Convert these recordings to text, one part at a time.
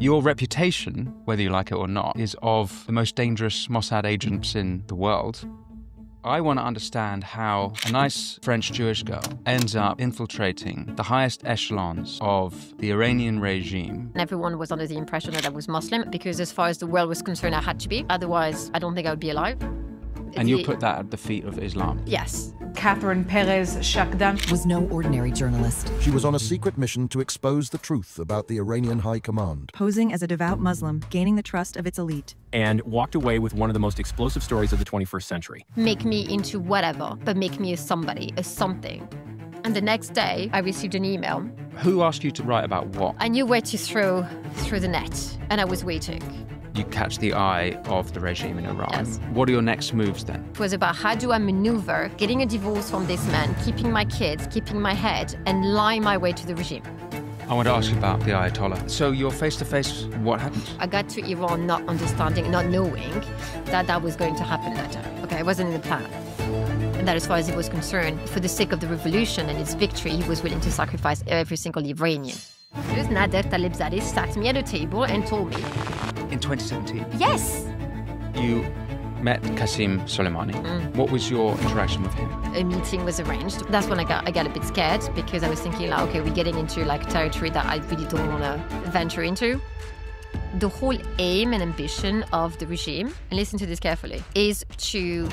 Your reputation, whether you like it or not, is of the most dangerous Mossad agents in the world. I want to understand how a nice French Jewish girl ends up infiltrating the highest echelons of the Iranian regime. Everyone was under the impression that I was Muslim because as far as the world was concerned, I had to be. Otherwise, I don't think I would be alive. And you put that at the feet of Islam? Yes. Catherine Perez-Shakdam was no ordinary journalist. She was on a secret mission to expose the truth about the Iranian High Command. Posing as a devout Muslim, gaining the trust of its elite. And walked away with one of the most explosive stories of the 21st century. Make me into whatever, but make me a somebody, a something. And the next day, I received an email. Who asked you to write about what? I knew where to throw the net, and I was waiting. You catch the eye of the regime in Iran. Yes. What are your next moves then? It was about how do I maneuver, getting a divorce from this man, keeping my kids, keeping my head, and lie my way to the regime. I want to ask you about the Ayatollah. So you're face-to-face, what happened? I got to Iran not understanding, not knowing that was going to happen that time. Okay, it wasn't in the plan. And that as far as he was concerned, for the sake of the revolution and its victory, he was willing to sacrifice every single Iranian. Nader Talebzadeh sat me at a table and told me. In 2017? Yes! You met Qasem Soleimani. What was your interaction with him? A meeting was arranged. That's when I got a bit scared because I was thinking, like, okay, we're getting into like territory that I really don't want to venture into. The whole aim and ambition of the regime, and listen to this carefully, is to...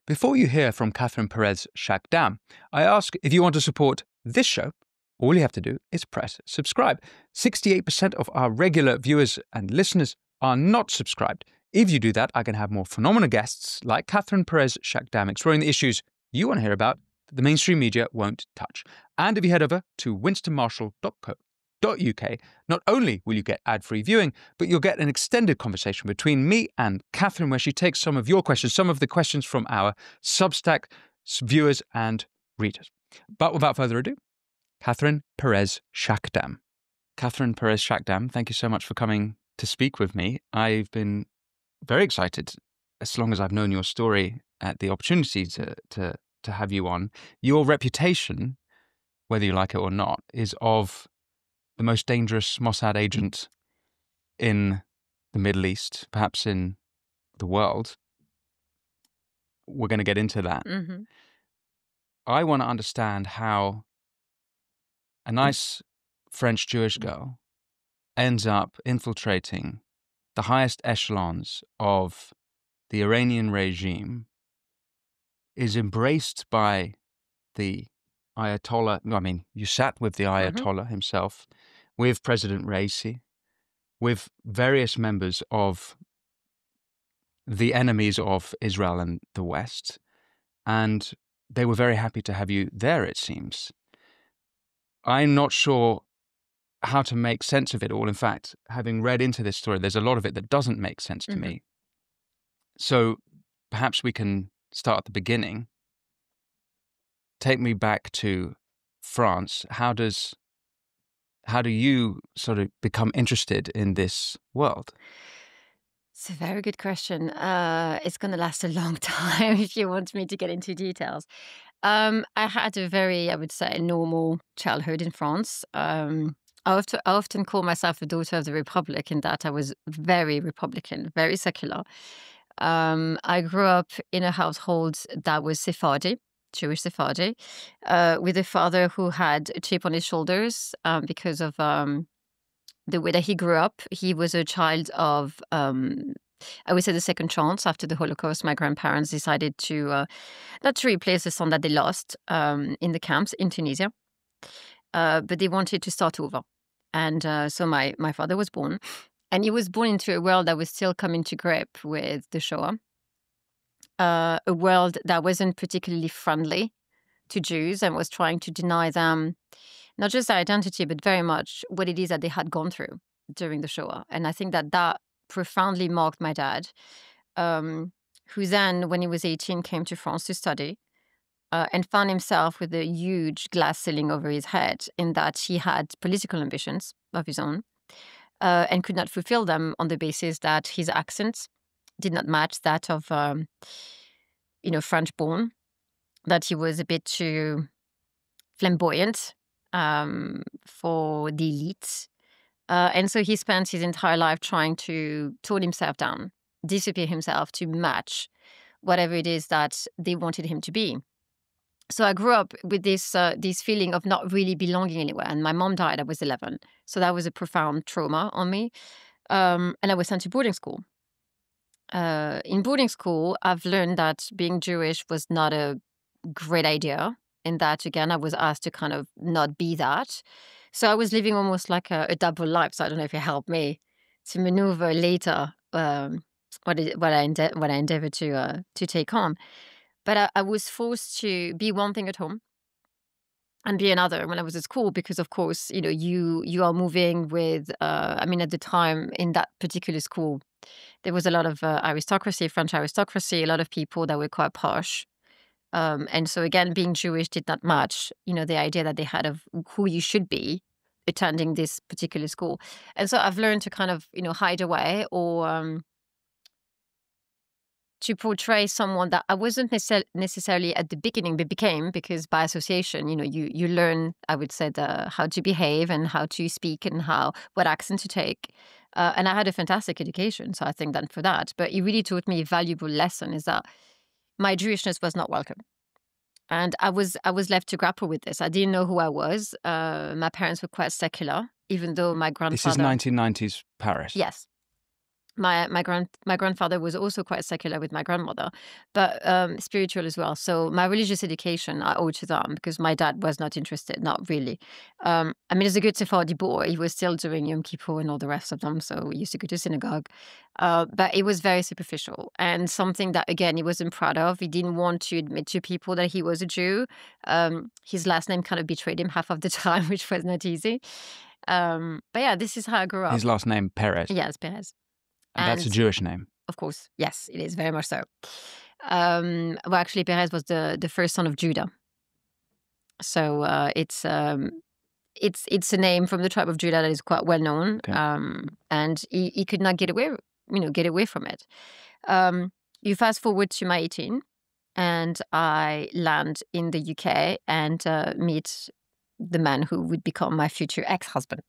Before you hear from Catherine Perez-Shakdam, I ask if you want to support this show, all you have to do is press subscribe. 68% of our regular viewers and listeners are not subscribed. If you do that, I can have more phenomenal guests like Catherine Perez-Shakdam exploring the issues you want to hear about that the mainstream media won't touch. And if you head over to winstonmarshall.co.uk, not only will you get ad-free viewing, but you'll get an extended conversation between me and Catherine where she takes some of your questions, some of the questions from our Substack viewers and readers. But without further ado, Catherine Perez-Shakdam. Catherine Perez-Shakdam, thank you so much for coming to speak with me. I've been very excited, as long as I've known your story, at the opportunity to have you on. Your reputation, whether you like it or not, is of the most dangerous Mossad agent in the Middle East, perhaps in the world. We're going to get into that. Mm-hmm. I want to understand how a nice French Jewish girl ends up infiltrating the highest echelons of the Iranian regime, is embraced by the Ayatollah. I mean, you sat with the Ayatollah himself, with President Raisi, with various members of the enemies of Israel and the West, and they were very happy to have you there, it seems. I'm not sure how to make sense of it all. In fact, having read into this story, there's a lot of it that doesn't make sense to me. So perhaps we can start at the beginning. Take me back to France. How do you sort of become interested in this world? It's a very good question. It's going to last a long time if you want me to get into details. I had a very, I would say, normal childhood in France. I often call myself a daughter of the Republic in that I was very Republican, very secular. I grew up in a household that was Sephardi, Jewish Sephardi, with a father who had a chip on his shoulders because of the way that he grew up. He was a child of, I would say, the second chance after the Holocaust. My grandparents decided to not to replace the son that they lost in the camps in Tunisia, but they wanted to start over. And so my father was born, and he was born into a world that was still coming to grip with the Shoah, a world that wasn't particularly friendly to Jews and was trying to deny them not just their identity, but very much what it is that they had gone through during the Shoah. And I think that profoundly marked my dad, who then, when he was 18, came to France to study and found himself with a huge glass ceiling over his head in that he had political ambitions of his own and could not fulfill them on the basis that his accent did not match that of, French-born, that he was a bit too flamboyant, for the elite. And so he spent his entire life trying to tone himself down, disappear himself to match whatever it is that they wanted him to be. So I grew up with this feeling of not really belonging anywhere. And my mom died, I was 11. So that was a profound trauma on me. And I was sent to boarding school. In boarding school, I've learned that being Jewish was not a great idea. In that, again, I was asked to kind of not be that. So I was living almost like a double life. So I don't know if it helped me to maneuver later what I endeavored to take on. But I was forced to be one thing at home and be another when I was at school, because, of course, you are moving with, at the time in that particular school, there was a lot of aristocracy, French aristocracy, a lot of people that were quite posh. And so, again, being Jewish did not match, the idea that they had of who you should be attending this particular school. And so I've learned to kind of, hide away or to portray someone that I wasn't necessarily at the beginning, but became, because by association, you learn, I would say, how to behave and how to speak and what accent to take. And I had a fantastic education, so I thank them for that. But it really taught me a valuable lesson, is that my Jewishness was not welcome. And I was left to grapple with this. I didn't know who I was. My parents were quite secular, even though my grandfather... This is 1990s Paris. Yes. My grandfather was also quite secular with my grandmother, but spiritual as well. So my religious education I owe to them, because my dad was not interested, not really. As a good Sephardi boy, he was still doing Yom Kippur and all the rest of them, so we used to go to synagogue. But it was very superficial and something that, again, he wasn't proud of. He didn't want to admit to people that he was a Jew. His last name kind of betrayed him half of the time, which was not easy. But yeah, this is how I grew up. His last name, Perez. Yes, Perez. And that's a Jewish name. Of course. Yes, it is very much so. Actually, Perez was the first son of Judah. So it's a name from the tribe of Judah that is quite well known. Okay. And he could not get away from it. You fast forward to my 18, and I land in the UK and meet the man who would become my future ex-husband.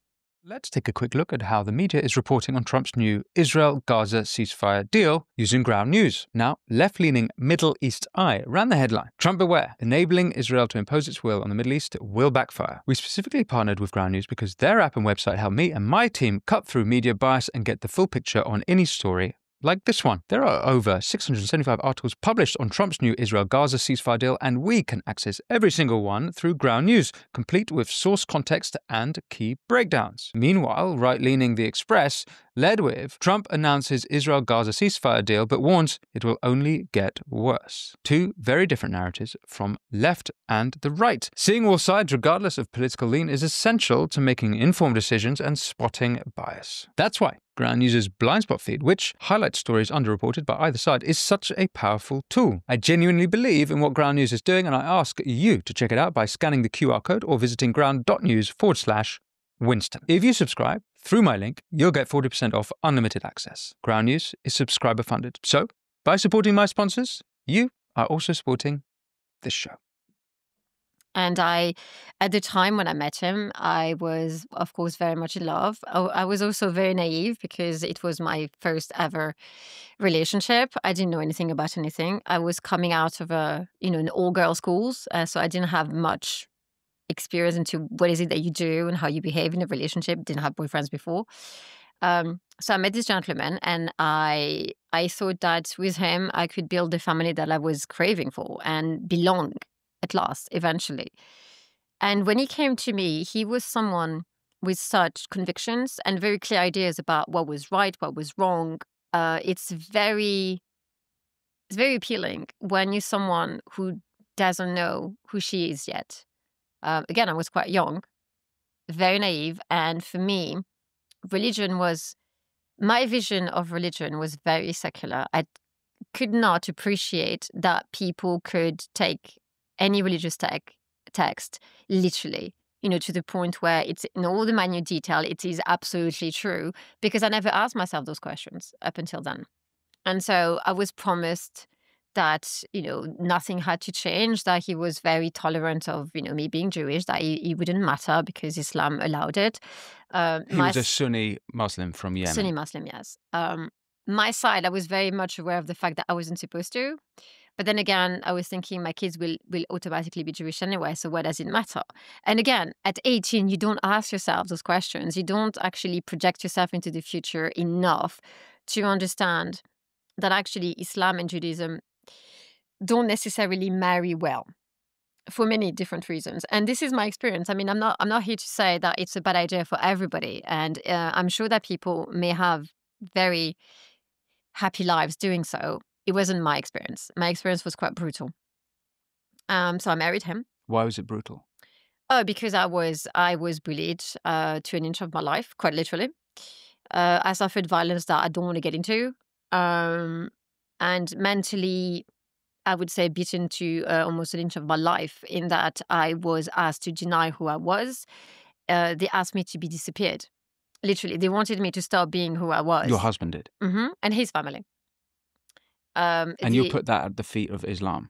Let's take a quick look at how the media is reporting on Trump's new Israel-Gaza ceasefire deal using ground news. Now, left-leaning Middle East Eye ran the headline, "Trump beware, enabling Israel to impose its will on the Middle East will backfire." We specifically partnered with Ground News because their app and website helped me and my team cut through media bias and get the full picture on any story like this one. There are over 675 articles published on Trump's new Israel-Gaza ceasefire deal, and we can access every single one through Ground News, complete with source context and key breakdowns. Meanwhile, right-leaning The Express led with, "Trump announces Israel-Gaza ceasefire deal but warns it will only get worse." Two very different narratives from left and the right. Seeing all sides regardless of political lean is essential to making informed decisions and spotting bias. That's why Ground News' blind spot feed, which highlights stories underreported by either side, is such a powerful tool. I genuinely believe in what Ground News is doing, and I ask you to check it out by scanning the QR code or visiting ground.news/Winston. If you subscribe through my link, you'll get 40% off unlimited access. Ground News is subscriber funded. So, by supporting my sponsors, you are also supporting this show. And at the time when I met him, I was, of course, very much in love. I was also very naive because it was my first ever relationship. I didn't know anything about anything. I was coming out of an all-girl schools, so I didn't have much experience into what is it that you do and how you behave in a relationship. Didn't have boyfriends before. So I met this gentleman, and I thought that with him, I could build the family that I was craving for and belong at last, eventually. And when he came to me, he was someone with such convictions and very clear ideas about what was right, what was wrong. It's very appealing when you're someone who doesn't know who she is yet. Again, I was quite young, very naive. And for me, my vision of religion was very secular. I could not appreciate that people could take any religious text literally, to the point where it's in all the minute detail, it is absolutely true, because I never asked myself those questions up until then. And so I was promised that, nothing had to change, that he was very tolerant of, me being Jewish, that it wouldn't matter because Islam allowed it. He was a Sunni Muslim from Yemen. Sunni Muslim, yes. My side, I was very much aware of the fact that I wasn't supposed to. But then again, I was thinking my kids will automatically be Jewish anyway, so what does it matter? And again, at 18, you don't ask yourself those questions. You don't actually project yourself into the future enough to understand that actually Islam and Judaism don't necessarily marry well for many different reasons. And this is my experience. I mean, I'm not here to say that it's a bad idea for everybody. And I'm sure that people may have very happy lives doing so. It wasn't my experience. My experience was quite brutal. So I married him. Why was it brutal? Oh, because I was bullied to an inch of my life, quite literally. I suffered violence that I don't want to get into. And mentally, I would say beaten to almost an inch of my life, in that I was asked to deny who I was. They asked me to be disappeared. Literally, they wanted me to stop being who I was. Your husband did? And his family. And you put that at the feet of Islam?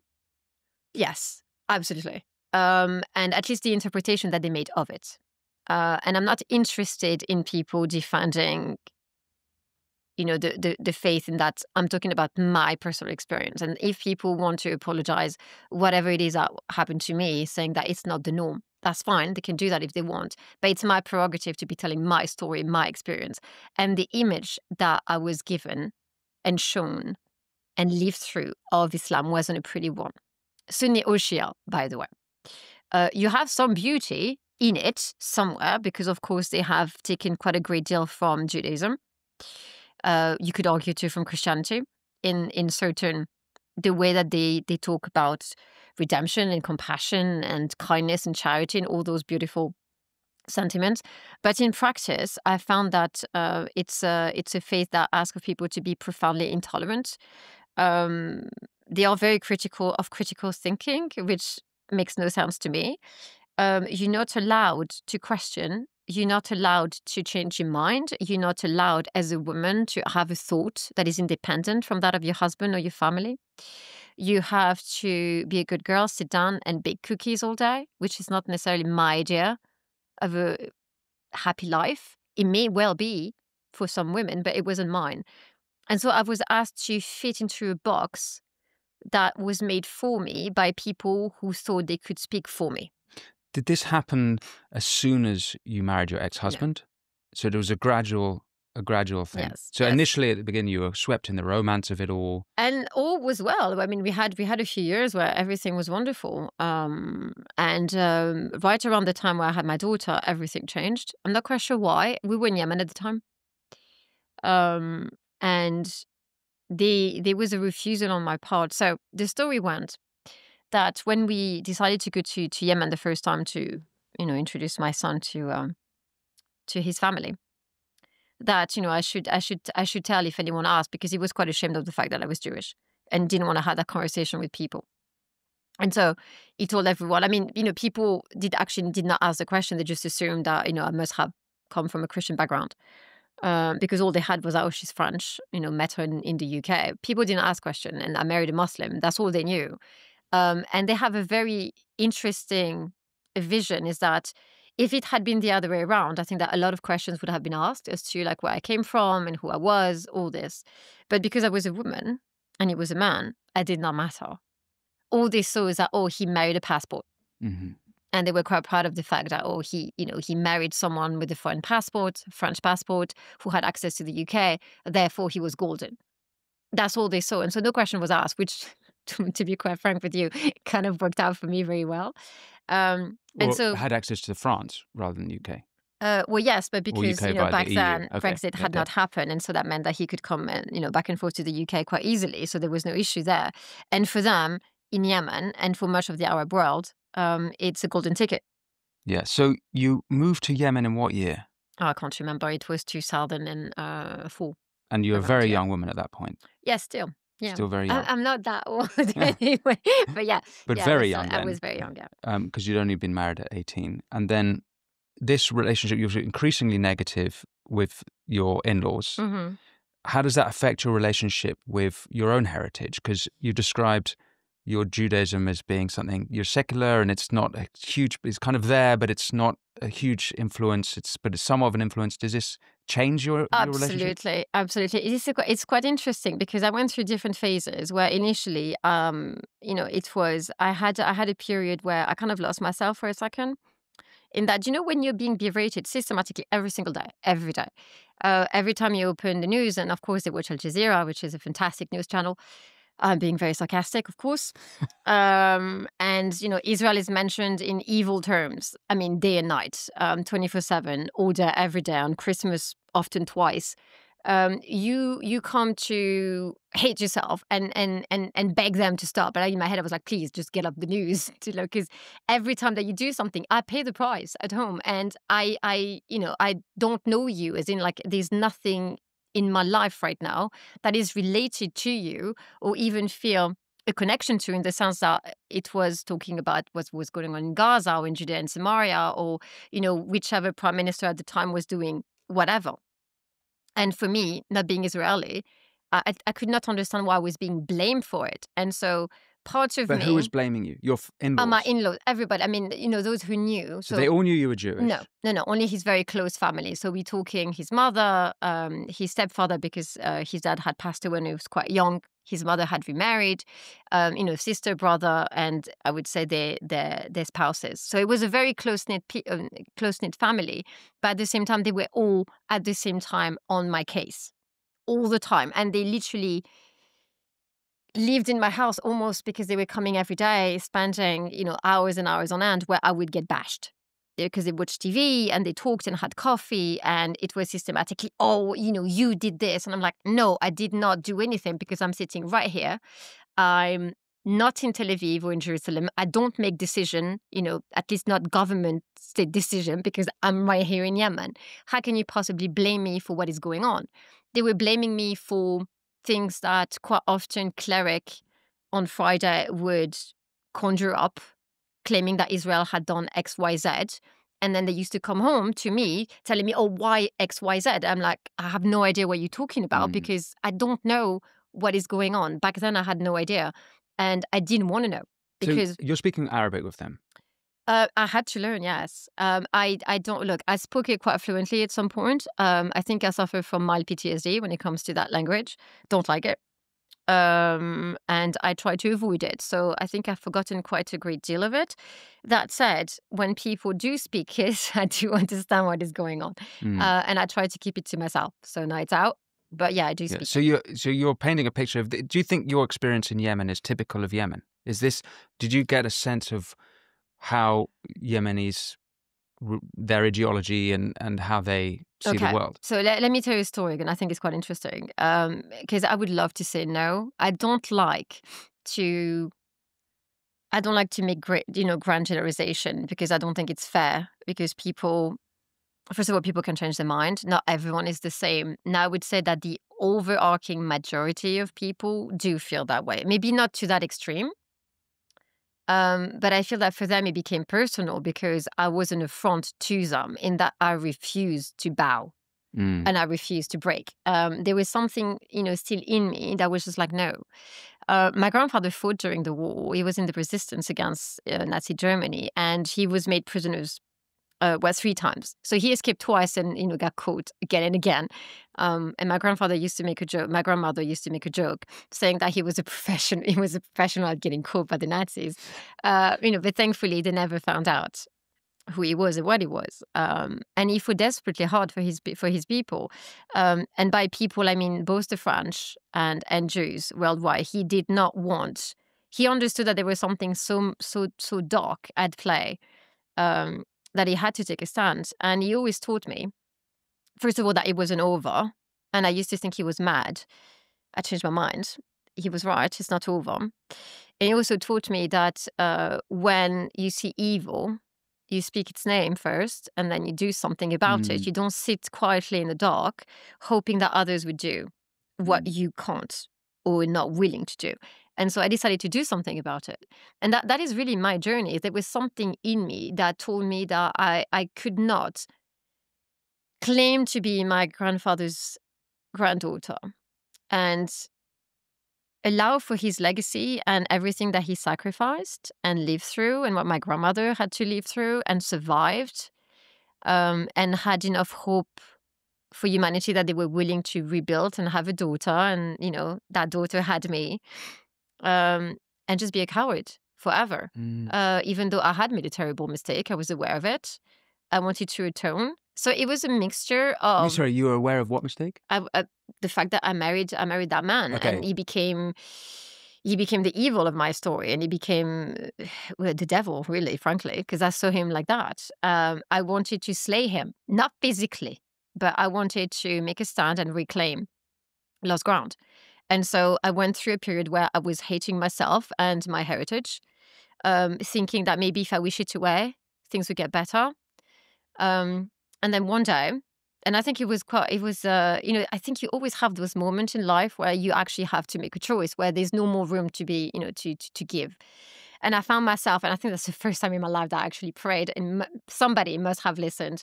Yes, absolutely. And at least the interpretation that they made of it. And I'm not interested in people defending, the faith in that. I'm talking about my personal experience. And if people want to apologize, whatever it is that happened to me, saying that it's not the norm, that's fine. They can do that if they want. But it's my prerogative to be telling my story, my experience. And the image that I was given and shown and lived through of Islam wasn't a pretty one. Sunni or Shia, by the way. You have some beauty in it somewhere, because of course they have taken quite a great deal from Judaism. You could argue too from Christianity in certain, the way that they talk about redemption and compassion and kindness and charity and all those beautiful sentiments. But in practice, I found that it's a faith that asks of people to be profoundly intolerant. They are very critical of critical thinking, which makes no sense to me. You're not allowed to question. You're not allowed to change your mind. You're not allowed as a woman to have a thought that is independent from that of your husband or your family. You have to be a good girl, sit down and bake cookies all day, which is not necessarily my idea of a happy life. It may well be for some women, but it wasn't mine. And so I was asked to fit into a box that was made for me by people who thought they could speak for me. Did this happen as soon as you married your ex-husband? No. So there was a gradual thing. Yes. So initially at the beginning you were swept in the romance of it all. And all was well. I mean, we had a few years where everything was wonderful. And right around the time where I had my daughter, everything changed. I'm not quite sure why. We were in Yemen at the time. And there was a refusal on my part. So the story went that when we decided to go to Yemen the first time to, introduce my son to his family, that, I should tell if anyone asked, because he was quite ashamed of the fact that I was Jewish and didn't want to have that conversation with people. And so he told everyone. I mean, people did not ask the question. They just assumed that, I must have come from a Christian background. Because all they had was, oh, she's French, met her in the UK. People didn't ask question, and I married a Muslim. That's all they knew. And they have a very interesting vision, is that if it had been the other way around, I think that a lot of questions would have been asked as to like where I came from and who I was, all this. But because I was a woman and he was a man, it did not matter. All they saw is that, oh, he married a passport. Mm-hmm. And they were quite proud of the fact that, oh, he married someone with a foreign passport, French passport, who had access to the UK. Therefore, he was golden. That's all they saw. And so no question was asked, which, to be quite frank with you, kind of worked out for me very well. So had access to France rather than the UK. Well, yes, but because back then Brexit had not happened, and so that meant that he could come back and forth to the UK quite easily. So there was no issue there. And for them in Yemen and for much of the Arab world, it's a golden ticket. Yeah. So you moved to Yemen in what year? Oh, I can't remember. It was 2004. And you're a very young woman at that point. Yes, still. Yeah. Still very young. I'm not that old anyway. But yeah. But very young then. I was very young, yeah. Because you'd only been married at 18. And then this relationship, you were increasingly negative with your in-laws. Mm-hmm. how does that affect your relationship with your own heritage? Because you described your Judaism as being something, you're secular and it's not a huge, it's kind of there, but it's not a huge influence. But it's somewhat of an influence. Does this change your relationship? Absolutely, absolutely. It's quite interesting because I went through different phases where initially, it was I had a period where I kind of lost myself for a second. In that, when you're being berated systematically every single day, every day, every time you open the news, and of course they watch Al Jazeera, which is a fantastic news channel. I'm being very sarcastic, of course. And, Israel is mentioned in evil terms. I mean, day and night, 24/7, all day, every day, on Christmas, often twice. You come to hate yourself and beg them to stop. But in my head, I was like, please, just get up the news, because every time that you do something, I pay the price at home, and I don't know you, as in like there's nothing in my life right now that is related to you or even feel a connection to, in the sense that it was talking about what was going on in Gaza or in Judea and Samaria, or whichever prime minister at the time was doing whatever. And for me, not being Israeli, I could not understand why I was being blamed for it. And so part of But me... who was blaming you? Your in-laws? My in-laws, everybody. I mean, those who knew. So they all knew you were Jewish? No, only his very close family. So we're talking his mother, his stepfather, because his dad had passed away when he was quite young. His mother had remarried, sister, brother, and I would say their spouses. So it was a very close-knit family. But at the same time, they were all at the same time on my case all the time. And they literally lived in my house almost because they were coming every day, spending, hours and hours on end, where I would get bashed. Because they watched TV and they talked and had coffee, and it was systematically, oh, you did this. And I'm like, no, I did not do anything, because I'm sitting right here. I'm not in Tel Aviv or in Jerusalem. I don't make decision, at least not government state decision, because I'm right here in Yemen. How can you possibly blame me for what is going on? They were blaming me for things that quite often cleric on Friday would conjure up, claiming that Israel had done X, Y, Z. And then they used to come home to me telling me, oh, why X, Y, Z? I'm like, I have no idea what you're talking about, because I don't know what is going on. Back then, I had no idea. And I didn't want to know. Because so you're speaking Arabic with them? I had to learn, yes. I don't... Look, I spoke it quite fluently at some point. I think I suffer from mild PTSD when it comes to that language. Don't like it. And I try to avoid it. So I think I've forgotten quite a great deal of it. That said, when people do speak it, I do understand what is going on. And I try to keep it to myself. So now it's out. But yeah, I do speak. So you're painting a picture of... Do you think your experience in Yemen is typical of Yemen? Did you get a sense of how Yemenis, their ideology and how they see the world? So let me tell you a story again. I think it's quite interesting, because I would love to say no. I don't like to make great, grand generalization, because I don't think it's fair, because people, first of all, people can change their mind. Not everyone is the same. Now, I would say that the overarching majority of people do feel that way. Maybe not to that extreme. But I feel that for them it became personal, because I was an affront to them, in that I refused to bow and I refused to break. There was something, still in me that was just like, no. My grandfather fought during the war. He was in the resistance against Nazi Germany, and he was made prisoners 3 times. So he escaped twice and, got caught again and again. And my grandfather used to make a joke. My grandmother used to make a joke saying that he was a professional at getting caught by the Nazis. But thankfully they never found out who he was and what he was. And he fought desperately hard for his people. And by people, I mean both the French and Jews worldwide. He did not want... He understood that there was something so dark at play, that he had to take a stand. And he always taught me, first of all, that it wasn't over. And I used to think he was mad. I changed my mind. He was right. It's not over. And he also taught me that when you see evil, you speak its name first, and then you do something about it. You don't sit quietly in the dark, hoping that others would do what you can't or not willing to do. And so I decided to do something about it. And that is really my journey. There was something in me that told me that I could not claim to be my grandfather's granddaughter and allow for his legacy and everything that he sacrificed and lived through and what my grandmother had to live through and survived, and had enough hope for humanity that they were willing to rebuild and have a daughter. And, that daughter had me, and just be a coward forever. Even though I had made a terrible mistake, I was aware of it. I wanted to atone. So it was a mixture of... Sorry, you were aware of what mistake? The fact that I married that man, Okay. and he became the evil of my story, and he became the devil, really, frankly, because I saw him like that. I wanted to slay him, not physically, but I wanted to make a stand and reclaim lost ground. And so I went through a period where I was hating myself and my heritage, thinking that maybe if I wish it away, things would get better. And then one day, and I think I think you always have those moments in life where you actually have to make a choice, where there's no more room to be, to give. And I found myself, and I think that's the first time in my life that I actually prayed, and somebody must have listened,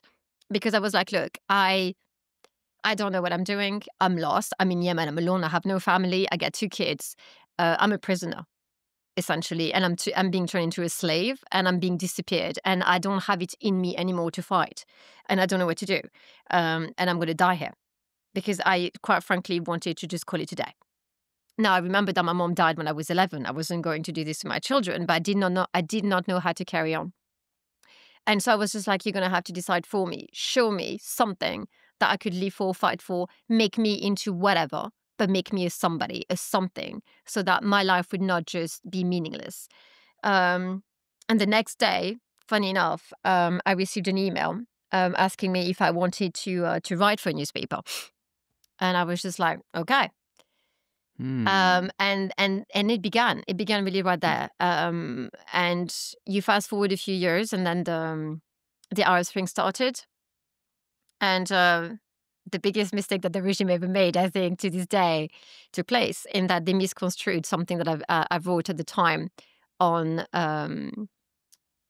because I was like, look, I don't know what I'm doing. I'm lost. I'm in Yemen. I'm alone. I have no family. I get 2 kids. I'm a prisoner, essentially, and I'm being turned into a slave, and I'm being disappeared, and I don't have it in me anymore to fight, and I don't know what to do, and I'm going to die here, because I, quite frankly, wanted to just call it a day. Now, I remember that my mom died when I was 11. I wasn't going to do this to my children, but I did not know how to carry on. And so I was just like, you're going to have to decide for me, show me something that I could live for, fight for, make me into whatever, but make me a somebody, a something, so that my life would not just be meaningless. And the next day, funny enough, I received an email asking me if I wanted to write for a newspaper. And I was just like, okay. And it began really right there. And you fast forward a few years, and then the Arab Spring started. And the biggest mistake that the regime ever made, I think, to this day, took place in that they misconstrued something that I wrote at the time on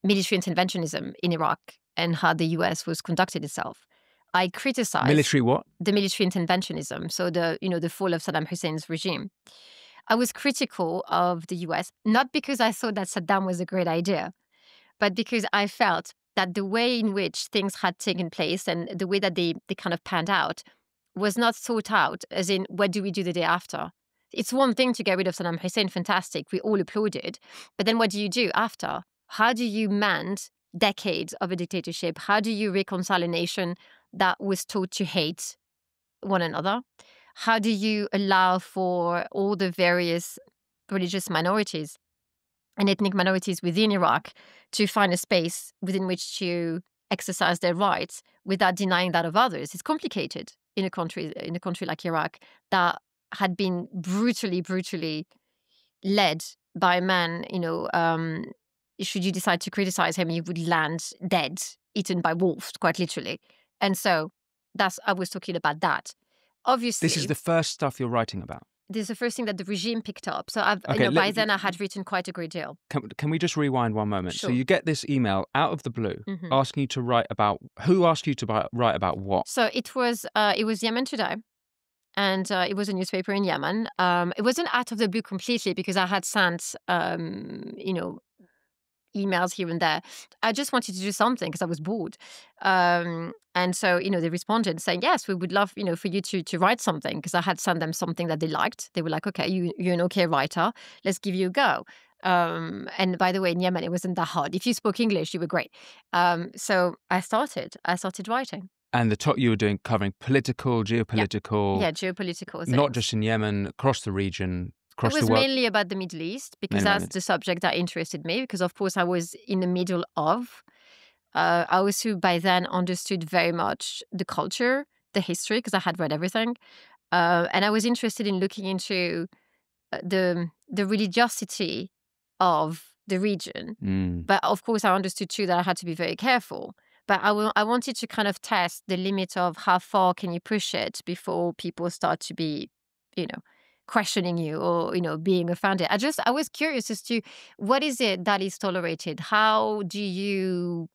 military interventionism in Iraq and how the US was conducted itself. I criticized military what? The military interventionism, so the fall of Saddam Hussein's regime. I was critical of the US, not because I thought that Saddam was a great idea, but because I felt that the way in which things had taken place and the way that they kind of panned out was not thought out, as in, what do we do the day after? It's one thing to get rid of Saddam Hussein, fantastic, we all applauded, but then what do you do after? How do you mend decades of a dictatorship? How do you reconcile a nation that was taught to hate one another? How do you allow for all the various religious minorities and ethnic minorities within Iraq to find a space within which to exercise their rights without denying that of others? It's complicated in a country like Iraq that had been brutally led by a man, should you decide to criticize him, you would land dead, eaten by wolves, quite literally. And so I was talking about that. Obviously, this is the first stuff you're writing about. This is the first thing that the regime picked up. So by then I had written quite a great deal. Can we just rewind one moment? Sure. So you get this email out of the blue asking you to write about, who asked you to write about what? So it was Yemen Today. And it was a newspaper in Yemen. It wasn't out of the blue completely, because I had sent, emails here and there. I just wanted to do something because I was bored. And so, they responded saying, yes, we would love, for you to write something, because I had sent them something that they liked. They were like, okay, you're an okay writer. Let's give you a go. And by the way, in Yemen, it wasn't that hard. If you spoke English, you were great. So I started writing. And the top you were doing, covering political, geopolitical. Yeah, geopolitical things. Not just in Yemen, across the region, across the world. It was mainly about the Middle East, because that's the subject that interested me, because of course I was in the middle of. I also by then understood very much the culture, the history, because I had read everything. And I was interested in looking into the religiosity of the region. But of course I understood too that I had to be very careful. But I wanted to kind of test the limit of how far can you push it before people start to be, questioning you or, being offended. I was curious as to what is it that is tolerated? How do you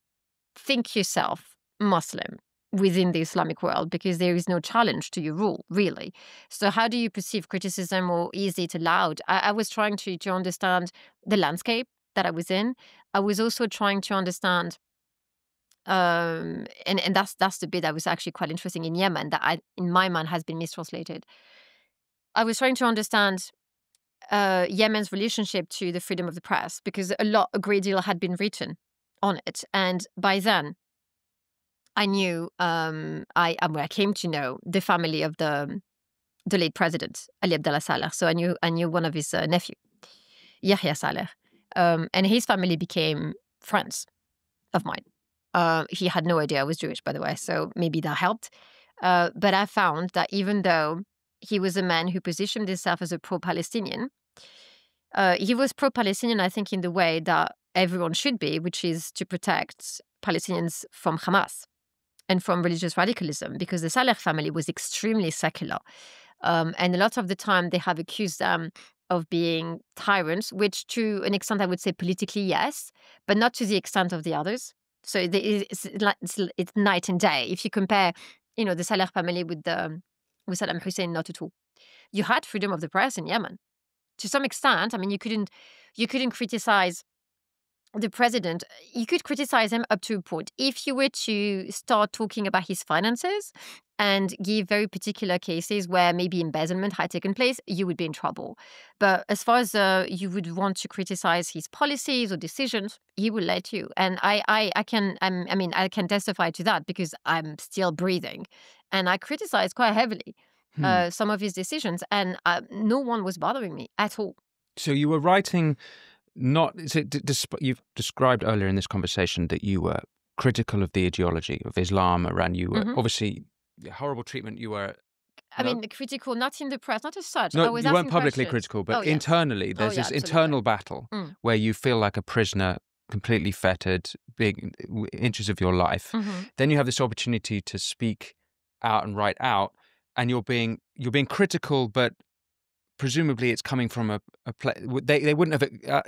think yourself Muslim? within the Islamic world because there is no challenge to your rule, really. So how do you perceive criticism, or is it allowed? I was trying to understand the landscape that I was in. I was also trying to understand, and that's the bit that was actually quite interesting in Yemen that in my mind has been mistranslated. I was trying to understand Yemen's relationship to the freedom of the press, because a great deal had been written on it, and by then I knew, I came to know the family of the late president Ali Abdallah Saleh. So I knew one of his nephew, Yahya Saleh, and his family became friends of mine. He had no idea I was Jewish, by the way, so maybe that helped. But I found that even though he was a man who positioned himself as a pro-Palestinian, he was pro-Palestinian, I think, in the way that everyone should be, which is to protect Palestinians from Hamas and from religious radicalism, because the Saleh family was extremely secular. And a lot of the time they have accused them of being tyrants, which to an extent I would say politically, yes, but not to the extent of the others. So it's night and day. If you compare, the Saleh family with Saddam Hussein, not at all. You had freedom of the press in Yemen. To some extent, I mean, you couldn't criticize the president. You could criticize him up to a point. If you were to start talking about his finances and give very particular cases where maybe embezzlement had taken place, you would be in trouble. But as far as you would want to criticize his policies or decisions, he will let you. And I can testify to that because I'm still breathing, and I criticize quite heavily some of his decisions, and no one was bothering me at all. So you were writing. You've described earlier in this conversation that you were critical of the ideology of Islam, Iran. You were obviously horrible treatment. You were. I mean, critical, not in the press, not as such. No, I was you weren't asking publicly questions. critical, but Oh, yes. internally, there's this absolutely. internal battle where you feel like a prisoner, completely fettered, big inches of your life. Then you have this opportunity to speak out and write out, and you're being critical, but presumably it's coming from a place. They wouldn't have,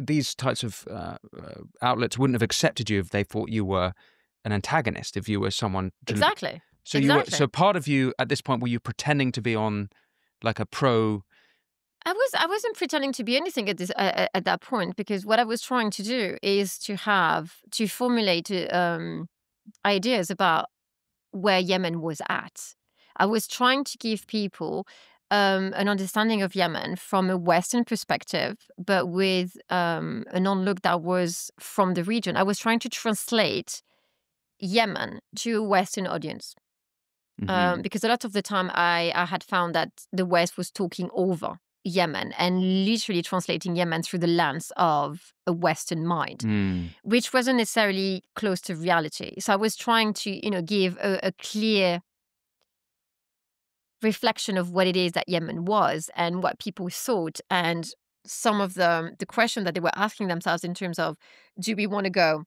these types of outlets wouldn't have accepted you if they thought you were an antagonist, if you were someone. Exactly. So exactly. so part of you at this point, were you pretending to be on like a pro? I wasn't pretending to be anything at that point, because what I was trying to do is to formulate ideas about where Yemen was at. I was trying to give people an understanding of Yemen from a Western perspective, but with an onlook that was from the region. I was trying to translate Yemen to a Western audience. Because a lot of the time I had found that the West was talking over Yemen and literally translating Yemen through the lens of a Western mind, which wasn't necessarily close to reality. So I was trying to, give a clear reflection of what it is that Yemen was and what people thought, and some of the question that they were asking themselves in terms of, do we want to go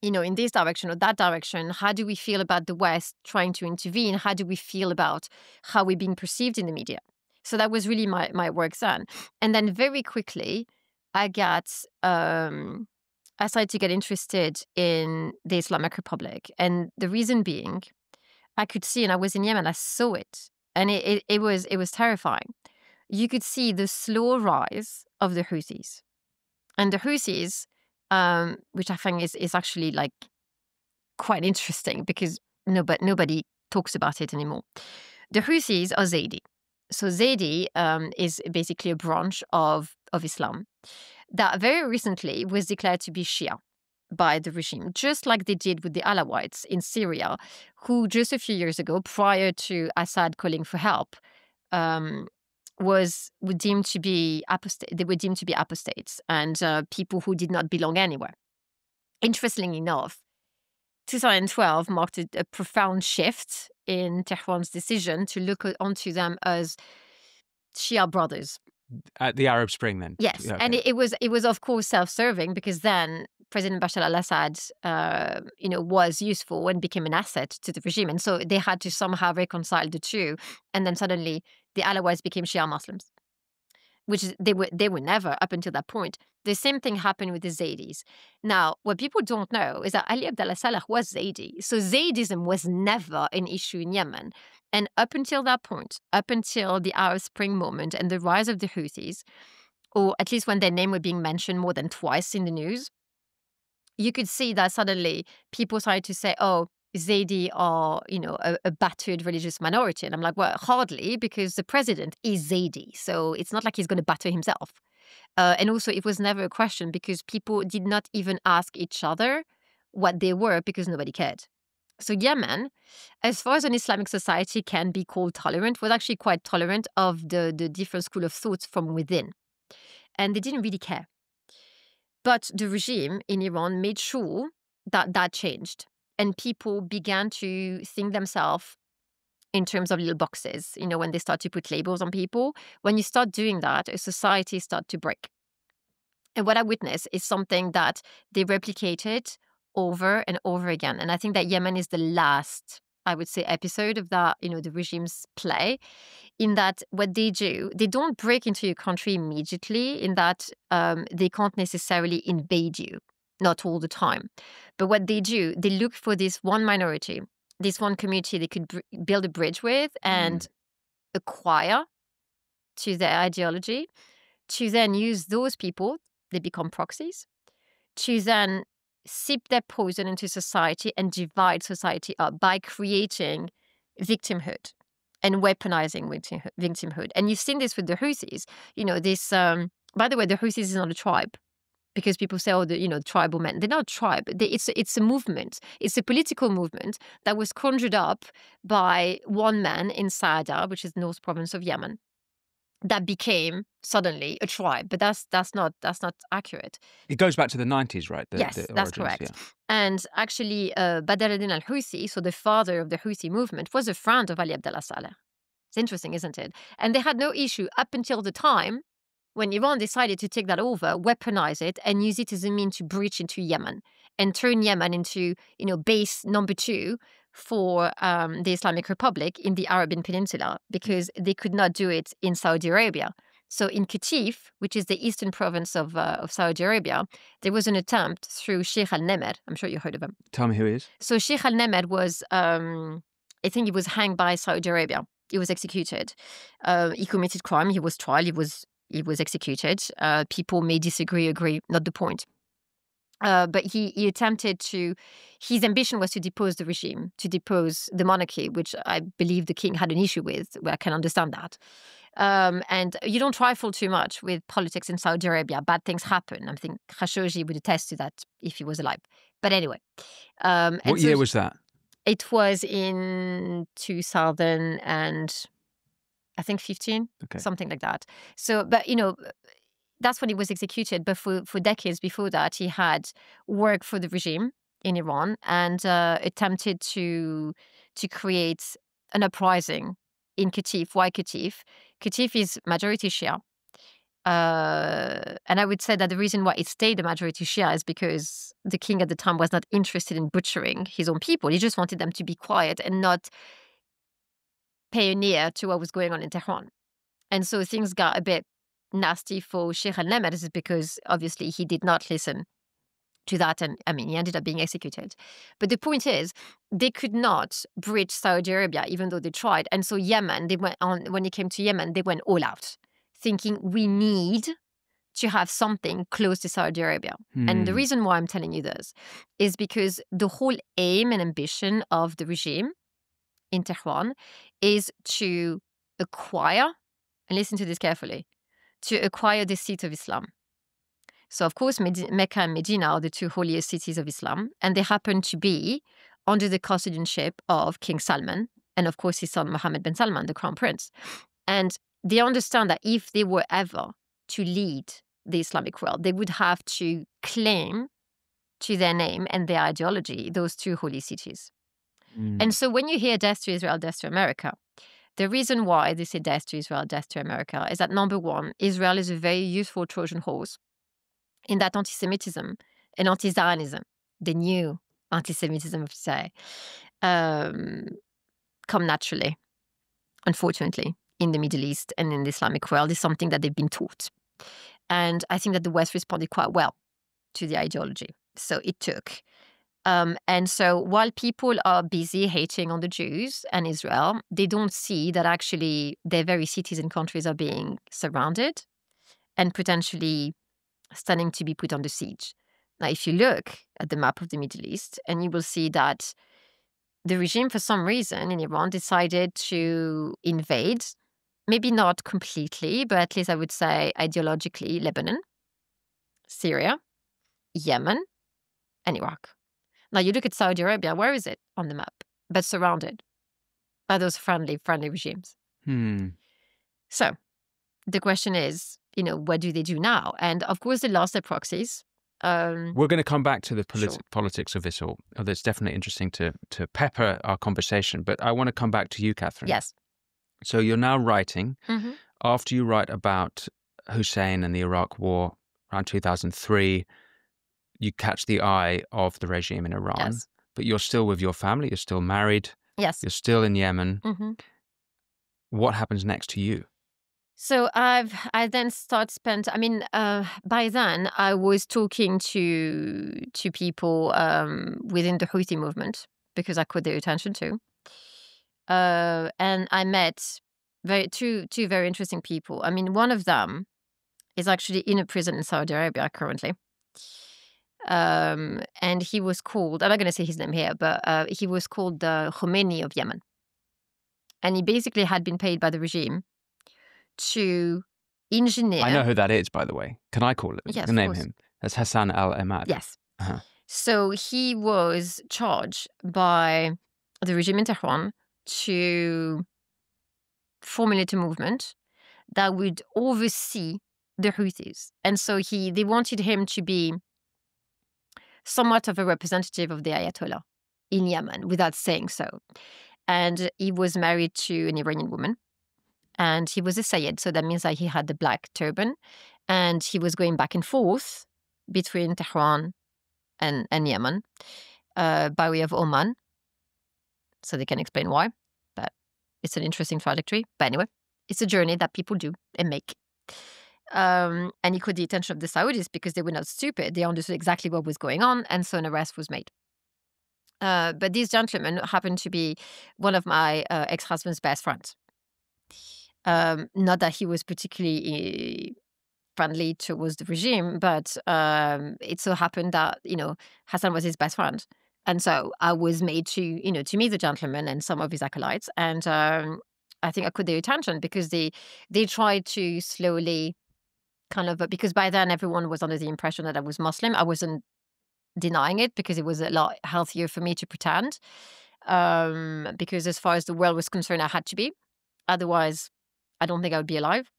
in this direction or that direction? How do we feel about the West trying to intervene? How do we feel about how we're being perceived in the media? So that was really my work then. And then very quickly, I started to get interested in the Islamic Republic. And the reason being, I could see, and I was in Yemen, I saw it. And it was terrifying. You could see the slow rise of the Houthis. And the Houthis, which I think is actually like quite interesting because nobody talks about it anymore. The Houthis are Zaidi. So Zaidi is basically a branch of Islam that very recently was declared to be Shia by the regime, just like they did with the Alawites in Syria, who just a few years ago, prior to Assad calling for help, were deemed to be apostate. They were deemed to be apostates and people who did not belong anywhere. Interestingly enough, 2012 marked a profound shift in Tehran's decision to look onto them as Shia brothers. At the Arab Spring, then? Yes, Okay. and it was of course self-serving, because then President Bashar al-Assad, was useful and became an asset to the regime, and so they had to somehow reconcile the two, and then suddenly the Alawites became Shia Muslims, which is, they were never up until that point. The same thing happened with the Zaydis. Now, what people don't know is that Ali Abdullah Saleh was Zaydi. So Zaydism was never an issue in Yemen. And up until that point, up until the Arab Spring moment and the rise of the Houthis, or at least when their name were being mentioned more than twice in the news, you could see that suddenly people started to say, oh, Zaydi are, a battered religious minority. And I'm like, well, hardly, because the president is Zaydi. So it's not like he's going to batter himself. And also, it was never a question because people did not even ask each other what they were because nobody cared. So Yemen, as far as an Islamic society can be called tolerant, was actually quite tolerant of the different school of thoughts from within. And they didn't really care. But the regime in Iran made sure that that changed. And people began to think themselves in terms of little boxes, when they start to put labels on people. When you start doing that, a society starts to break. And what I witnessed is something that they replicated over and over again. And I think that Yemen is the last, I would say, episode of that, the regime's play, in that what they do, they don't break into your country immediately, in that they can't necessarily invade you, not all the time. But what they do, they look for this one minority, this one community they could build a bridge with and acquire to their ideology, to then use those people, they become proxies, to then sip their poison into society and divide society up by creating victimhood and weaponizing victimhood. And you've seen this with the Houthis. By the way, the Houthis is not a tribe. Because people say, oh, the tribal men. They're not a tribe. It's a movement. It's a political movement that was conjured up by one man in Saada, which is the North Province of Yemen, that became suddenly a tribe. But that's not accurate. It goes back to the 90s, right? Yes, the that's origins, correct. yeah. And actually, Badr al-Din al-Houthi, so the father of the Houthi movement, was a friend of Ali Abdullah Saleh. It's interesting, isn't it? And they had no issue up until the time when Iran decided to take that over, weaponize it, and use it as a means to breach into Yemen and turn Yemen into, base number 2 for the Islamic Republic in the Arabian Peninsula, because they could not do it in Saudi Arabia. So in Qatif, which is the eastern province of Saudi Arabia, there was an attempt through Sheikh al-Nimr. I'm sure you heard of him. Tell me who he is. So Sheikh al-Nimr was, I think he was hanged by Saudi Arabia. He was executed. He committed crime. He was tried. He was executed. People may disagree, agree, not the point. But he attempted to, his ambition was to depose the regime, to depose the monarchy, which I believe the king had an issue with, where I can understand that. And you don't trifle too much with politics in Saudi Arabia. Bad things happen. I think Khashoggi would attest to that if he was alive. But anyway. What year was that? It was in 2000 and I think 15, something like that. So, but, that's when he was executed. But for decades before that, he had worked for the regime in Iran and attempted to create an uprising in Qatif. Why Qatif? Qatif is majority Shia. And I would say that the reason why it stayed a majority Shia is because the king at the time was not interested in butchering his own people. He just wanted them to be quiet and not pay an ear to what was going on in Tehran. And so things got a bit nasty for Sheikh al-Nimr, because obviously he did not listen to that. And he ended up being executed. But the point is, they could not breach Saudi Arabia, even though they tried. And so Yemen, when it came to Yemen, they went all out, thinking we need to have something close to Saudi Arabia. And the reason why I'm telling you this is because the whole aim and ambition of the regime in Tehran is to acquire, and listen to this carefully, to acquire the seat of Islam. So, of course, Mecca and Medina are the 2 holiest cities of Islam, and they happen to be under the custodianship of King Salman, and of course his son Mohammed bin Salman, the crown prince. And they understand that if they were ever to lead the Islamic world, they would have to claim to their name and their ideology those 2 holy cities. And so when you hear death to Israel, death to America, the reason why they say death to Israel, death to America is that, number one, Israel is a very useful Trojan horse in that anti-Semitism and anti-Zionism, the new anti-Semitism, I would say, come naturally, unfortunately, in the Middle East and in the Islamic world is something that they've been taught. And I think that the West responded quite well to the ideology. So it took. And so while people are busy hating on the Jews and Israel, they don't see that actually their very cities and countries are being surrounded and potentially standing to be put under siege. Now, if you look at the map of the Middle East, and you will see that the regime, for some reason in Iran, decided to invade, maybe not completely, but at least I would say ideologically, Lebanon, Syria, Yemen, and Iraq. Now, you look at Saudi Arabia, where is it on the map? But surrounded by those friendly regimes. So the question is, what do they do now? And of course, they lost their proxies. We're going to come back to the Sure. politics of this all. That's definitely interesting to pepper our conversation. But I want to come back to you, Catherine. Yes. So you're now writing. Mm-hmm. After you write about Hussein and the Iraq War around 2003, you catch the eye of the regime in Iran. Yes. But you're still with your family. You're still married. Yes. You're still in Yemen. Mm-hmm. What happens next to you? So I then by then I was talking to people within the Houthi movement because I caught their attention too. And I met two very interesting people. I mean, one of them is actually in a prison in Saudi Arabia currently. And he was called, I'm not going to say his name here, but he was called the Khomeini of Yemen. And he basically had been paid by the regime to engineer. I know who that is, by the way. Can I call it? Yes, Name of course. him. That's Hassan al-Ahmad. Yes. Uh-huh. So he was charged by the regime in Tehran to formulate a movement that would oversee the Houthis. And so they wanted him to be somewhat of a representative of the Ayatollah in Yemen without saying so. And he was married to an Iranian woman. And he was a Sayyid, so that means that he had the black turban. And he was going back and forth between Tehran and Yemen by way of Oman. So they can explain why. But it's an interesting trajectory. But anyway, it's a journey that people do and make. And he caught the attention of the Saudis because they were not stupid. They understood exactly what was going on. And so an arrest was made. But this gentleman happened to be one of my ex-husband's best friends. Not that he was particularly friendly towards the regime, but it so happened that, Hassan was his best friend. And so I was made to meet the gentleman and some of his acolytes. And I think I caught their attention because they tried to slowly because by then everyone was under the impression that I was Muslim. I wasn't denying it because it was a lot healthier for me to pretend. Because as far as the world was concerned, I had to be. Otherwise, I don't think I would be alive.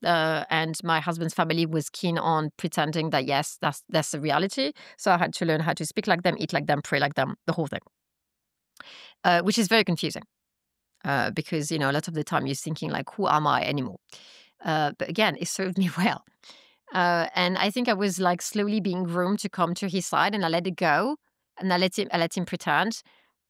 And my husband's family was keen on pretending that, yes, that's the reality. So I had to learn how to speak like them, eat like them, pray like them, the whole thing. Which is very confusing. Because, a lot of the time you're thinking like, who am I anymore? But again, it served me well. And I think I was like slowly being groomed to come to his side, and I let it go. And I let him pretend,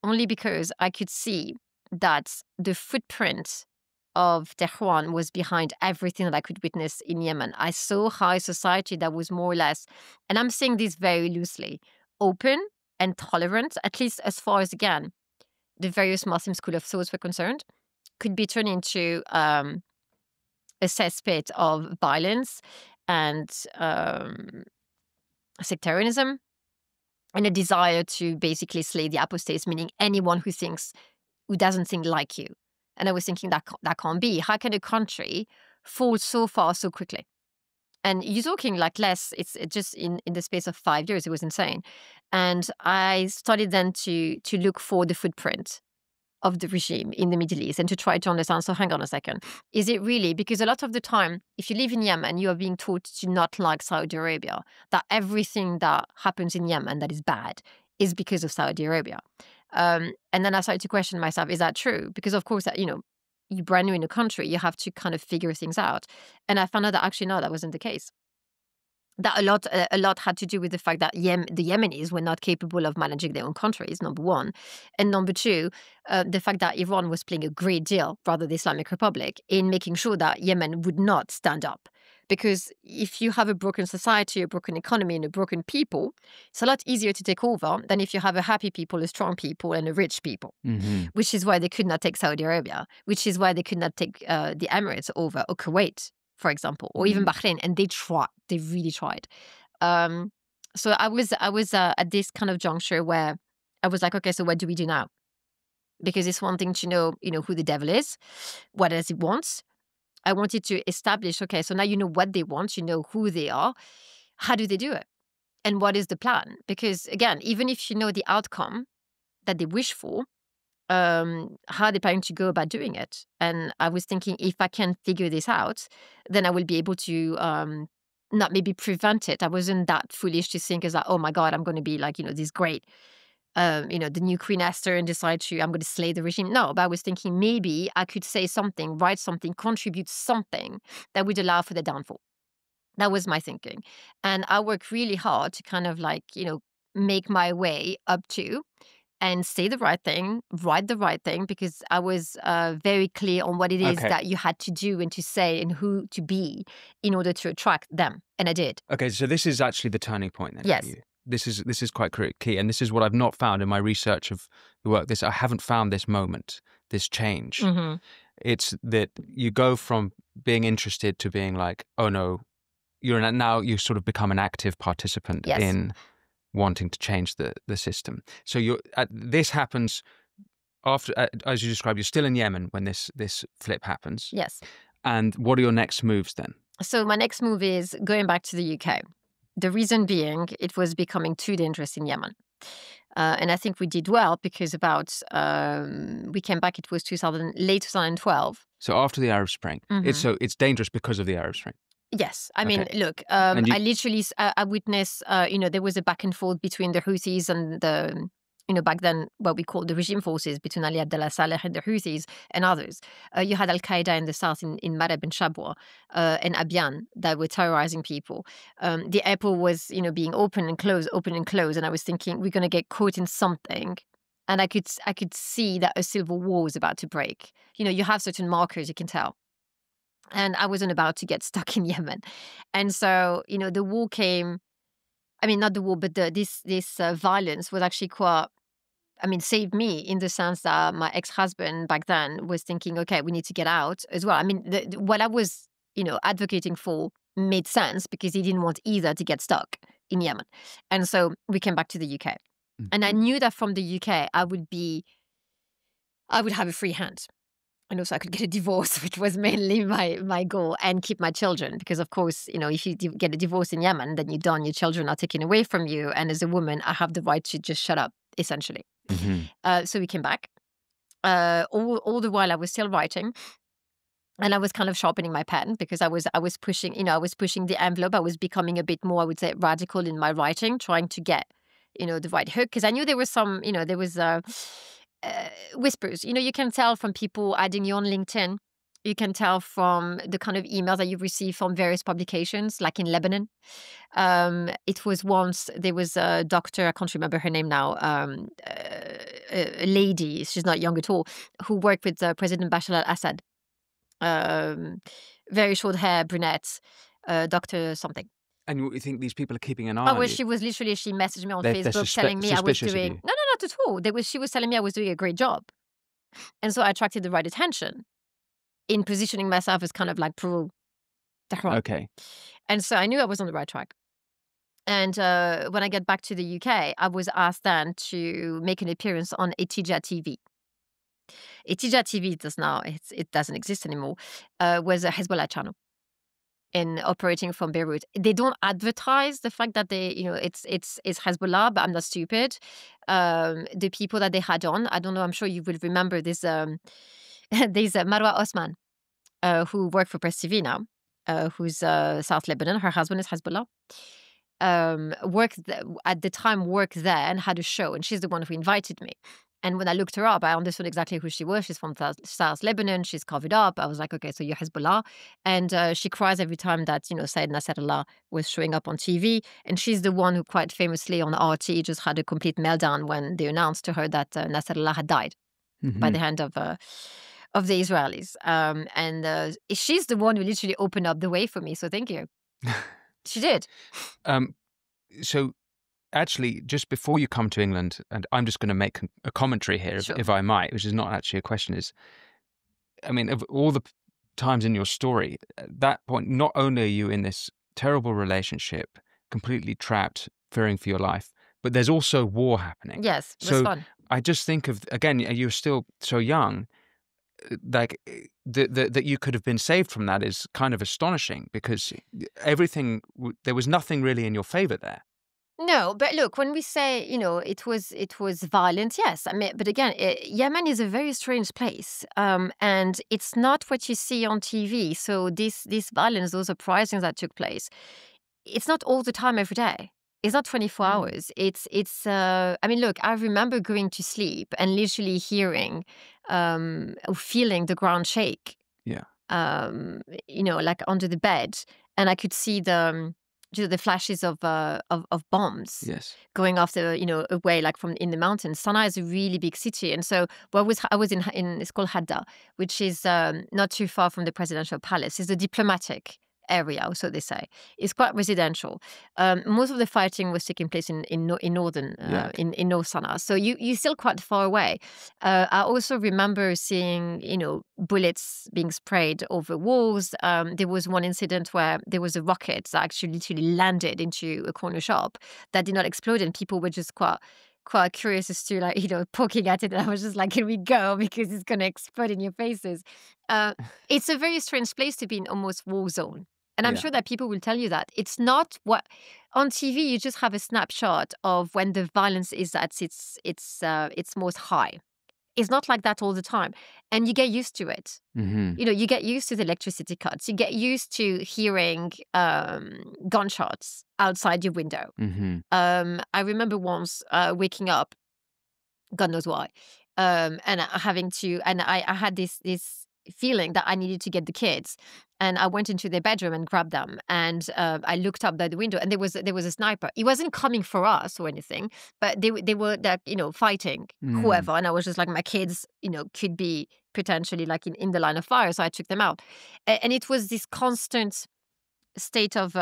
only because I could see that the footprint of Tehran was behind everything that I could witness in Yemen. I saw how a society that was more or less, and I'm saying this very loosely, open and tolerant, at least as far as, again, the various Muslim school of thoughts were concerned, could be turned into a cesspit of violence and sectarianism and a desire to basically slay the apostates, meaning anyone who doesn't think like you. And I was thinking that can't be. How can a country fall so far so quickly? And you're talking like less, it's just in the space of 5 years, it was insane. And I started then to look for the footprint of the regime in the Middle East and to try to understand, so hang on a second, is it really, because a lot of the time, if you live in Yemen, you are being taught to not like Saudi Arabia, that everything that happens in Yemen that is bad is because of Saudi Arabia. And then I started to question myself, is that true? Because of course, you're brand new in a country, you have to kind of figure things out. And I found out that actually, no, that wasn't the case. That a lot had to do with the fact that the Yemenis were not capable of managing their own countries, number one. And number two, the fact that Iran was playing a great deal, rather the Islamic Republic, in making sure that Yemen would not stand up. Because if you have a broken society, a broken economy, and a broken people, it's a lot easier to take over than if you have a happy people, a strong people, and a rich people. Which is why they could not take Saudi Arabia, which is why they could not take the Emirates over, or Kuwait, for example, or even Bahrain, and they tried. They really tried. So I was at this kind of juncture where I was like, okay, so what do we do now? Because it's one thing to know, who the devil is, what does he want. I wanted to establish, okay, so now you know what they want, you know who they are. How do they do it? And what is the plan? Because again, even if you know the outcome that they wish for, how are they planning to go about doing it? And I was thinking, if I can figure this out, then I will be able to not maybe prevent it. I wasn't that foolish to think as like, oh my God, I'm going to be like, this great, the new Queen Esther and decide I'm going to slay the regime. No, but I was thinking maybe I could say something, write something, contribute something that would allow for the downfall. That was my thinking. And I worked really hard to kind of like, make my way up to and say the right thing, write the right thing, because I was very clear on what it is that you had to do and to say and who to be in order to attract them. And I did. Okay, so this is actually the turning point then Yes. for you. This is quite key, and this is what I've not found in my research of the work. I haven't found this moment, this change. It's that you go from being interested to being like, oh no, now you sort of become an active participant in wanting to change the system. So this happens after, as you described, you're still in Yemen when this flip happens. Yes. And what are your next moves then? So my next move is going back to the UK. The reason being, it was becoming too dangerous in Yemen. And I think we did well because we came back, it was late 2012. So after the Arab Spring. It's dangerous because of the Arab Spring. Yes. I mean, look, I literally, I witnessed, there was a back and forth between the Houthis and the, back then what we called the regime forces between Ali Abdullah Saleh and the Houthis and others. You had Al-Qaeda in the south in Marib and Shabwa and Abyan that were terrorizing people. The airport was, being open and closed. And I was thinking, we're going to get caught in something. And I could see that a civil war was about to break. You have certain markers, you can tell. And I wasn't about to get stuck in Yemen. And so, the war came, I mean, not the war, but this violence was actually saved me in the sense that my ex-husband back then was thinking, okay, we need to get out as well. I mean, what I was, advocating for made sense because he didn't want either to get stuck in Yemen. And so we came back to the UK. And I knew that from the UK, I would have a free hand. And also I could get a divorce, which was mainly my goal, and keep my children. Because, of course, if you get a divorce in Yemen, then you're done. Your children are taken away from you. And as a woman, I have the right to just shut up, essentially. So we came back. All the while I was still writing. And I was kind of sharpening my pen because I was pushing, pushing the envelope. I was becoming a bit more, I would say, radical in my writing, trying to get, the right hook. Because I knew there was some, there was whispers. You can tell from people adding you on LinkedIn. You can tell from the kind of emails that you receive from various publications, like in Lebanon. It was once, there was a doctor, I can't remember her name now, a lady, she's not young at all, who worked with President Bashar al-Assad. Very short hair, brunette, Dr. something. And you think these people are keeping an eye Oh, on well, you? she messaged me on They're Facebook telling me I was suspicious of doing... you. No, not at all. She was telling me I was doing a great job. And so I attracted the right attention in positioning myself as kind of like pro-Tehran. Okay. And so I knew I was on the right track. And when I get back to the UK, I was asked then to make an appearance on Etija TV. Etija TV it doesn't exist anymore, was a Hezbollah channel in operating from Beirut. They don't advertise the fact that it's Hezbollah, but I'm not stupid. The people that they had on, I don't know, I'm sure you will remember this. There's Marwa Osman, who worked for Press TV now, who's South Lebanon. Her husband is Hezbollah. Worked there and had a show, and she's the one who invited me. And when I looked her up, I understood exactly who she was. She's from South Lebanon. She's covered up. I was like, okay, so you're Hezbollah. And she cries every time that, Said Nasrallah was showing up on TV. And she's the one who quite famously on RT just had a complete meltdown when they announced to her that Nasrallah had died by the hand of the Israelis. And she's the one who literally opened up the way for me. So thank you. She did. So actually, just before you come to England, and I'm just going to make a commentary here, Sure. if I might, which is not actually a question, is, I mean, of all the times in your story, at that point, not only are you in this terrible relationship, completely trapped, fearing for your life, but there's also war happening. Yes, it was So fun. I just think of, again, you're still so young, like that you could have been saved from that is kind of astonishing, because everything, there was nothing really in your favor there. No, but look, when we say, it was violent, yes. I mean, but again, Yemen is a very strange place, and it's not what you see on TV. So this violence, those uprisings that took place, it's not all the time every day. It's not 24 hours. It's. I mean, look, I remember going to sleep and literally hearing, or feeling the ground shake. Yeah. Like under the bed, and I could see the flashes of bombs Yes. going off away, like from in the mountains. Sana'a is a really big city, and so I was in it's called Hadda, which is not too far from the presidential palace. It's a diplomatic area, so they say. It's quite residential. Most of the fighting was taking place in northern in North Sana'a, so you're still quite far away. I also remember seeing bullets being sprayed over walls. There was one incident where there was a rocket that actually literally landed into a corner shop that did not explode, and people were just quite curious as to poking at it. And I was just like, here we go, because it's going to explode in your faces. It's a very strange place to be in, almost war zone. And I'm sure that people will tell you that. It's not what on TV, you just have a snapshot of when the violence is at its most high. It's not like that all the time. And you get used to it. Mm-hmm. You get used to the electricity cuts. You get used to hearing gunshots outside your window. Mm-hmm. I remember once waking up, God knows why, and I had this feeling that I needed to get the kids, and I went into their bedroom and grabbed them, and I looked up by the window, and there was a sniper. He wasn't coming for us or anything, but they were fighting whoever, and I was just like, my kids could be potentially like in the line of fire, so I took them out, and it was this constant state of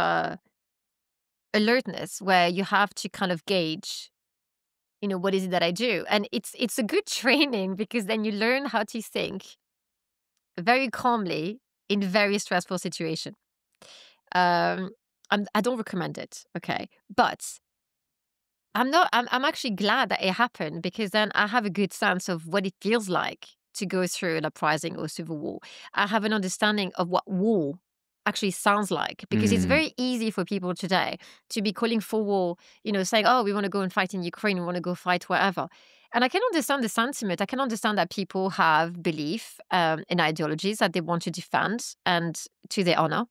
alertness where you have to kind of gauge what is it that I do, and it's a good training, because then you learn how to think very calmly in very stressful situation. I don't recommend it, okay, but I'm actually glad that it happened, because then I have a good sense of what it feels like to go through an uprising or civil war. I have an understanding of what war actually sounds like, because it's very easy for people today to be calling for war, saying, oh, we want to go and fight in Ukraine, we want to go fight wherever. And I can understand the sentiment. I can understand that people have belief in ideologies that they want to defend and to their honor.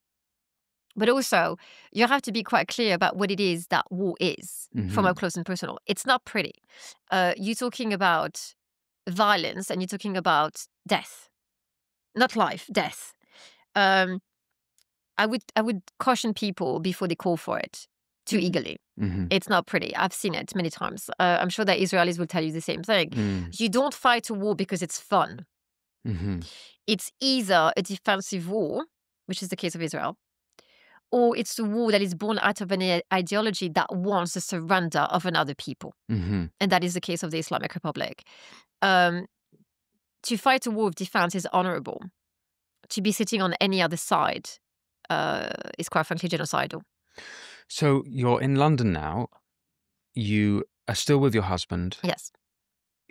But also, you have to be quite clear about what it is that war is from up close and personal. It's not pretty. You're talking about violence, and you're talking about death. Not life, death. I would caution people before they call for it too eagerly. It's not pretty. I've seen it many times. I'm sure that Israelis will tell you the same thing. You don't fight a war because it's fun. It's either a defensive war, which is the case of Israel, or it's a war that is born out of an ideology that wants the surrender of another people. And that is the case of the Islamic Republic. To fight a war of defense is honorable. To be sitting on any other side is quite frankly genocidal. So you're in London now. You are still with your husband. Yes.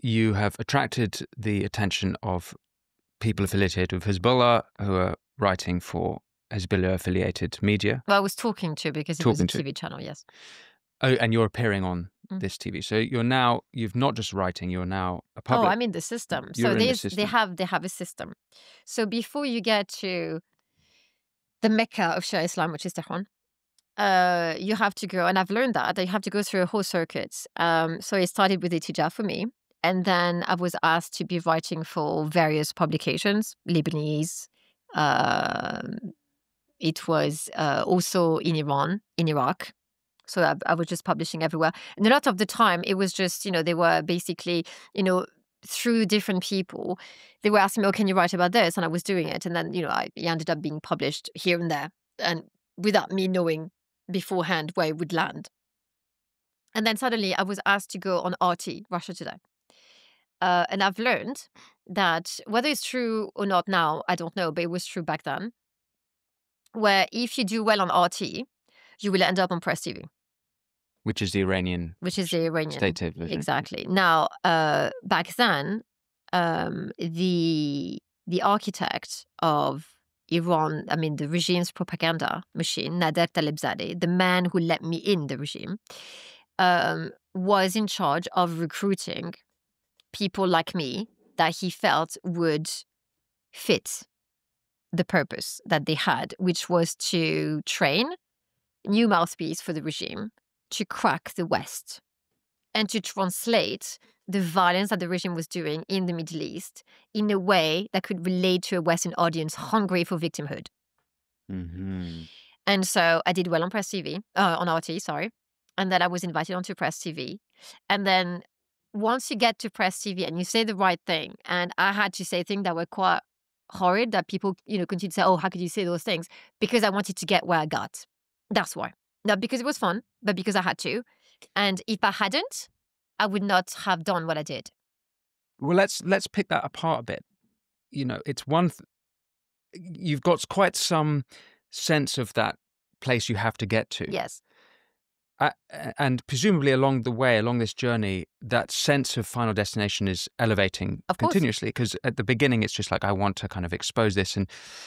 You have attracted the attention of people affiliated with Hezbollah, who are writing for Hezbollah-affiliated media. Well, I was talking to, because it was a TV channel, yes. Oh, and you're appearing on this TV. So you're not just writing, you're now a public. Oh, I'm in the system. You're So in the system. they have a system. So before you get to the Mecca of Shia Islam, which is Tehran, you have to go, and I've learned that you have to go through a whole circuit. So it started with Itija for me, And then I was asked to be writing for various publications, Lebanese. It was also in Iran, in Iraq. So I was just publishing everywhere. And a lot of the time, it was just, they were basically, through different people, they were asking me, oh, can you write about this? And I was doing it. And then, it ended up being published here and there, and without me knowing beforehand where it would land. And then suddenly I was asked to go on RT, Russia Today. And I've learned that whether it's true or not now, I don't know, but it was true back then, where if you do well on RT, you will end up on Press TV. Which is the Iranian state television. Exactly. Now, back then, the architect of Iran, the regime's propaganda machine, Nader Talebzadeh, the man who let me in the regime, was in charge of recruiting people like me that he felt would fit the purpose that they had, which was to train new mouthpiece for the regime, to crack the West, and to translate the violence that the regime was doing in the Middle East in a way that could relate to a Western audience hungry for victimhood. Mm-hmm. And so I did well on Press TV, on RT, sorry. And then I was invited onto Press TV. And then once you get to Press TV and you say the right thing, and I had to say things that were quite horrid, that people, continue to say, oh, how could you say those things? Because I wanted to get where I got. That's why. Not because it was fun, but because I had to. And if I hadn't, I would not have done what I did. Well, let's pick that apart a bit. It's you've got quite some sense of that place you have to get to. Yes. And presumably along the way, along this journey, that sense of final destination is elevating continuously, because at the beginning it's just like, I want to kind of expose this.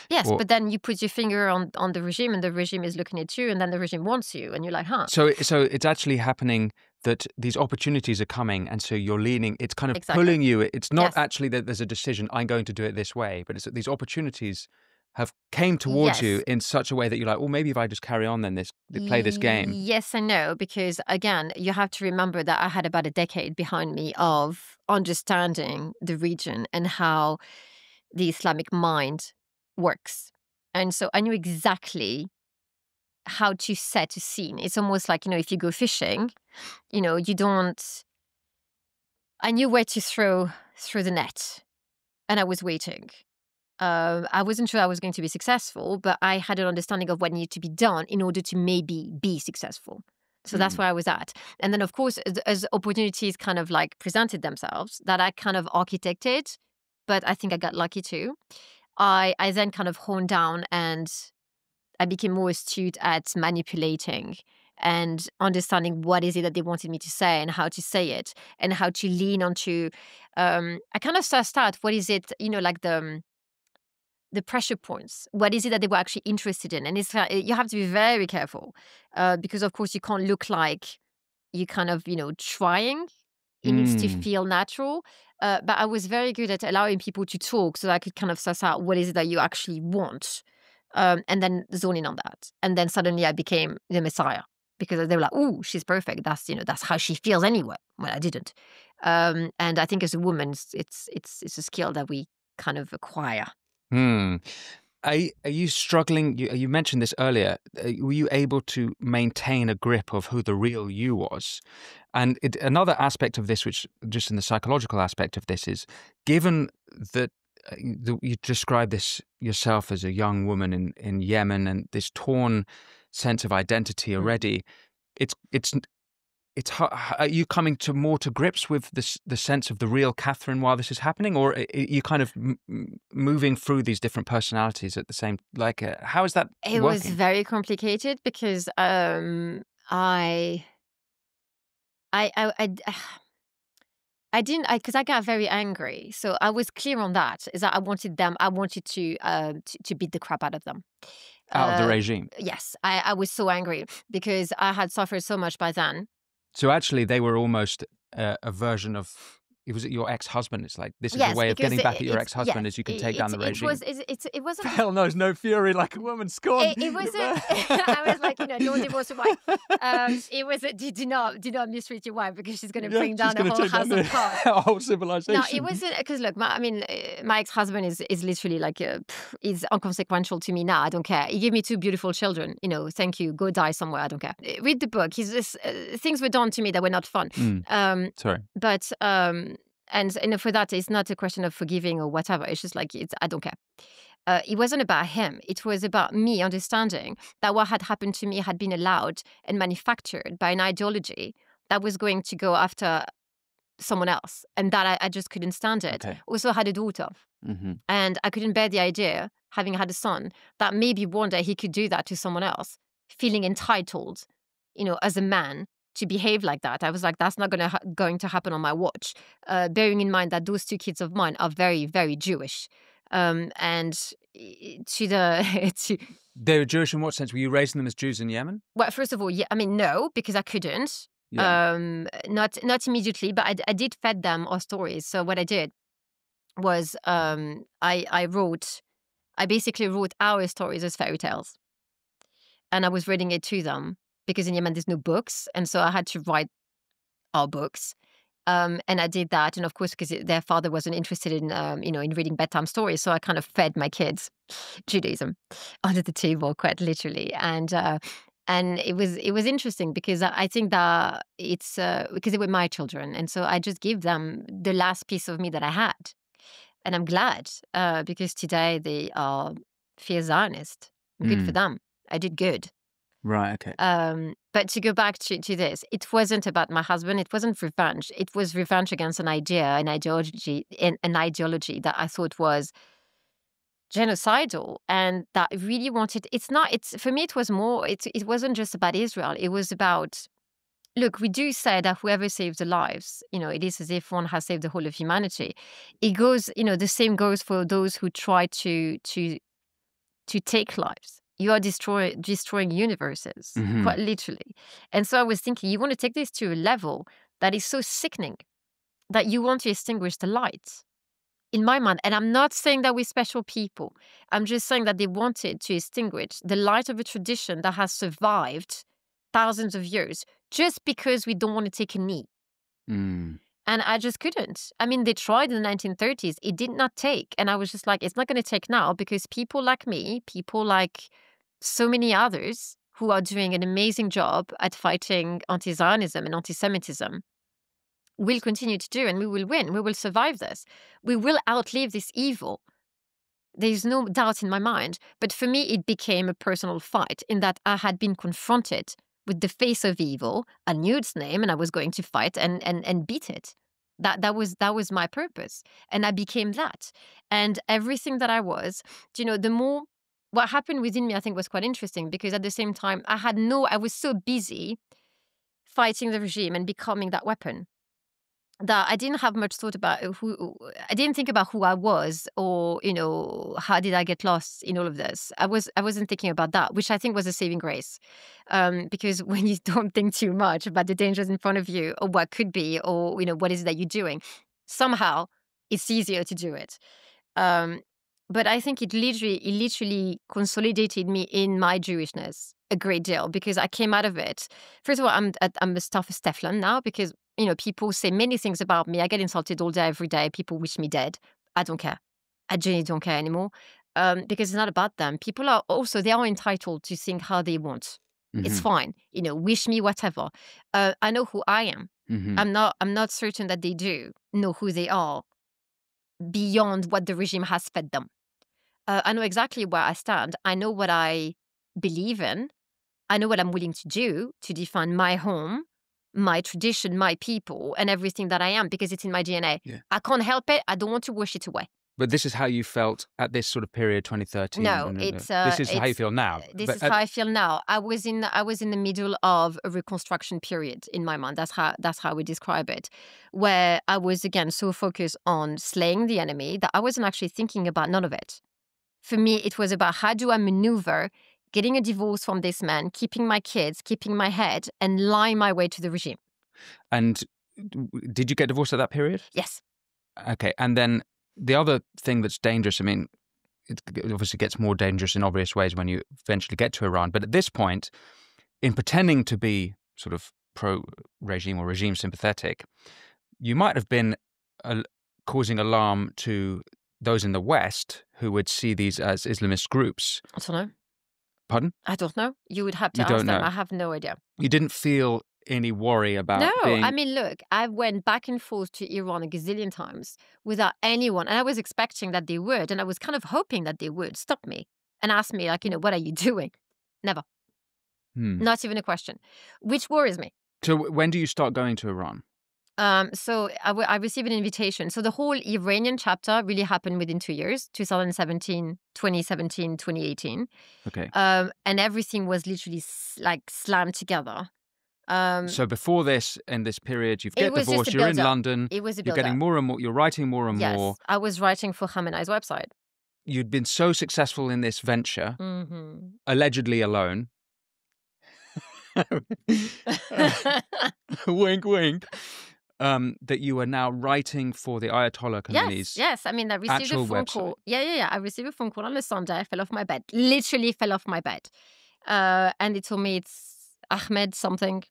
Yes, but then you put your finger on the regime, and the regime is looking at you, and then the regime wants you, and you're like, huh. So it's actually happening that these opportunities are coming, and so you're leaning, it's kind of pulling you. It's not actually that there's a decision, I'm going to do it this way, but it's that these opportunities have came towards you in such a way that you're like, well, maybe if I just carry on, then play this game. Yes and no, because again, you have to remember that I had about a decade behind me of understanding the region and how the Islamic mind works. And so I knew exactly how to set a scene. It's almost like, if you go fishing, you don't... I knew where to throw the net, and I was waiting. I wasn't sure I was going to be successful, but I had an understanding of what needed to be done in order to maybe be successful. So that's where I was at. And then, of course, as opportunities kind of like presented themselves, that I kind of architected, but I think I got lucky too. I then kind of honed down, and I became more astute at manipulating and understanding what is it that they wanted me to say and how to say it and how to lean onto. I kind of sussed out what is it, like the pressure points. What is it that they were actually interested in? And you have to be very careful because, of course, you can't look like you kind of, trying. It needs to feel natural. But I was very good at allowing people to talk so that I could kind of suss out what is it that you actually want, and then zone in on that. And then suddenly I became the messiah because they were like, "Oh, she's perfect. That's how she feels anyway." Well, I didn't. And I think as a woman, it's a skill that we kind of acquire. Are you struggling? You mentioned this earlier. Were you able to maintain a grip of who the real you was? And another aspect of this, which just in the psychological aspect of this, is given that you describe this yourself as a young woman in Yemen and this torn sense of identity already, are you coming more to grips with the sense of the real Catherine while this is happening, or are you kind of moving through these different personalities at the same? How is that? It was very complicated because I didn't, because I got very angry. So I was clear on that. Is that I wanted to beat the crap out of them. Out of the regime. Yes, I was so angry because I had suffered so much by then. So actually, they were almost a version of was it your ex-husband? It's like, this is a Yes, way of because getting back at your it's ex-husband yeah, as you can take down the regime. it wasn't. Hell knows no fury like a woman scorned. It wasn't. I was like, don't divorce your wife. It was do not mistreat your wife because she's going to bring down a whole house of cards. A whole civilization. No, it wasn't because look, my ex-husband is literally like is inconsequential to me now. I don't care. He gave me 2 beautiful children. Thank you. Go die somewhere. I don't care. Read the book. He's just things were done to me that were not fun. Sorry, but and for that, it's not a question of forgiving or whatever. It's just like I don't care. It wasn't about him. It was about me understanding that what had happened to me had been allowed and manufactured by an ideology that was going to go after someone else, and that I just couldn't stand it. Okay. Also had a daughter, and I couldn't bear the idea, having had a son, that maybe one day he could do that to someone else, feeling entitled, as a man, to behave like that. I was like, that's not going to happen on my watch. Bearing in mind that those 2 kids of mine are very, very Jewish. And to the they were Jewish in what sense? Were you raising them as Jews in Yemen? well, first of all, yeah, no, because I couldn't. Yeah. Not immediately, but I did fed them our stories. So what I did was I basically wrote our stories as fairy tales, and I was reading it to them because in Yemen there's no books, and so I had to write our books. And I did that, and of course, because their father wasn't interested in, in reading bedtime stories, so I kind of fed my kids Judaism under the table, quite literally. And it was interesting because I think that it's because they were my children, and so I just gave them the last piece of me that I had, and I'm glad because today they are fierce Zionist. Good for them. I did good. Right. Okay. But to go back to this, it wasn't about my husband. It wasn't revenge. It was revenge against an idea, an ideology that I thought was genocidal, and that really wanted. For me, it was more. It wasn't just about Israel. It was about. Look, we do say that whoever saves the lives, it is as if one has saved the whole of humanity. It goes, the same goes for those who try to take lives. You are destroying universes, quite literally. And so I was thinking, you want to take this to a level that is so sickening that you want to extinguish the light. In my mind, and I'm not saying that we're special people. I'm just saying that they wanted to extinguish the light of a tradition that has survived thousands of years just because we don't want to take a knee. And I just couldn't. They tried in the 1930s. It did not take. And I was just like, it's not going to take now because people like me, people like so many others who are doing an amazing job at fighting anti-Zionism and anti-Semitism will continue to do, and we will win. We will survive this. We will outlive this evil. There's no doubt in my mind. But for me, it became a personal fight in that I had been confronted with the face of evil. I knew its name, and I was going to fight and beat it. That was my purpose, and I became that. And everything that I was, the more what happened within me, I think, was quite interesting because at the same time, I was so busy fighting the regime and becoming that weapon that I didn't have much thought about I didn't think about who I was or, how did I get lost in all of this. I wasn't thinking about that, which I think was a saving grace. Because when you don't think too much about the dangers in front of you or what could be, or, what is it that you're doing, somehow it's easier to do it. But I think it literally consolidated me in my Jewishness a great deal because I came out of it. First of all, I'm as tough as Teflon now because, people say many things about me. I get insulted all day, every day. People wish me dead. I don't care. I genuinely don't care anymore because it's not about them. People they are entitled to think how they want. It's fine. Wish me whatever. I know who I am. I'm not certain that they do know who they are beyond what the regime has fed them. I know exactly where I stand. I know what I believe in. I know what I'm willing to do to define my home, my tradition, my people, and everything that I am because it's in my DNA. Yeah. I can't help it. I don't want to wash it away. But this is how you felt at this sort of period, 2013. No, this is how you feel now. This is how I feel now. I was in the middle of a reconstruction period in my mind. That's how we describe it, where I was again so focused on slaying the enemy that I wasn't actually thinking about none of it. For me, it was about how do I maneuver getting a divorce from this man, keeping my kids, keeping my head, and lying my way to the regime. And did you get divorced at that period? Yes. Okay. And then the other thing that's dangerous, I mean, it obviously gets more dangerous in obvious ways when you eventually get to Iran. But at this point, in pretending to be sort of pro-regime or regime sympathetic, you might have been causing alarm to those in the West who would see these as Islamist groups. I don't know. Pardon? I don't know. You would have to You ask don't them. know. I have no idea. You didn't feel any worry about No, being... I mean, look, I went back and forth to Iran a gazillion times without anyone. And I was expecting that they would. And I was kind of hoping that they would stop me and ask me, like, what are you doing? Never. Not even a question, which worries me. So when do you start going to Iran? So I received an invitation. So the whole Iranian chapter really happened within 2 years, 2017, 2018. Okay. And everything was literally slammed together. So before this, in this period, you've get was just divorced, a you're in build-up. London, It was a you're getting build-up. more and more, you're writing more and Yes, more. I was writing for Khamenei's website. You'd been so successful in this venture, allegedly alone. Wink, wink. That you are now writing for the Ayatollah Khamenei's Yes. I mean, I received actual a phone website. call. Yeah. I received a phone call on a Sunday. I fell off my bed. Literally fell off my bed. And they told me it's Ahmed something.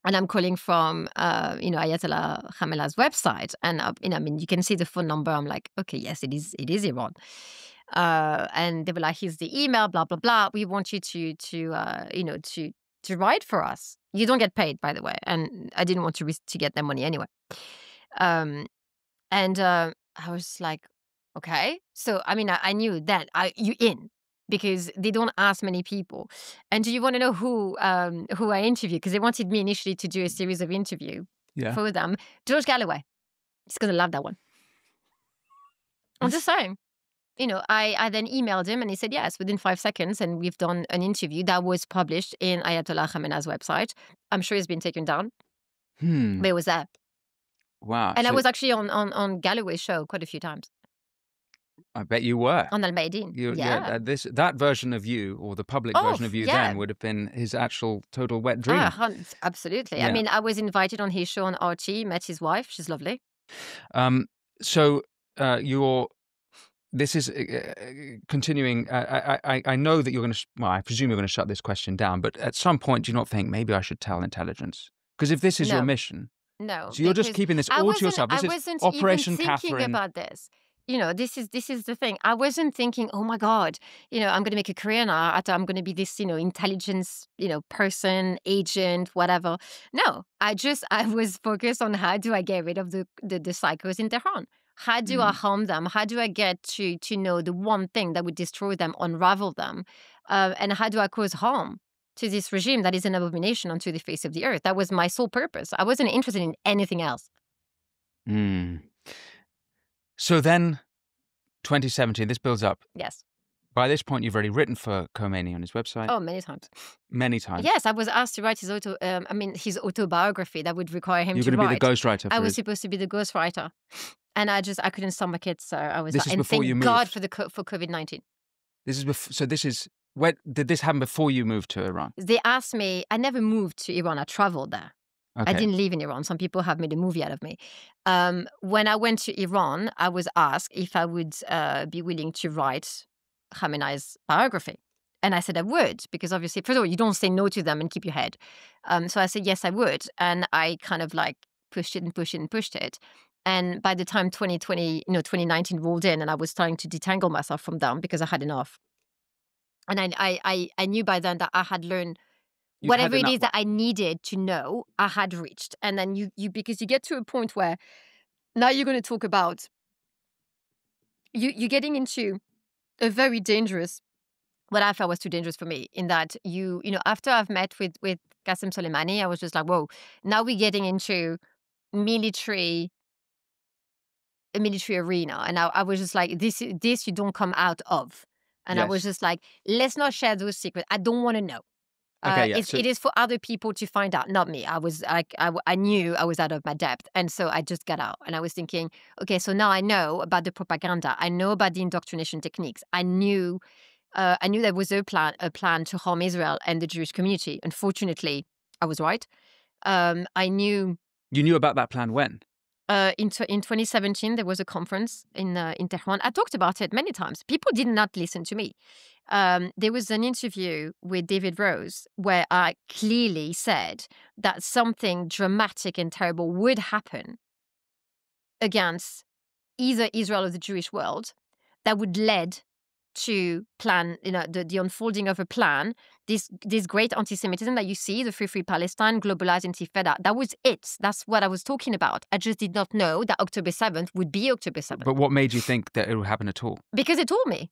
And I'm calling from, Ayatollah Khamenei's website. And, I mean, you can see the phone number. I'm like, okay, yes, it is Iran. And they were like, here's the email, blah, blah, blah. We want you to write for us. You don't get paid, by the way. And I didn't want to get their money anyway. And I was like, okay. So, I mean, I knew that you in. Because they don't ask many people. And do you want to know who I interviewed? Because they wanted me initially to do a series of interviews for them. George Galloway. He's going to love that one. I'm just saying. I then emailed him and he said yes within 5 seconds. And we've done an interview that was published in Ayatollah Khamenei's website. I'm sure it's been taken down. But it was there. Wow. And I was actually on Galloway's show quite a few times. I bet you were. On Al Mayadeen. Yeah. That version of you, or the public version of you then, would have been his actual total wet dream. Absolutely. Yeah. I mean, I was invited on his show on RT, met his wife. She's lovely. This is continuing. I know that you're going to, I presume you're going to shut this question down, but at some point, do you not think maybe I should tell intelligence? Because if this is your mission. No. So you're just keeping this all to yourself. This is Operation Catherine. I wasn't even thinking about this. This is the thing. I wasn't thinking, oh my God, I'm going to make a career now. I'm going to be this, intelligence, person, agent, whatever. No, I was focused on how do I get rid of the psychos in Tehran? How do I harm them? How do I get to know the one thing that would destroy them, unravel them? And how do I cause harm to this regime that is an abomination onto the face of the earth? That was my sole purpose. I wasn't interested in anything else. So then, 2017, this builds up. Yes. By this point, you've already written for Khomeini on his website. Oh, many times. Many times. Yes, I was asked to write his autobiography that would require him to write. You're going to be the ghostwriter. I was supposed to be the ghostwriter, and I couldn't stomach it, so I was. This is and before thank you moved. God for COVID-19. Did this happen before you moved to Iran? They asked me. I never moved to Iran. I traveled there. Okay. I didn't live in Iran. Some people have made a movie out of me. When I went to Iran, I was asked if I would be willing to write Khamenei's biography. And I said I would, because obviously, first of all, you don't say no to them and keep your head. So I said, yes, I would. And I kind of pushed it. And by the time 2019 rolled in and I was starting to detangle myself from them because I had enough. And I knew by then that I had learned whatever it is that I needed to know, I had reached. And then because you get to a point where now you're going to talk about, you're getting into a very dangerous, what I felt was too dangerous for me, in that after I've met with Qasem Soleimani, I was just like, whoa, now we're getting into a military arena. And I was just like, this you don't come out of. And I was just like, let's not share those secrets. I don't want to know. Okay, it is for other people to find out, not me. I knew I was out of my depth. And so I just got out. And I was thinking, okay, so now I know about the propaganda. I know about the indoctrination techniques. I knew there was a plan to harm Israel and the Jewish community. Unfortunately, I was right. I knew You knew about that plan when? In 2017, there was a conference in Tehran. I talked about it many times. People did not listen to me. There was an interview with David Rose where I clearly said that something dramatic and terrible would happen against either Israel or the Jewish world that would lead to plan, the unfolding of a plan, this great anti-Semitism that you see, the Free Palestine, globalized intifada. That was it. That's what I was talking about. I just did not know that October 7th would be October 7th. But what made you think that it would happen at all? Because they told me.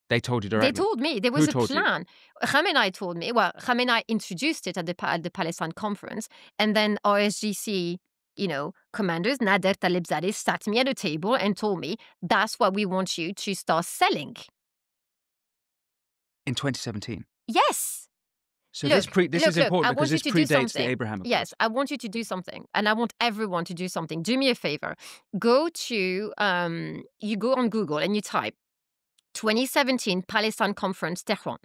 They told you directly? They told me. There was Who a told you? plan. Khamenei told me. Well, Khamenei introduced it at the Palestine conference. And then RSGC, commanders, Nader Talebzadeh, sat me at a table and told me, that's what we want you to start selling. In 2017? Yes. So Look, this is important because this predates the something. Abraham Accords. Yes, I want you to do something. And I want everyone to do something. Do me a favor. Go to, you go on Google and you type 2017 Palestine Conference, Tehran.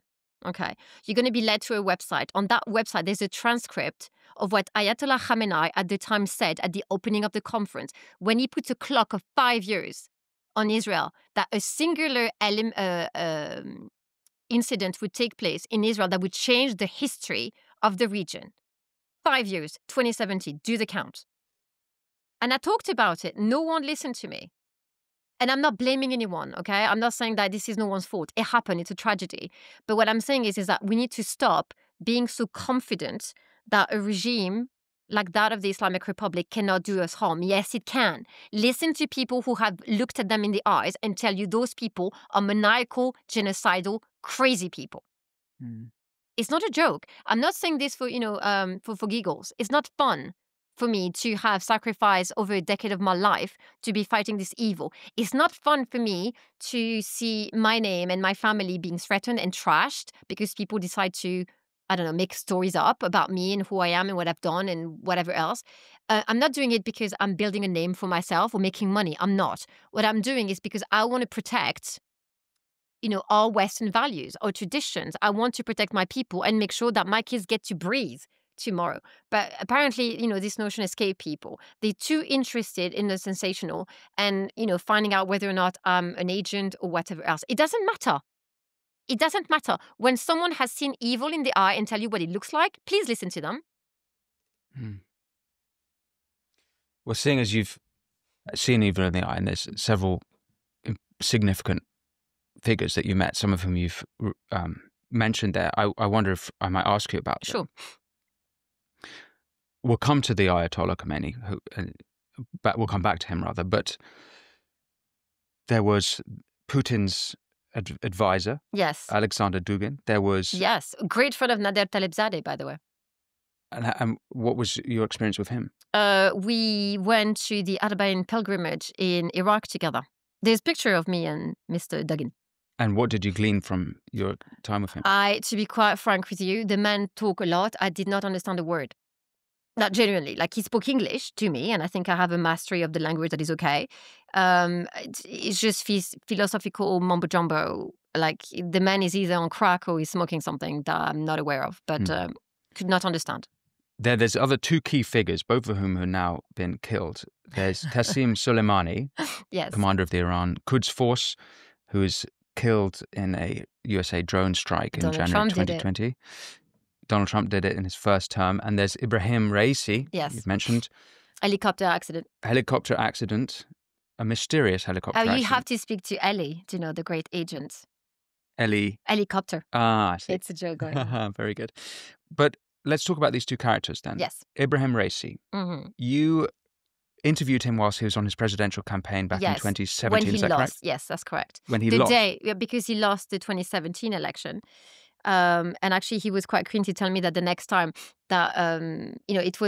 Okay. You're going to be led to a website. On that website, there's a transcript of what Ayatollah Khamenei at the time said at the opening of the conference, when he put a clock of 5 years on Israel, that a singular incident would take place in Israel that would change the history of the region. 5 years, 2017, do the count. And I talked about it. No one listened to me. And I'm not blaming anyone, okay? I'm not saying that this is no one's fault. It happened. It's a tragedy. But what I'm saying is that we need to stop being so confident that a regime like that of the Islamic Republic cannot do us harm. Yes, it can. Listen to people who have looked at them in the eyes and tell you those people are maniacal, genocidal, crazy people. Mm. It's not a joke. I'm not saying this for, for giggles. It's not fun for me to have sacrificed over a decade of my life to be fighting this evil. It's not fun for me to see my name and my family being threatened and trashed because people decide to, make stories up about me and who I am and what I've done and whatever else. I'm not doing it because I'm building a name for myself or making money. I'm not. What I'm doing is because I want to protect, our Western values, our traditions. I want to protect my people and make sure that my kids get to breathe tomorrow. But apparently, this notion escaped people. They're too interested in the sensational and, finding out whether or not I'm an agent or whatever else. It doesn't matter. It doesn't matter. When someone has seen evil in the eye and tell you what it looks like, please listen to them. Hmm. Well, seeing as you've seen evil in the eye, and there's several significant figures that you met, some of whom you've mentioned there, I wonder if I might ask you about them. Sure. We'll come to the Ayatollah Khomeini, we'll come back to him rather, but there was Putin's advisor, Yes. Alexander Dugin. There was... Yes. A great friend of Nader Talebzadeh, by the way. And what was your experience with him? We went to the Arbaeen pilgrimage in Iraq together. There's a picture of me and Mr. Dugin. And what did you glean from your time with him? To be quite frank with you, the man talked a lot. I did not understand a word. Not genuinely. Like, he spoke English to me, and I think I have a mastery of the language that is okay. It's just philosophical mumbo-jumbo. Like, the man is either on crack or he's smoking something that I'm not aware of, but could not understand. There's other two key figures, both of whom have now been killed. There's Qasem Soleimani, Yes. commander of the Iran Quds Force, who was killed in a USA drone strike in January 2020. Donald Trump did it in his first term. And there's Ibrahim Raisi, Yes. you've mentioned. Helicopter accident. Helicopter accident, a mysterious helicopter accident. You have to speak to Ellie, the great agent. Ellie. Helicopter. Ah, I see. It's a joke going on. Very good. But let's talk about these two characters then. Yes. Ibrahim Raisi. Mm-hmm. You interviewed him whilst he was on his presidential campaign back in 2017, when he is that lost. correct? Yes, that's correct. When he the lost? day, because he lost the 2017 election. And actually, he was quite keen to tell me that the next time that, it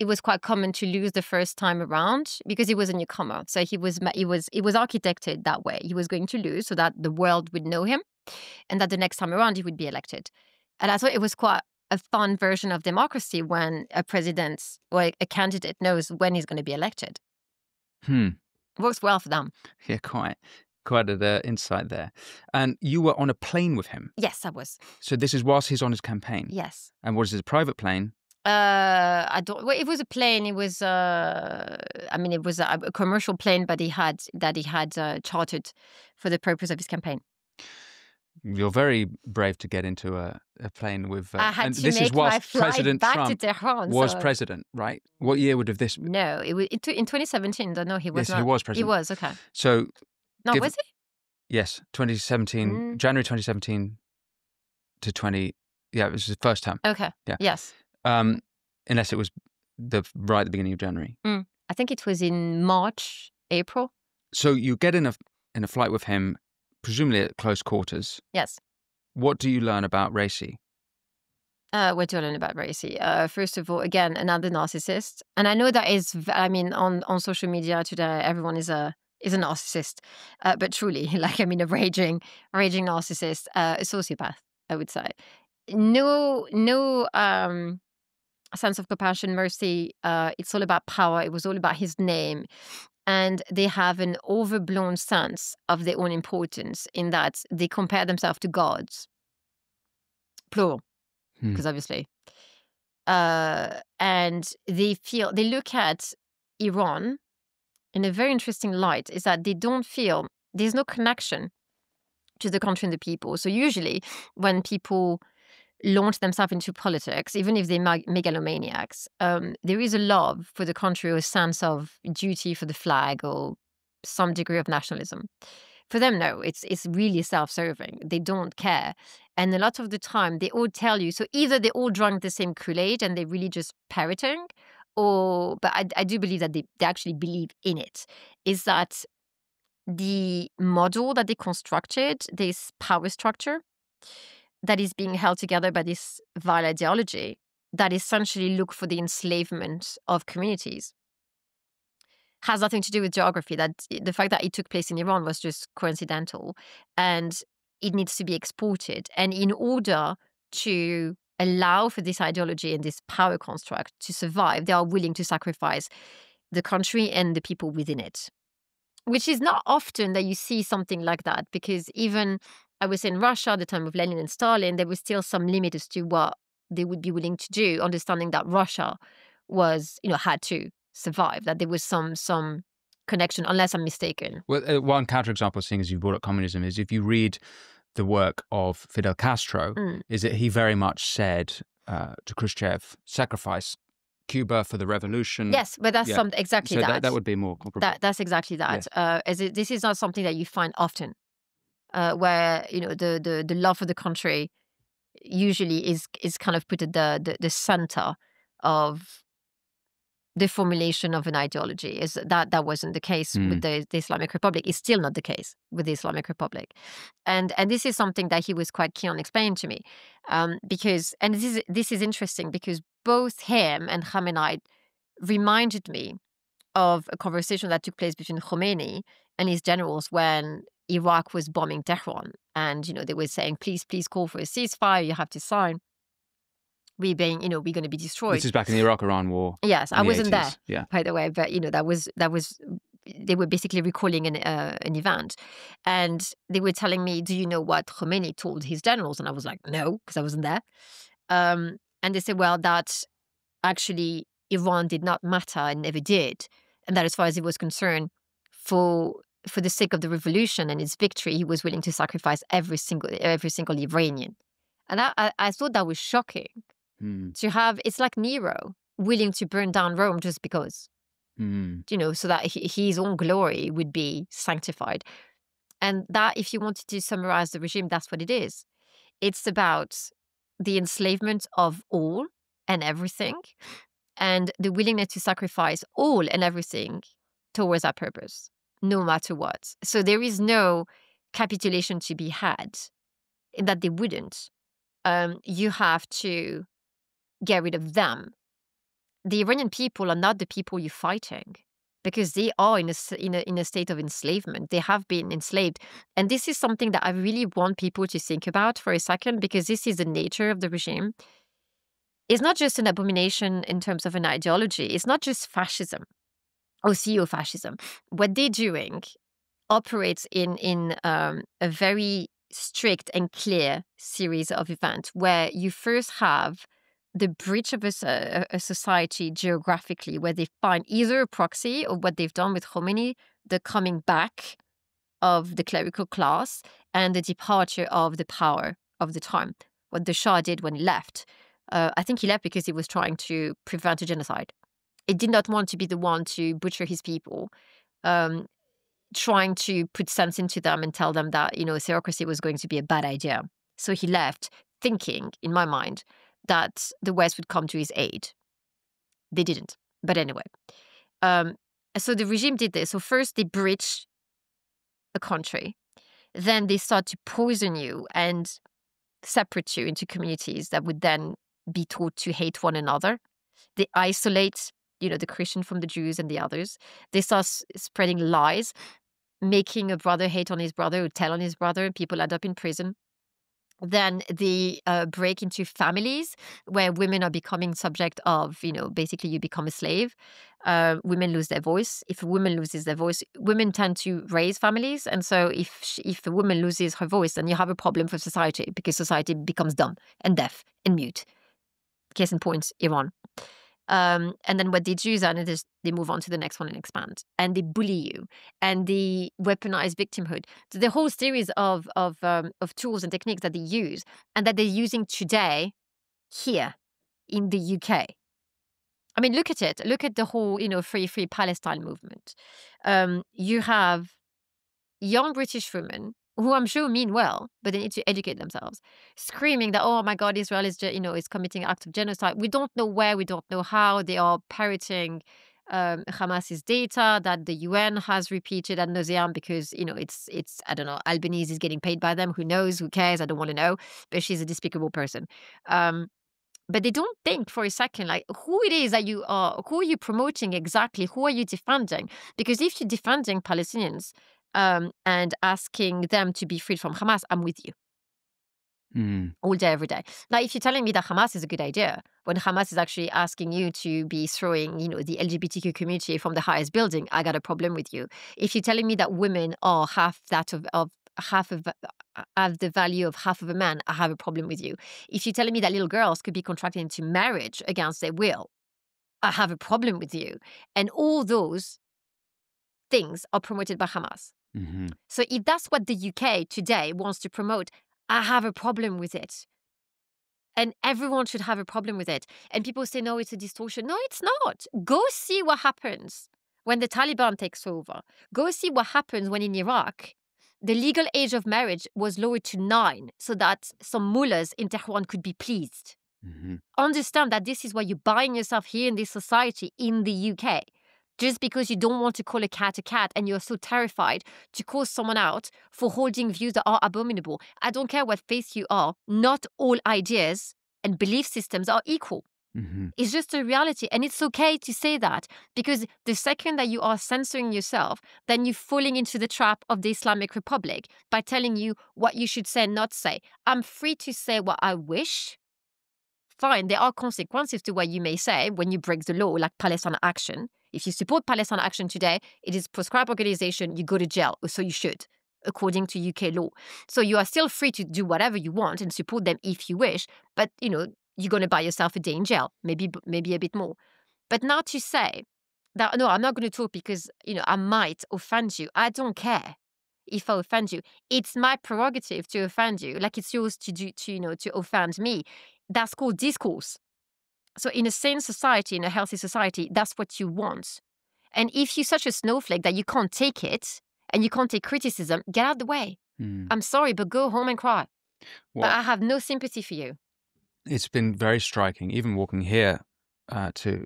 was quite common to lose the first time around because he was a newcomer. So it was architected that way. He was going to lose so that the world would know him and that the next time around he would be elected. And I thought it was quite a fun version of democracy when a president or a candidate knows when he's going to be elected. Works well for them. Yeah, quite an insight there. And you were on a plane with him. Yes, I was. So this is whilst he's on his campaign. Yes. And what is it, a private plane? I don't. Well, it was a plane. It was. I mean, it was a commercial plane, but he had chartered for the purpose of his campaign. You're very brave to get into a plane with. I had and to this make is whilst my flight President back Trump to Tehran. was so. president, right? What year would have this been? No, it was in 2017. No, he was Yes, not. he was president. He was, okay. So, No, was he? yes, 2017, January 2017 to 20. Yeah, it was his first term. Okay. Yeah. Yes. Unless it was right at the beginning of January. I think it was in March, April. So you get in a flight with him, presumably at close quarters. Yes. What do you learn about Raisi? What do I learn about Raisi? First of all, again, another narcissist, and I know that is. I mean, on social media today, everyone is a narcissist, but truly, like, I mean, a raging narcissist, a sociopath, I would say. No sense of compassion, mercy. It's all about power. It was all about his name. And they have an overblown sense of their own importance in that they compare themselves to gods. Plural, because obviously. And they look at Iran in a very interesting light, is that they don't feel, there's no connection to the country and the people. So usually when people launch themselves into politics, even if they're megalomaniacs, there is a love for the country or a sense of duty for the flag or some degree of nationalism. For them, no, it's really self-serving. They don't care. And a lot of the time, they all tell you, so either they all drank the same Kool-Aid and they're really just parroting, but I do believe that they actually believe in it, is that the model that they constructed, this power structure, that is being held together by this vile ideology that essentially look for the enslavement of communities, has nothing to do with geography. That the fact that it took place in Iran was just coincidental, and it needs to be exported. And in order to allow for this ideology and this power construct to survive, they are willing to sacrifice the country and the people within it, which is not often that you see something like that, because even I was in Russia at the time of Lenin and Stalin, there was still some limit as to what they would be willing to do, understanding that Russia was, had to survive, that there was some connection, unless I'm mistaken. Well, one counterexample, seeing as you brought up communism, is if you read the work of Fidel Castro, is that he very much said to Khrushchev, sacrifice Cuba for the revolution. Yes, but that's exactly so that. That would be more comparable. That's exactly that. Yes. This is not something that you find often, where the love for the country usually is kind of put at the center of the formulation of an ideology. Is that wasn't the case with the Islamic Republic. It's still not the case with the Islamic Republic, and this is something that he was quite keen on explaining to me, because this is interesting because both him and Khamenei reminded me of a conversation that took place between Khomeini and his generals when Iraq was bombing Tehran, and they were saying, please call for a ceasefire, you have to sign. We're going to be destroyed. This is back in the Iraq-Iran war. Yes, I wasn't 80s. there, by the way, but that was they were basically recalling an event, and they were telling me, do you know what Khomeini told his generals? And I was like, no, because I wasn't there. And they said, well, that actually Iran did not matter and never did, and that as far as he was concerned, for the sake of the revolution and its victory, he was willing to sacrifice every single Iranian. And I thought that was shocking. To have, it's like Nero willing to burn down Rome just because, so that his own glory would be sanctified. And that, if you wanted to summarize the regime, that's what it is. It's about the enslavement of all and everything, and the willingness to sacrifice all and everything towards that purpose, no matter what. So there is no capitulation to be had, in that they wouldn't. You have to get rid of them. The Iranian people are not the people you're fighting, because they are in a state of enslavement. They have been enslaved. And this is something that I really want people to think about for a second, because this is the nature of the regime. It's not just an abomination in terms of an ideology. It's not just fascism or theo-fascism. What they're doing operates in a very strict and clear series of events where you first have the breach of a society geographically where they find either a proxy or what they've done with Khomeini, the coming back of the clerical class and the departure of the power of the time. What the Shah did when he left. I think he left because he was trying to prevent a genocide. He did not want to be the one to butcher his people, trying to put sense into them and tell them that, theocracy was going to be a bad idea. So he left thinking, in my mind, that the West would come to his aid. They didn't. But anyway. So the regime did this. So first they breach a country. Then they start to poison you and separate you into communities that would then be taught to hate one another. They isolate, the Christian from the Jews and the others. They start spreading lies, making a brother hate on his brother or tell on his brother, and people end up in prison. Then they break into families where women are becoming subject of, basically you become a slave. Women lose their voice. If a woman loses their voice, women tend to raise families. And so if a woman loses her voice, then you have a problem for society because society becomes dumb and deaf and mute. Case in point, Iran. And then what they do then is they move on to the next one and expand. And they bully you. And they weaponize victimhood. So the whole series of tools and techniques that they use and that they're using today here in the UK. I mean, look at it. Look at the whole, free Palestine movement. You have young British women who I'm sure mean well, but they need to educate themselves, screaming that, oh my God, Israel is committing acts of genocide. We don't know where, we don't know how. They are parroting Hamas's data that the UN has repeated ad nauseam because, it's I don't know, Albanese is getting paid by them. Who knows? Who cares? I don't want to know. But she's a despicable person. But they don't think for a second, like, who it is that you are, who are you promoting exactly? Who are you defending? Because if you're defending Palestinians, and asking them to be freed from Hamas, I'm with you. All day, every day. Now, if you're telling me that Hamas is a good idea, when Hamas is actually asking you to be throwing, the LGBTQ community from the highest building, I got a problem with you. If you're telling me that women are half the value of half of a man, I have a problem with you. If you're telling me that little girls could be contracted into marriage against their will, I have a problem with you. And all those things are promoted by Hamas. Mm-hmm. So if that's what the UK today wants to promote, I have a problem with it. And everyone should have a problem with it. And people say, no, it's a distortion. No, it's not. Go see what happens when the Taliban takes over. Go see what happens when in Iraq, the legal age of marriage was lowered to 9 so that some mullahs in Tehran could be pleased. Mm-hmm. Understand that this is why you're buying yourself here in this society in the UK. Just because you don't want to call a cat and you're so terrified to call someone out for holding views that are abominable. I don't care what faith you are. Not all ideas and belief systems are equal. Mm-hmm. It's just a reality. And it's okay to say that because the second that you are censoring yourself, then you're falling into the trap of the Islamic Republic by telling you what you should say and not say. I'm free to say what I wish. Fine, there are consequences to what you may say when you break the law, like Palestine Action. If you support Palestine Action today, it is a proscribed organization, you go to jail, or so you should, according to UK law. So you are still free to do whatever you want and support them if you wish, but, you're going to buy yourself a day in jail, maybe a bit more. But now to say that, no, I'm not going to talk because, I might offend you. I don't care if I offend you. It's my prerogative to offend you, like it's yours to offend me. That's called discourse. So in a sane society, in a healthy society, that's what you want. And if you're such a snowflake that you can't take it and you can't take criticism, get out of the way. I'm sorry, but go home and cry. But I have no sympathy for you. It's been very striking. Even walking here to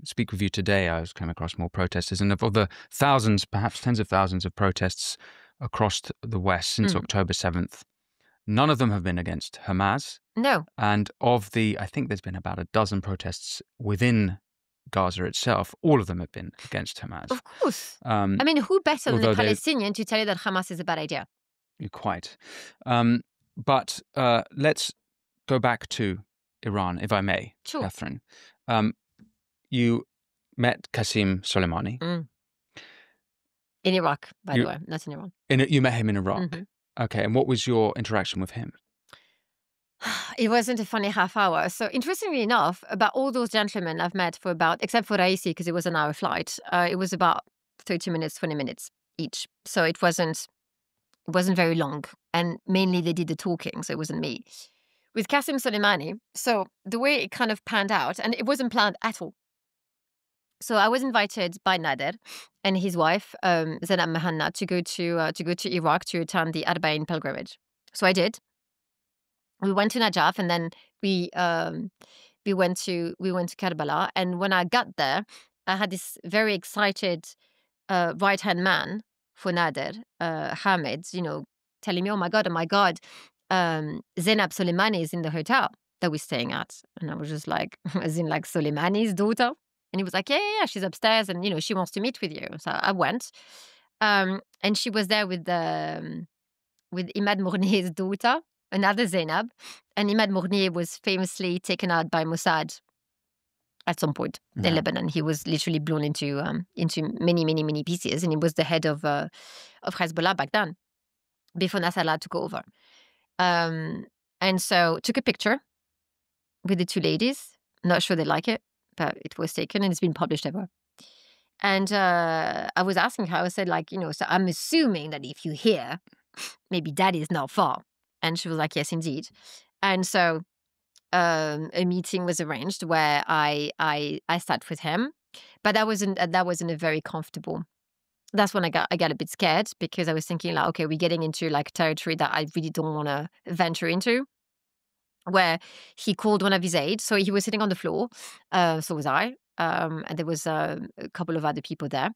speak with you today, I was coming across more protesters. And of the thousands, perhaps tens of thousands of protests across the West since October 7th, none of them have been against Hamas. No. And I think there's been about a dozen protests within Gaza itself. All of them have been against Hamas. Of course. Who better than a Palestinian to tell you that Hamas is a bad idea? Quite. But let's go back to Iran, if I may, sure. Catherine. You met Qasem Soleimani. In Iraq, by the way, not in Iran. You met him in Iraq. Mm-hmm. Okay, and what was your interaction with him? It wasn't a funny half hour. So interestingly enough, about all those gentlemen I've met for about, except for Raisi, because it was an hour flight, it was about 30 minutes, 20 minutes each. So it wasn't very long. And mainly they did the talking, so it wasn't me. With Qasem Soleimani, so the way it kind of panned out, and it wasn't planned at all. So I was invited by Nader and his wife, Zainab Mahanna, to go to Iraq to attend the Arba'in pilgrimage. So I did. We went to Najaf, and then we went to Karbala. And when I got there, I had this very excited right hand man for Nader, Hamid, telling me, "Oh my God, Zainab Soleimani is in the hotel that we're staying at." And I was just like, "As in like Soleimani's daughter?" And he was like, "Yeah, she's upstairs, and she wants to meet with you." So I went, and she was there with Imad Mourni's daughter, another Zainab, and Imad Mourni was famously taken out by Mossad at some point in Lebanon. He was literally blown into many, many, many pieces, and he was the head of Hezbollah back then, before Nasrallah took over. And so took a picture with the two ladies. Not sure they like it, but it was taken and it's been published ever. And I was asking her, I said, so I'm assuming that if you're here, maybe daddy is not far. And she was like, yes, indeed. And so a meeting was arranged where I sat with him, but that wasn't a very comfortable. That's when I got a bit scared, because I was thinking like, okay, we're getting into like territory that I really don't want to venture into. Where he called one of his aides, so he was sitting on the floor, so was I, and there was a couple of other people there.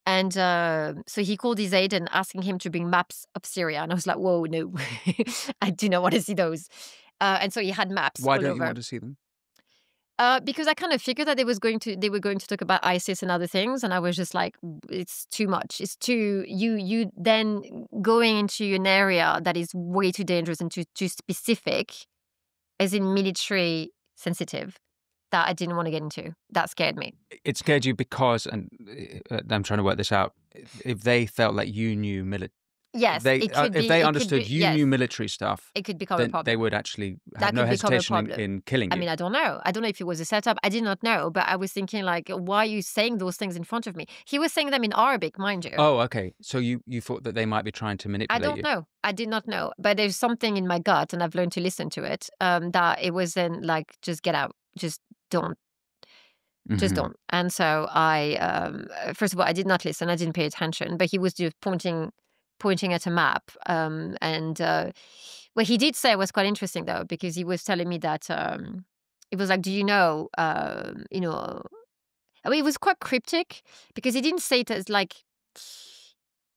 And so he called his aide and asking him to bring maps of Syria. And I was like, whoa, no, I do not want to see those. And so he had maps. Why all don't over. you want to see them? Because I kind of figured that they were going to talk about ISIS and other things. And I was just like, it's too much. It's too, you then going into an area that is way too dangerous and too specific, as in military sensitive, that I didn't want to get into. That scared me. It scared you because, and I'm trying to work this out, if they felt like you knew military. Yes, If they understood you knew military stuff, it could become then a problem. they would actually have no hesitation in killing you. I mean, I don't know. I don't know if it was a setup. I did not know, but I was thinking like, why are you saying those things in front of me? He was saying them in Arabic, mind you. Oh, okay. So you thought that they might be trying to manipulate you? I don't know. I did not know. But there's something in my gut, and I've learned to listen to it, that it wasn't like, just get out. Just don't. Just don't. And so I, first of all, I did not listen. I didn't pay attention. But he was just pointing at a map. And what he did say was quite interesting, though, because he was telling me that it was like, do you know, I mean, it was quite cryptic, because he didn't say it as like,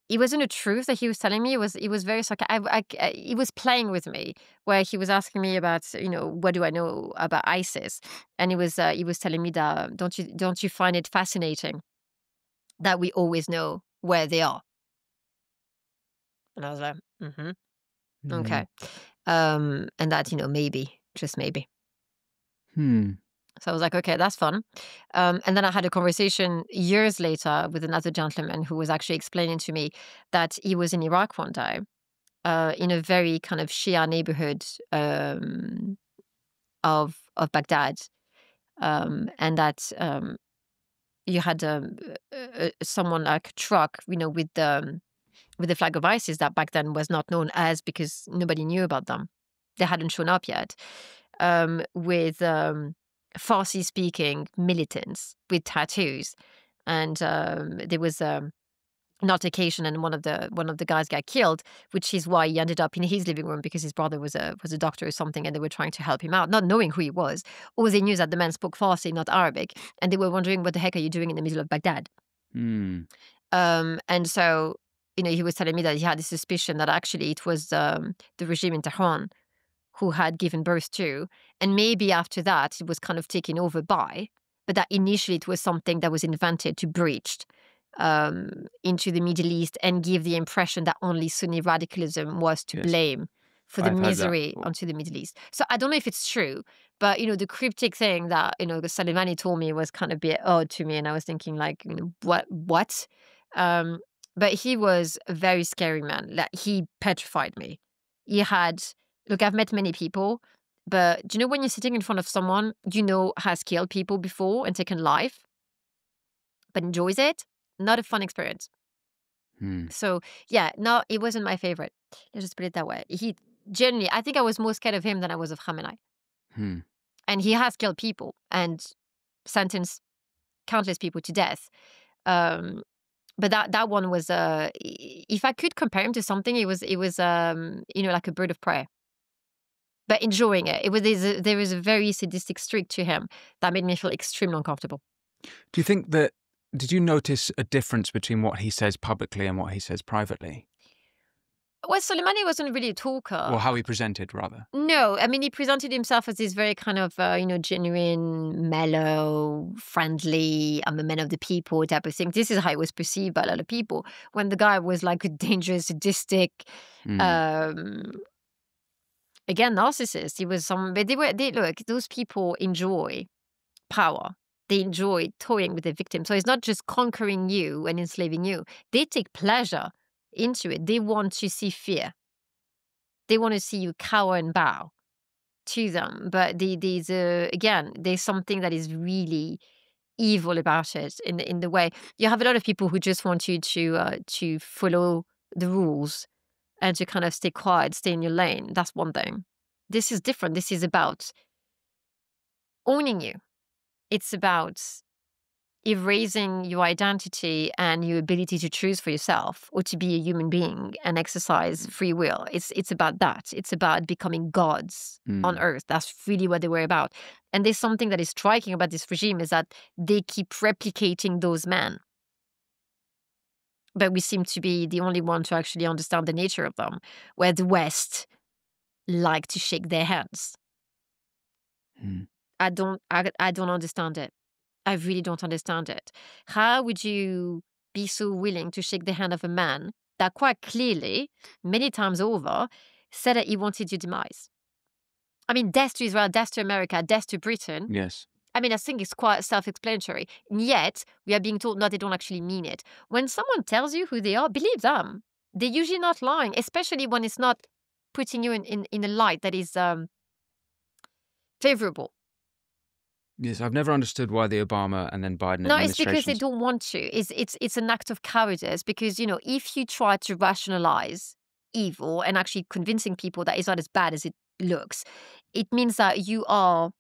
it wasn't a truth that he was telling me. It was very sarcastic. He was playing with me, where he was asking me about, what do I know about ISIS? And he was telling me that, don't you find it fascinating that we always know where they are? And I was like, okay. And that, maybe, just maybe. So I was like, okay, that's fun. And then I had a conversation years later with another gentleman who was actually explaining to me that he was in Iraq one day, in a very kind of Shia neighborhood of Baghdad, and that you had someone like a truck, with the flag of ISIS that back then was not known as, because nobody knew about them. They hadn't shown up yet, with Farsi-speaking militants with tattoos, and there was an altercation, and one of the guys got killed, which is why he ended up in his living room, because his brother was a doctor or something, and they were trying to help him out, not knowing who he was. All they knew is that the man spoke Farsi, not Arabic, and they were wondering, what the heck are you doing in the middle of Baghdad? And so, he was telling me that he had a suspicion that actually it was the regime in Tehran who had given birth to, and maybe after that it was kind of taken over by, but that initially it was something that was invented to breach into the Middle East and give the impression that only Sunni radicalism was to blame for the misery onto the Middle East. So I don't know if it's true, but the cryptic thing that Soleimani told me was kind of a bit odd to me, and I was thinking like, what? But he was a very scary man. Like, he petrified me. He had Look, I've met many people, but do you know when you're sitting in front of someone has killed people before and taken life, but enjoys it? Not a fun experience. So, yeah, no, it wasn't my favorite. Let's just put it that way. He generally, I think I was more scared of him than I was of Khamenei. And he has killed people and sentenced countless people to death. But that one was, if I could compare him to something, it was like a bird of prey. But enjoying it. There was a very sadistic streak to him that made me feel extremely uncomfortable. Do you think that, did you notice a difference between what he says publicly and what he says privately? Well, Soleimani wasn't really a talker. Or how he presented, rather. No, I mean, he presented himself as this very kind of, genuine, mellow, friendly, I'm a man of the people type of thing. This is how it was perceived by a lot of people. When the guy was like a dangerous, sadistic, again, narcissist. He was but look, those people enjoy power. They enjoy toying with the victim. So it's not just conquering you and enslaving you. They take pleasure into it. They want to see fear. They want to see you cower and bow to them. But there's something that is really evil about it in the way. You have a lot of people who just want you to follow the rules and to kind of stay quiet, stay in your lane. That's one thing. This is different. This is about owning you. It's about erasing your identity and your ability to choose for yourself or to be a human being and exercise free will. It's about that. It's about becoming gods on earth. That's really what they were about. And there's something that is striking about this regime is that they keep replicating those men. But we seem to be the only one to actually understand the nature of them, where the West like to shake their hands. I don't understand it. I really don't understand it. How would you be so willing to shake the hand of a man that quite clearly, many times over, said that he wanted your demise? I mean, death to Israel, death to America, death to Britain. Yes. I mean, I think it's quite self-explanatory. And yet, we are being told, no, they don't actually mean it. When someone tells you who they are, believe them. They're usually not lying, especially when it's not putting you in a light that is favorable. Yes, I've never understood why the Obama and then Biden No, it's administrations... because they don't want to. It's an act of cowardice because, if you try to rationalize evil and actually convincing people that it's not as bad as it looks, it means that you are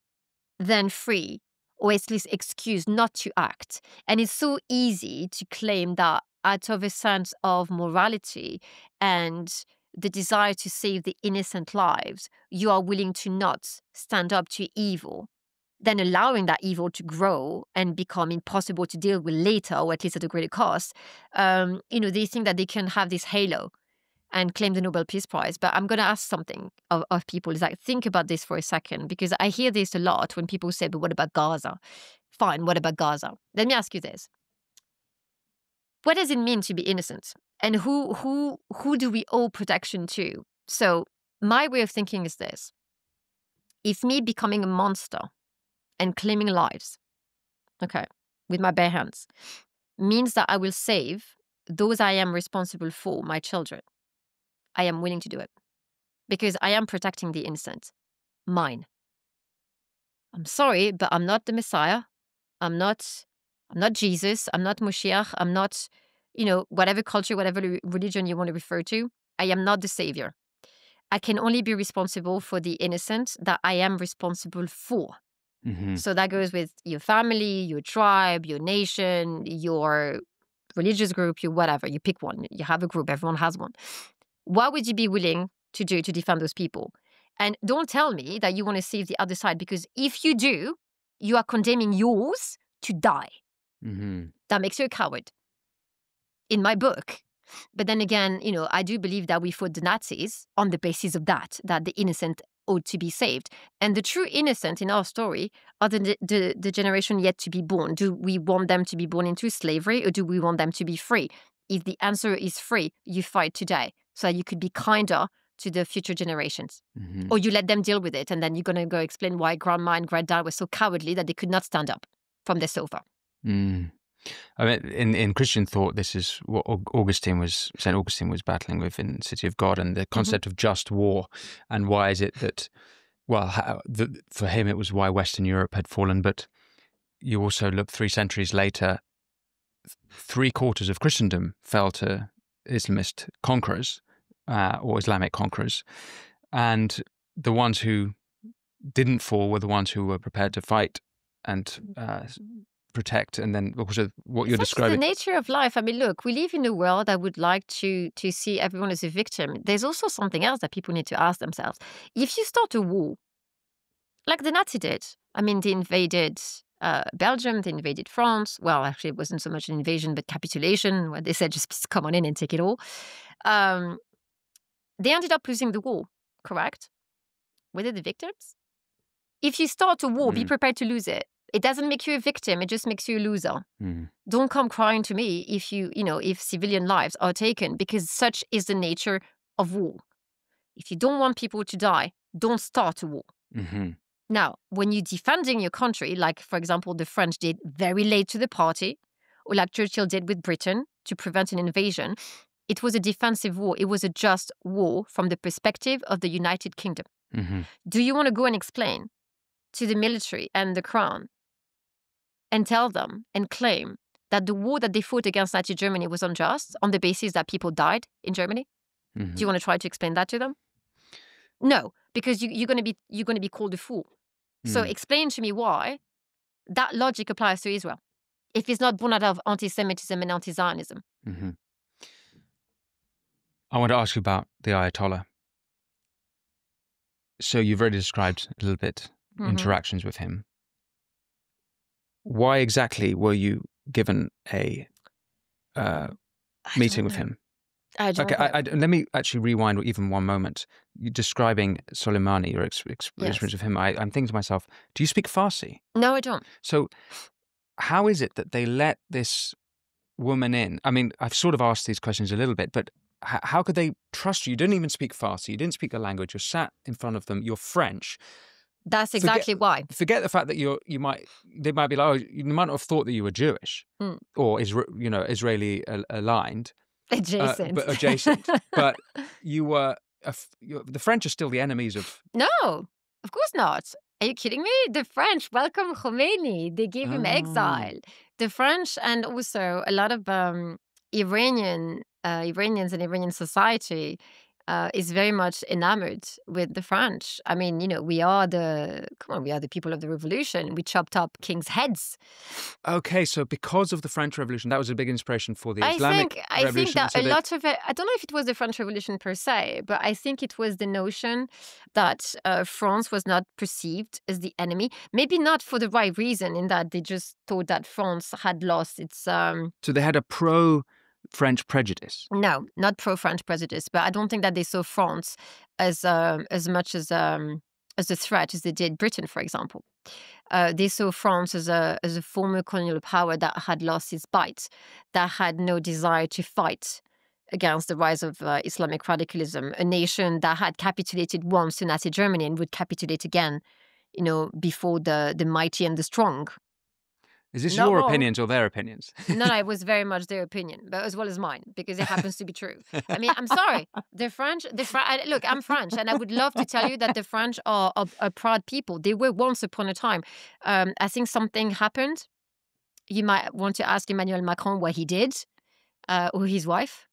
then free or at least excused not to act. And it's so easy to claim that out of a sense of morality and the desire to save the innocent lives, you are willing to not stand up to evil, then allowing that evil to grow and become impossible to deal with later, or at least at a greater cost. They think that they can have this halo and claim the Nobel Peace Prize. But I'm going to ask something of people, is like, think about this for a second, because I hear this a lot when people say, but what about Gaza? Fine, what about Gaza? Let me ask you this. What does it mean to be innocent? And who do we owe protection to? So my way of thinking is this. If me becoming a monster and claiming lives, with my bare hands, means that I will save those I am responsible for, my children, I am willing to do it. Because I am protecting the innocent. Mine. I'm sorry, but I'm not the Messiah. I'm not Jesus. I'm not Moshiach. I'm not, whatever culture, whatever religion you want to refer to. I am not the savior. I can only be responsible for the innocent that I am responsible for. Mm-hmm. So that goes with your family, your tribe, your nation, your religious group, your whatever. You pick one. You have a group. Everyone has one. What would you be willing to do to defend those people? And don't tell me that you want to save the other side, because if you do, you are condemning yours to die. Mm-hmm. That makes you a coward. In my book. But then again, I do believe that we fought the Nazis on the basis of that the innocent ought to be saved. And the true innocent in our story are the generation yet to be born. Do we want them to be born into slavery, or do we want them to be free? If the answer is free, you fight today so that you could be kinder to the future generations. Mm-hmm. Or you let them deal with it, and then you're going to go explain why grandma and granddad were so cowardly that they could not stand up from their sofa. Mm. I mean, in Christian thought, this is what Saint Augustine was battling with in City of God, and the concept of just war. And why is it that, well, for him it was why Western Europe had fallen. But you also look 3 centuries later, 3/4 of Christendom fell to Islamist conquerors or Islamic conquerors. And the ones who didn't fall were the ones who were prepared to fight and protect. And then also what you're describing. The nature of life. I mean, look, we live in a world that would like to see everyone as a victim. There's also something else that people need to ask themselves. If you start a war, like the Nazi did, I mean, they invaded Belgium, they invaded France. Well, actually, it wasn't so much an invasion, but capitulation, where they said, just come on in and take it all. They ended up losing the war, correct? Were they the victims? If you start a war, be prepared to lose it. It doesn't make you a victim. It just makes you a loser. Don't come crying to me if civilian lives are taken, because such is the nature of war. If you don't want people to die, don't start a war. Now, when you're defending your country, like, for example, the French did very late to the party, or like Churchill did with Britain to prevent an invasion, it was a defensive war. It was a just war from the perspective of the United Kingdom. Do you want to go and explain to the military and the crown and tell them and claim that the war that they fought against Nazi Germany was unjust on the basis that people died in Germany? Do you want to try to explain that to them? No, because you're going to be called a fool. So explain to me why that logic applies to Israel, if it's not born out of anti-Semitism and anti-Zionism. I want to ask you about the Ayatollah. So you've already described a little bit interactions with him. Why exactly were you given a meeting with him? I don't know. Let me actually rewind even one moment. You're describing Soleimani, your experience of him. I'm thinking to myself, do you speak Farsi? No, I don't. So how is it that they let this woman in? I mean, I've sort of asked these questions a little bit, but how could they trust you? You didn't even speak Farsi. You didn't speak the language. You're sat in front of them. You're French. That's exactly why. Forget the fact that they might be like, oh, you might not have thought that you were Jewish or Israeli aligned. Adjacent. But adjacent. But you were, the French are still the enemies of... No, of course not. Are you kidding me? The French welcome Khomeini. They gave him exile. The French, and also a lot of Iranians and Iranian society is very much enamored with the French. I mean, we are the people of the revolution. We chopped up kings' heads. Okay, so because of the French Revolution, that was a big inspiration for the Islamic Revolution. I think that a lot of it, I don't know if it was the French Revolution per se, but I think it was the notion that France was not perceived as the enemy. Maybe not for the right reason, in that they just thought that France had lost its... So they had a pro-French prejudice? No, not pro-French prejudice, but I don't think that they saw France as much as a threat as they did Britain, for example. They saw France as a former colonial power that had lost its bite, that had no desire to fight against the rise of Islamic radicalism, a nation that had capitulated once to Nazi Germany and would capitulate again, before the mighty and the strong. Is this your opinions or their opinions? No, it was very much their opinion, but as well as mine, because it happens to be true. I mean, I'm sorry. The French, look, I'm French, and I would love to tell you that the French are proud people. They were once upon a time. I think something happened. You might want to ask Emmanuel Macron what he did, or his wife.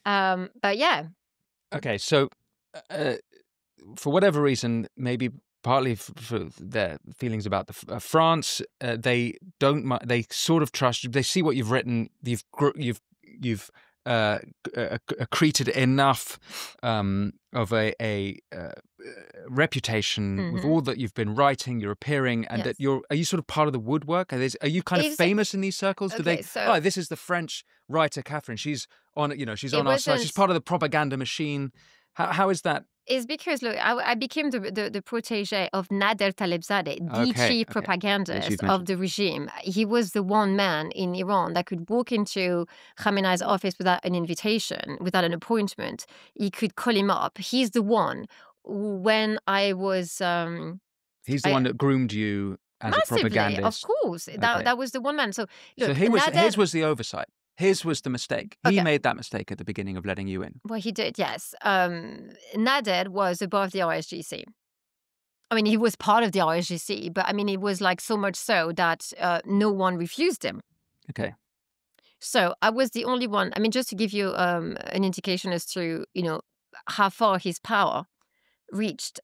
But yeah. Okay, so for whatever reason, maybe partly for their feelings about France, they sort of trust you. They see what you've written. You've accreted enough of a reputation with all that you've been writing. You're appearing, and that are you sort of part of the woodwork? Are you kind of famous in these circles? Do they? Oh, this is the French writer Catherine. She's on. She's on our side. She's part of the propaganda machine. How is that? It's because, look, I became the protege of Nader Talebzadeh, the chief propagandist of the regime. He was the one man in Iran that could walk into Khamenei's office without an invitation, without an appointment. He could call him up. He's the one. When I was... He's the one that groomed you as a Massively, of propagandist. course. That was the one man. So look, So his was the oversight. His was the mistake. He Okay. made that mistake at the beginning of letting you in. Well, he did, yes. Nader was above the RSGC. I mean, he was part of the RSGC, but I mean, it was like so much so that no one refused him. Okay. So I was the only one. I mean, just to give you an indication as to, how far his power reached.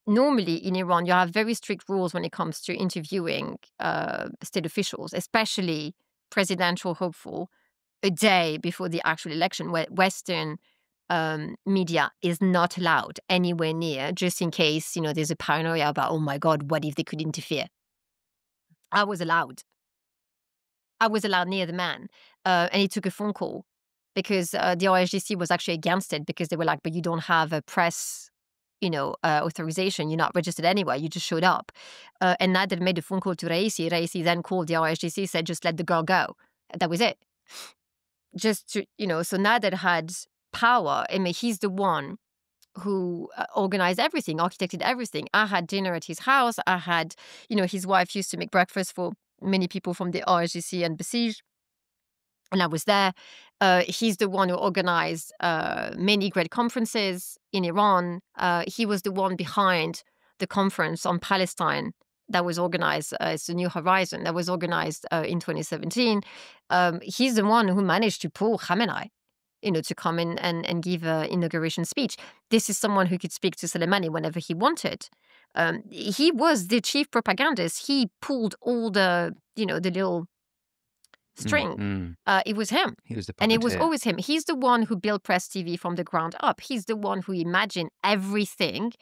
Normally in Iran, you have very strict rules when it comes to interviewing state officials, especially presidential hopeful, a day before the actual election, where Western media is not allowed anywhere near, just in case, there's a paranoia about, oh my God, what if they could interfere? I was allowed. I was allowed near the man, and he took a phone call because the RSGC was actually against it because they were like, but you don't have a press, authorization. You're not registered anywhere. You just showed up. And Nader made a phone call to Raisi. Raisi then called the RSGC, said, just let the girl go. That was it. Just to, so Nader had power. I mean, he's the one who organized everything, architected everything. I had dinner at his house. I had, his wife used to make breakfast for many people from the RSGC and Basij. And I was there. He's the one who organized many great conferences in Iran. He was the one behind the conference on Palestine that was organized. It's the New Horizon that was organized in 2017. He's the one who managed to pull Khamenei, to come in and give an inauguration speech. This is someone who could speak to Soleimani whenever he wanted. He was the chief propagandist. He pulled all the little string. It was him. He was the puppeteer. And it was always him. He's the one who built Press TV from the ground up. He's the one who imagined everything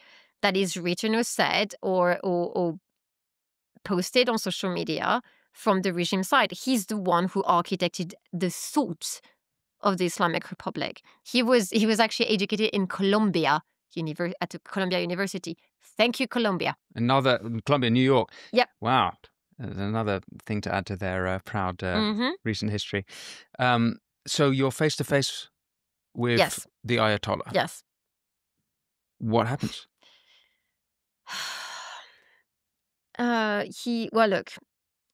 that is written or said or posted on social media from the regime side. He's the one who architected the thought of the Islamic Republic. He was actually educated in Columbia at Columbia University. Thank you, Columbia. Columbia, New York. Yep. Wow. There's another thing to add to their proud recent history. So you're face to face with Yes. the Ayatollah. Yes. What happens? Look.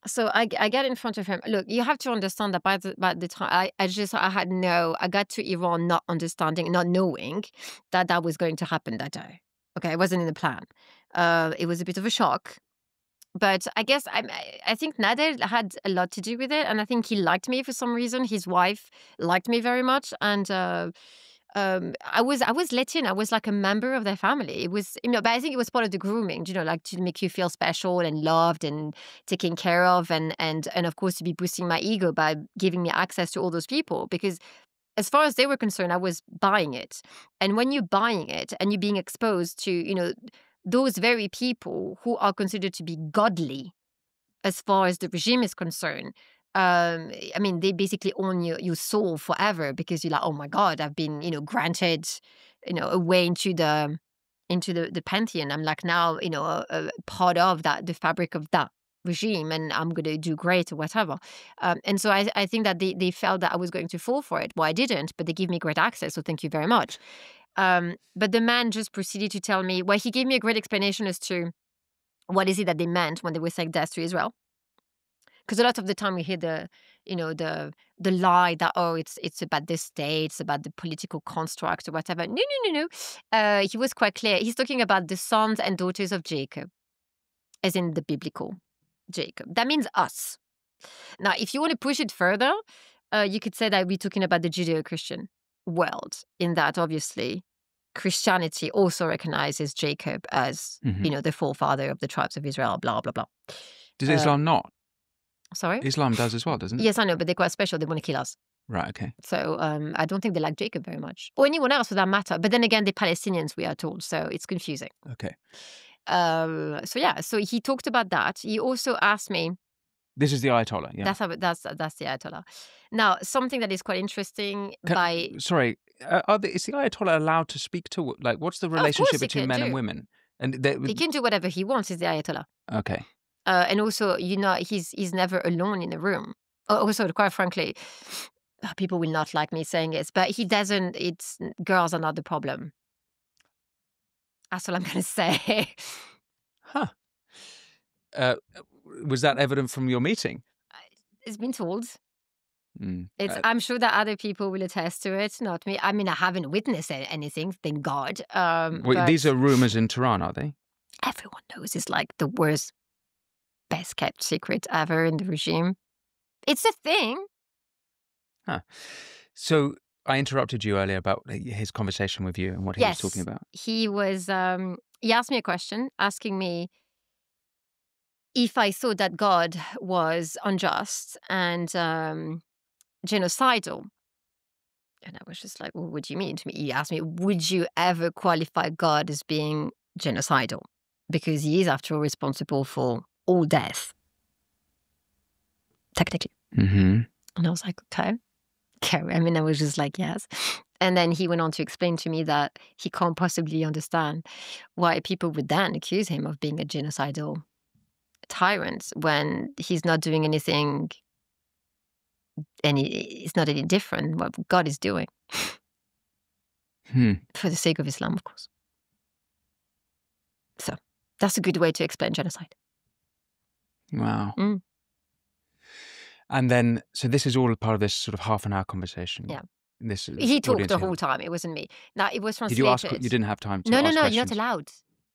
So I get in front of him. Look, you have to understand that by the time I got to Iran not understanding, not knowing that was going to happen that day. Okay, it wasn't in the plan. It was a bit of a shock. But I guess I think Nader had a lot to do with it, and I think he liked me for some reason. His wife liked me very much, and I was let in. I was like a member of their family. It was, but I think it was part of the grooming, like to make you feel special and loved and taken care of, and of course to be boosting my ego by giving me access to all those people. Because as far as they were concerned, I was buying it, and when you're buying it and you're being exposed to, those very people who are considered to be godly as far as the regime is concerned, they basically own your soul forever because you're like, oh my God, I've been, granted, a way into the pantheon. I'm like now, a part of the fabric of that regime, and I'm going to do great or whatever. And so I think that they felt that I was going to fall for it. Well, I didn't, but they gave me great access, so thank you very much. But the man just proceeded to tell me, he gave me a great explanation as to what is it that they meant when they were saying death to Israel. Because a lot of the time we hear the lie that, it's about the state, it's about the political construct or whatever. No. He was quite clear. He's talking about the sons and daughters of Jacob, as in the biblical Jacob. That means us. Now, if you want to push it further, you could say that we're talking about the Judeo-Christian world, in that obviously Christianity also recognizes Jacob as, the forefather of the tribes of Israel, blah, blah, blah. Does Islam not? Sorry? Islam does as well, doesn't it? Yes, I know, but they're quite special. They want to kill us. Right, okay. So I don't think they like Jacob very much. Or anyone else for that matter. But then again, they're Palestinians, we are told. So it's confusing. Okay. So he talked about that. He also asked me. This is the Ayatollah, yeah. That's the Ayatollah. Now, something that is quite interesting Sorry, is the Ayatollah allowed to speak to, what's the relationship between men and women? And he can do whatever he wants, is the Ayatollah. Okay. And also, he's never alone in a room. Also, quite frankly, people will not like me saying this, but he doesn't, girls are not the problem. That's all I'm going to say. Huh. was that evident from your meeting? It's been told. Mm. I'm sure that other people will attest to it, not me. I mean, I haven't witnessed anything, thank God. Well, these But are rumors in Tehran, are they? everyone knows it's like the worst, best kept secret ever in the regime. It's a thing. Huh. So I interrupted you earlier about his conversation with you and what he was talking about. He was. He asked me a question, asking me if I thought that God was unjust and genocidal. And I was just like, well, what do you mean to me? He asked me, would you ever qualify God as being genocidal? Because he is, after all, responsible for all death, technically. Mm-hmm. And I was like, okay. I mean, I was just like, yes. And then he went on to explain to me that he can't possibly understand why people would then accuse him of being a genocidal tyrant when he's not doing anything, it's not any different what God is doing. For the sake of Islam, of course. So that's a good way to explain genocide. Wow. Mm. And then, so this is all part of this sort of half-an-hour conversation. Yeah. He talked the whole time. It wasn't me. Now, it was translated. Did you ask? You didn't have time to No, ask you're questions? not allowed.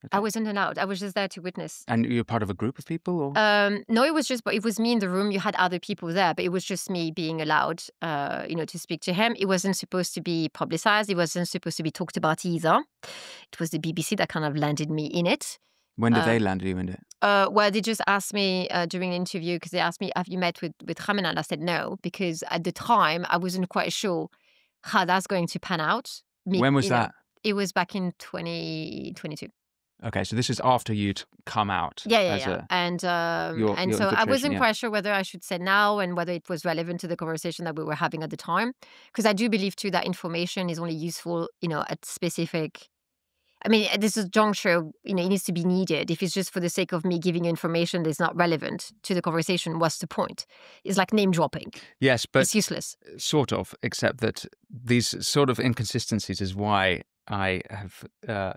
Okay. I wasn't allowed. I was just there to witness. And you're part of a group of people? Or? No, it was me in the room. You had other people there, but it was just me being allowed, to speak to him. It wasn't supposed to be publicized. It wasn't supposed to be talked about either. It was the BBC that kind of landed me in it. When did they land you in it? Well, they just asked me during an interview, because they asked me, have you met with Khamenei? And I said no, because at the time I wasn't quite sure how that's going to pan out. When was that? It was back in 2022. Okay, so this is after you'd come out. Yeah. And so I wasn't quite sure whether I should say now and whether it was relevant to the conversation that we were having at the time. Because I do believe, too, that information is only useful, at specific... I mean, at this juncture, it needs to be needed. If it's just for the sake of me giving you information that's not relevant to the conversation, what's the point? It's like name dropping. Yes, but... It's useless. Sort of, except that these sort of inconsistencies is why I have... I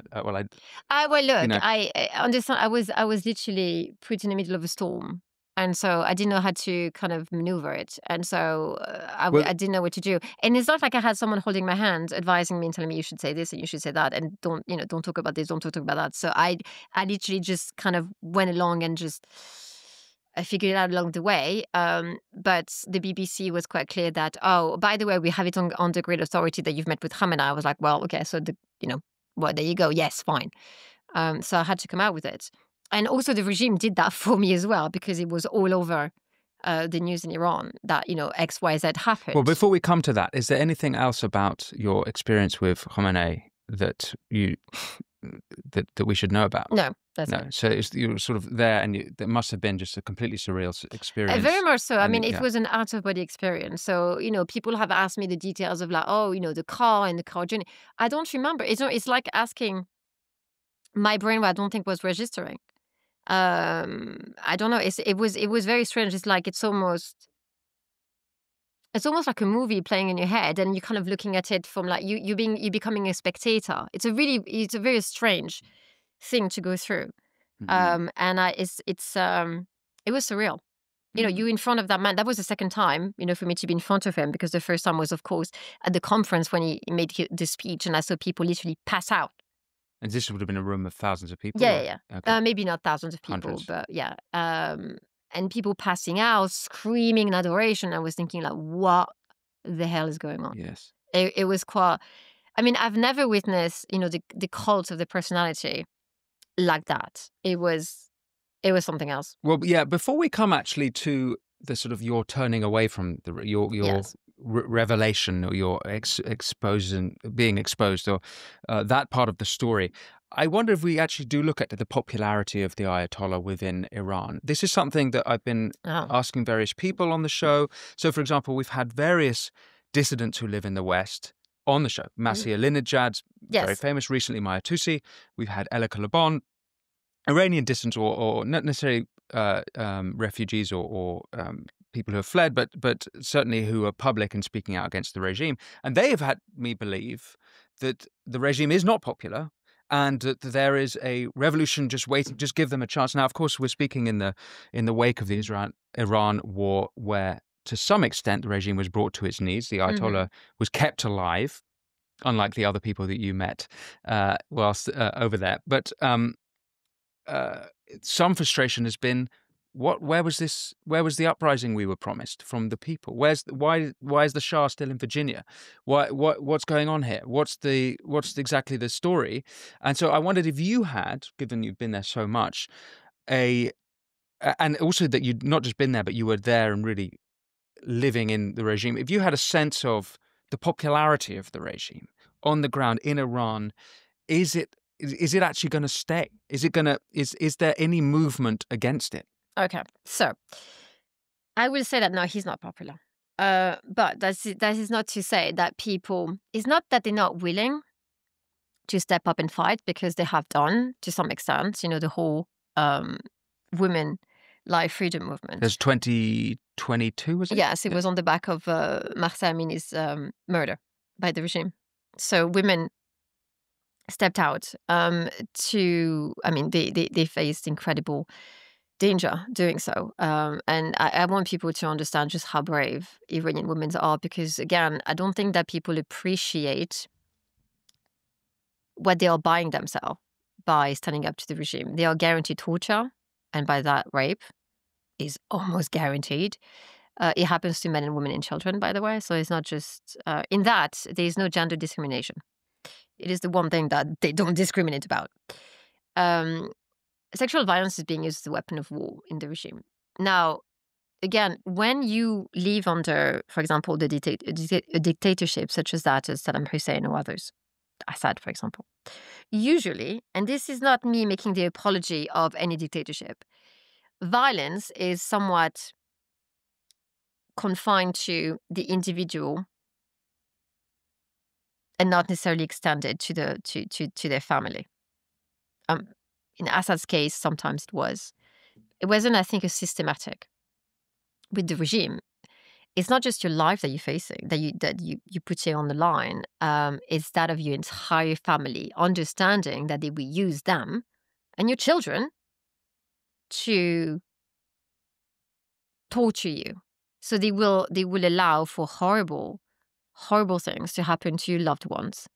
understand. I was literally put in the middle of a storm. And so I didn't know how to kind of maneuver it. And so I didn't know what to do. And it's not like I had someone holding my hand, advising me and telling me you should say this and you should say that. And don't talk about this, don't talk about that. So I literally just kind of went along and I figured it out along the way. But the BBC was quite clear that, oh, by the way, we have it on the great authority that you've met with Khamenei. I was like, well, okay, so there you go. Yes, fine. So I had to come out with it. And also the regime did that for me as well, because it was all over the news in Iran that, X, Y, Z happened. Well, before we come to that, is there anything else about your experience with Khamenei that that we should know about? No, that's no. it. So you're sort of there, and there must have been just a completely surreal experience. Very much so. I mean, it was an out-of-body experience. So, people have asked me the details of the car and the car journey. I don't remember. It's like asking my brain what I don't think was registering. I don't know. It was very strange. It's like it's almost like a movie playing in your head, and you're kind of looking at it from you becoming a spectator. It's a very strange thing to go through. Mm-hmm. And it was surreal. You in front of that man. That was the second time, for me to be in front of him, because the first time was, of course, at the conference when he made the speech, and I saw people literally pass out. And this would have been a room of thousands of people? Yeah. Okay. Maybe not thousands of people, Hundreds. but yeah. And people passing out, screaming in adoration. I was thinking, what the hell is going on? Yes. It was quite... I mean, I've never witnessed, the cult of the personality like that. It was something else. Well, yeah, before we come actually to the sort of your turning away from your Yes. revelation, or your being exposed, or that part of the story, I wonder if we actually do look at the popularity of the Ayatollah within Iran. This is something that I've been asking various people on the show. So, for example, we've had various dissidents who live in the West on the show. Masih Alinejad, very famous, recently Maya Tusi. We've had Ella Kalabon, Iranian dissidents, or not necessarily refugees or people who have fled, but certainly who are public and speaking out against the regime. And they have had me believe that the regime is not popular, and that there is a revolution just waiting. Just give them a chance. Now, of course, we're speaking in the wake of the Iran war, where to some extent the regime was brought to its knees. The Ayatollah was kept alive, unlike the other people that you met whilst over there. But some frustration has been, where was the uprising we were promised from the people? Why is the Shah still in Virginia? What's going on here? What's exactly the story? And so I wondered if you had, given you've been there so much, and also that you'd not just been there, but you were there and really living in the regime, if you had a sense of the popularity of the regime on the ground in Iran, is it actually going to stay? Is there any movement against it? Okay, so I will say that no, he's not popular. But that is not to say that people, it's not that they're not willing to step up and fight, because they have done to some extent, the whole women life freedom movement. There's 2022, was it? Yes, it was on the back of Mahsa Amini's murder by the regime. So women stepped out they faced incredible danger doing so. And I want people to understand just how brave Iranian women are, because, again, I don't think that people appreciate what they are buying themselves by standing up to the regime. They are guaranteed torture, and by that, rape is almost guaranteed. It happens to men and women and children, by the way. So it's not just, in that, there is no gender discrimination. It is the one thing that they don't discriminate about. Sexual violence is being used as a weapon of war in the regime. Now, again, when you live under, for example, a dictatorship such as that of Saddam Hussein or others, Assad, for example, usually, and this is not me making the apology of any dictatorship, violence is somewhat confined to the individual and not necessarily extended to their family. In Assad's case, sometimes it was. It wasn't, I think, a systematic. With the regime, it's not just your life that you're facing, that you put it on the line. It's that of your entire family, understanding that they will use them and your children to torture you. So they will allow for horrible, horrible things to happen to your loved ones.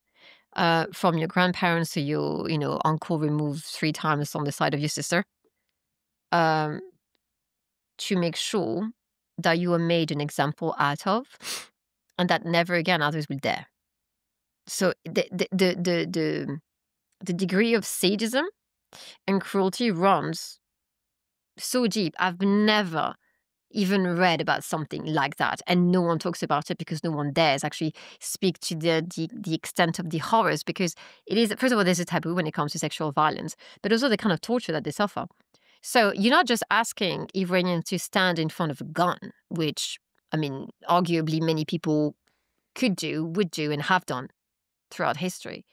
From your grandparents to your, uncle removed 3 times on the side of your sister, to make sure that you are made an example out of, and that never again others will dare. So the degree of sadism and cruelty runs so deep. I've never even read about something like that, and no one talks about it because no one dares actually speak to the extent of the horrors, because it is, first of all, there's a taboo when it comes to sexual violence, but also the kind of torture that they suffer. So you're not just asking Iranians to stand in front of a gun, which, arguably many people could do, would do, and have done throughout history.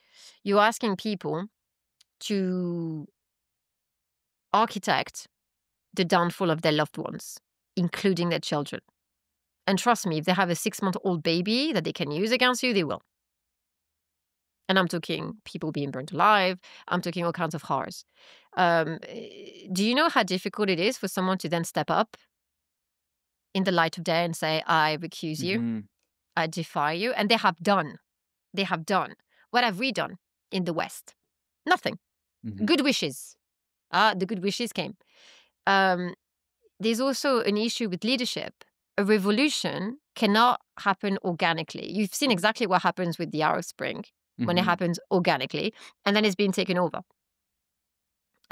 You're asking people to architect the downfall of their loved ones, including their children. And trust me, if they have a 6-month-old baby that they can use against you, they will. And I'm talking people being burnt alive. I'm talking all kinds of horrors. Do you know how difficult it is for someone to then step up in the light of day and say, I recuse you, I defy you? And they have done. They have done. What have we done in the West? Nothing. Good wishes. The good wishes came. There's also an issue with leadership. A revolution cannot happen organically. You've seen exactly what happens with the Arab Spring when it happens organically, and then it's being taken over.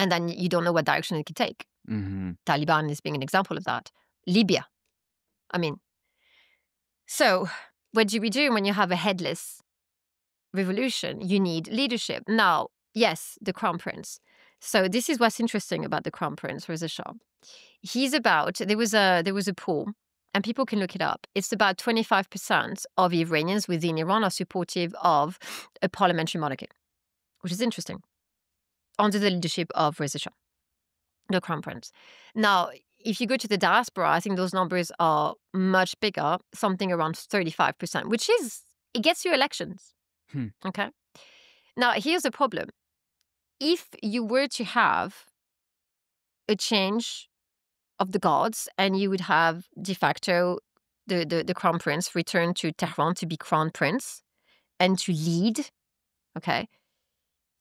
And then you don't know what direction it could take. Taliban is being an example of that. Libya. So what do we do when you have a headless revolution? You need leadership. Now, yes, the Crown Prince. So this is what's interesting about the Crown Prince, Reza Shah. There was a poll, and people can look it up. It's about 25% of Iranians within Iran are supportive of a parliamentary monarchy, which is interesting, under the leadership of Reza Shah, the Crown Prince. Now, if you go to the diaspora, I think those numbers are much bigger, something around 35%, which is, it gets you elections. Okay? Now, here's the problem. if you were to have a change of the guards and you would have de facto the crown prince return to Tehran to be crown prince and to lead, okay,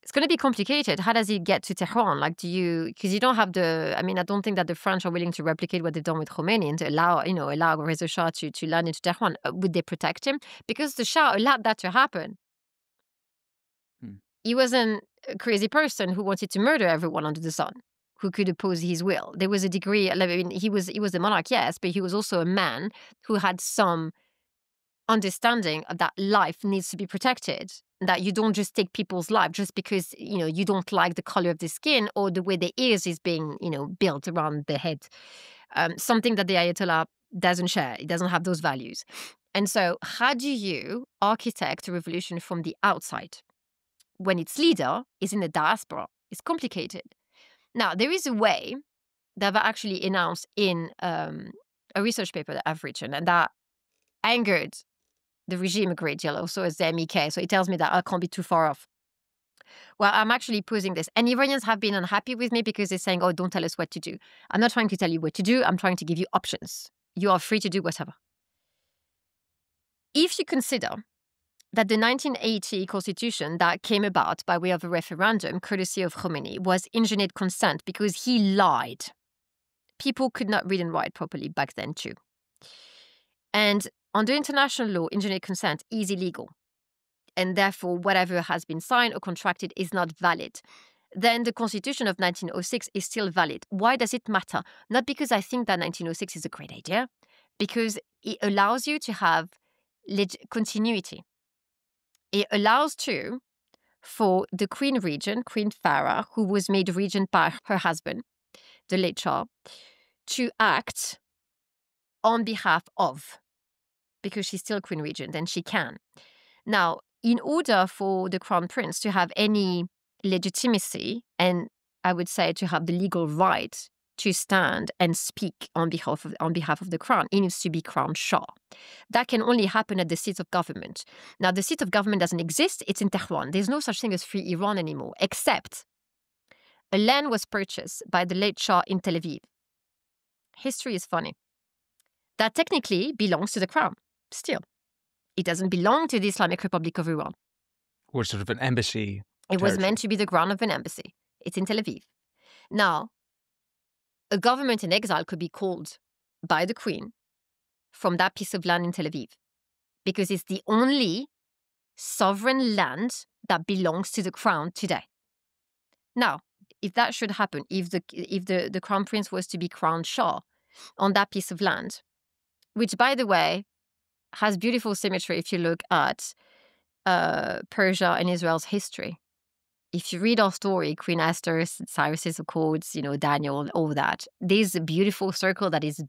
it's going to be complicated. How does he get to Tehran? Like, because you don't have I don't think that the French are willing to replicate what they've done with Khomeini and to allow Reza Shah to land into Tehran. Would they protect him? Because the Shah allowed that to happen. He wasn't a crazy person who wanted to murder everyone under the sun, who could oppose his will. There was a degree, he was a monarch, yes, but he was also a man who had some understanding of that life needs to be protected, that you don't just take people's life just because, you don't like the color of the skin or the way the ears is being, built around the head. Something that the Ayatollah doesn't share. It doesn't have those values. And so how do you architect a revolution from the outside when its leader is in the diaspora? It's complicated. Now, there is a way that I've actually announced in a research paper that I've written, and that angered the regime a great deal, also as the MEK. So it tells me that I can't be too far off. Well, I'm actually posing this. And Iranians have been unhappy with me because they're saying, oh, don't tell us what to do. I'm not trying to tell you what to do. I'm trying to give you options. You are free to do whatever. If you consider that the 1980 constitution that came about by way of a referendum, courtesy of Khomeini, was engineered consent because he lied. People could not read and write properly back then too. And under international law, engineered consent is illegal. And therefore, whatever has been signed or contracted is not valid. Then the Constitution of 1906 is still valid. Why does it matter? Not because I think that 1906 is a great idea, because it allows you to have continuity. It allows too for the Queen Regent, Queen Farah, who was made regent by her husband, the late Shah, to act on behalf of, because she's still Queen Regent and she can. Now, in order for the Crown Prince to have any legitimacy, and I would say to have the legal right to stand and speak on behalf of the crown, he needs to be crowned Shah. That can only happen at the seat of government. Now, the seat of government doesn't exist. It's in Tehran. There's no such thing as free Iran anymore, except a land was purchased by the late Shah in Tel Aviv. History is funny. That technically belongs to the crown, still. It doesn't belong to the Islamic Republic of Iran. Or sort of an embassy. It was meant to be the ground of an embassy. It's in Tel Aviv. Now, a government in exile could be called by the Queen from that piece of land in Tel Aviv, because it's the only sovereign land that belongs to the crown today. Now, if that should happen, if the crown prince was to be crowned Shah on that piece of land, which, by the way, has beautiful symmetry if you look at Persia and Israel's history. If you read our story, Queen Esther, Cyrus's Accords, Daniel, all that, there's a beautiful circle that is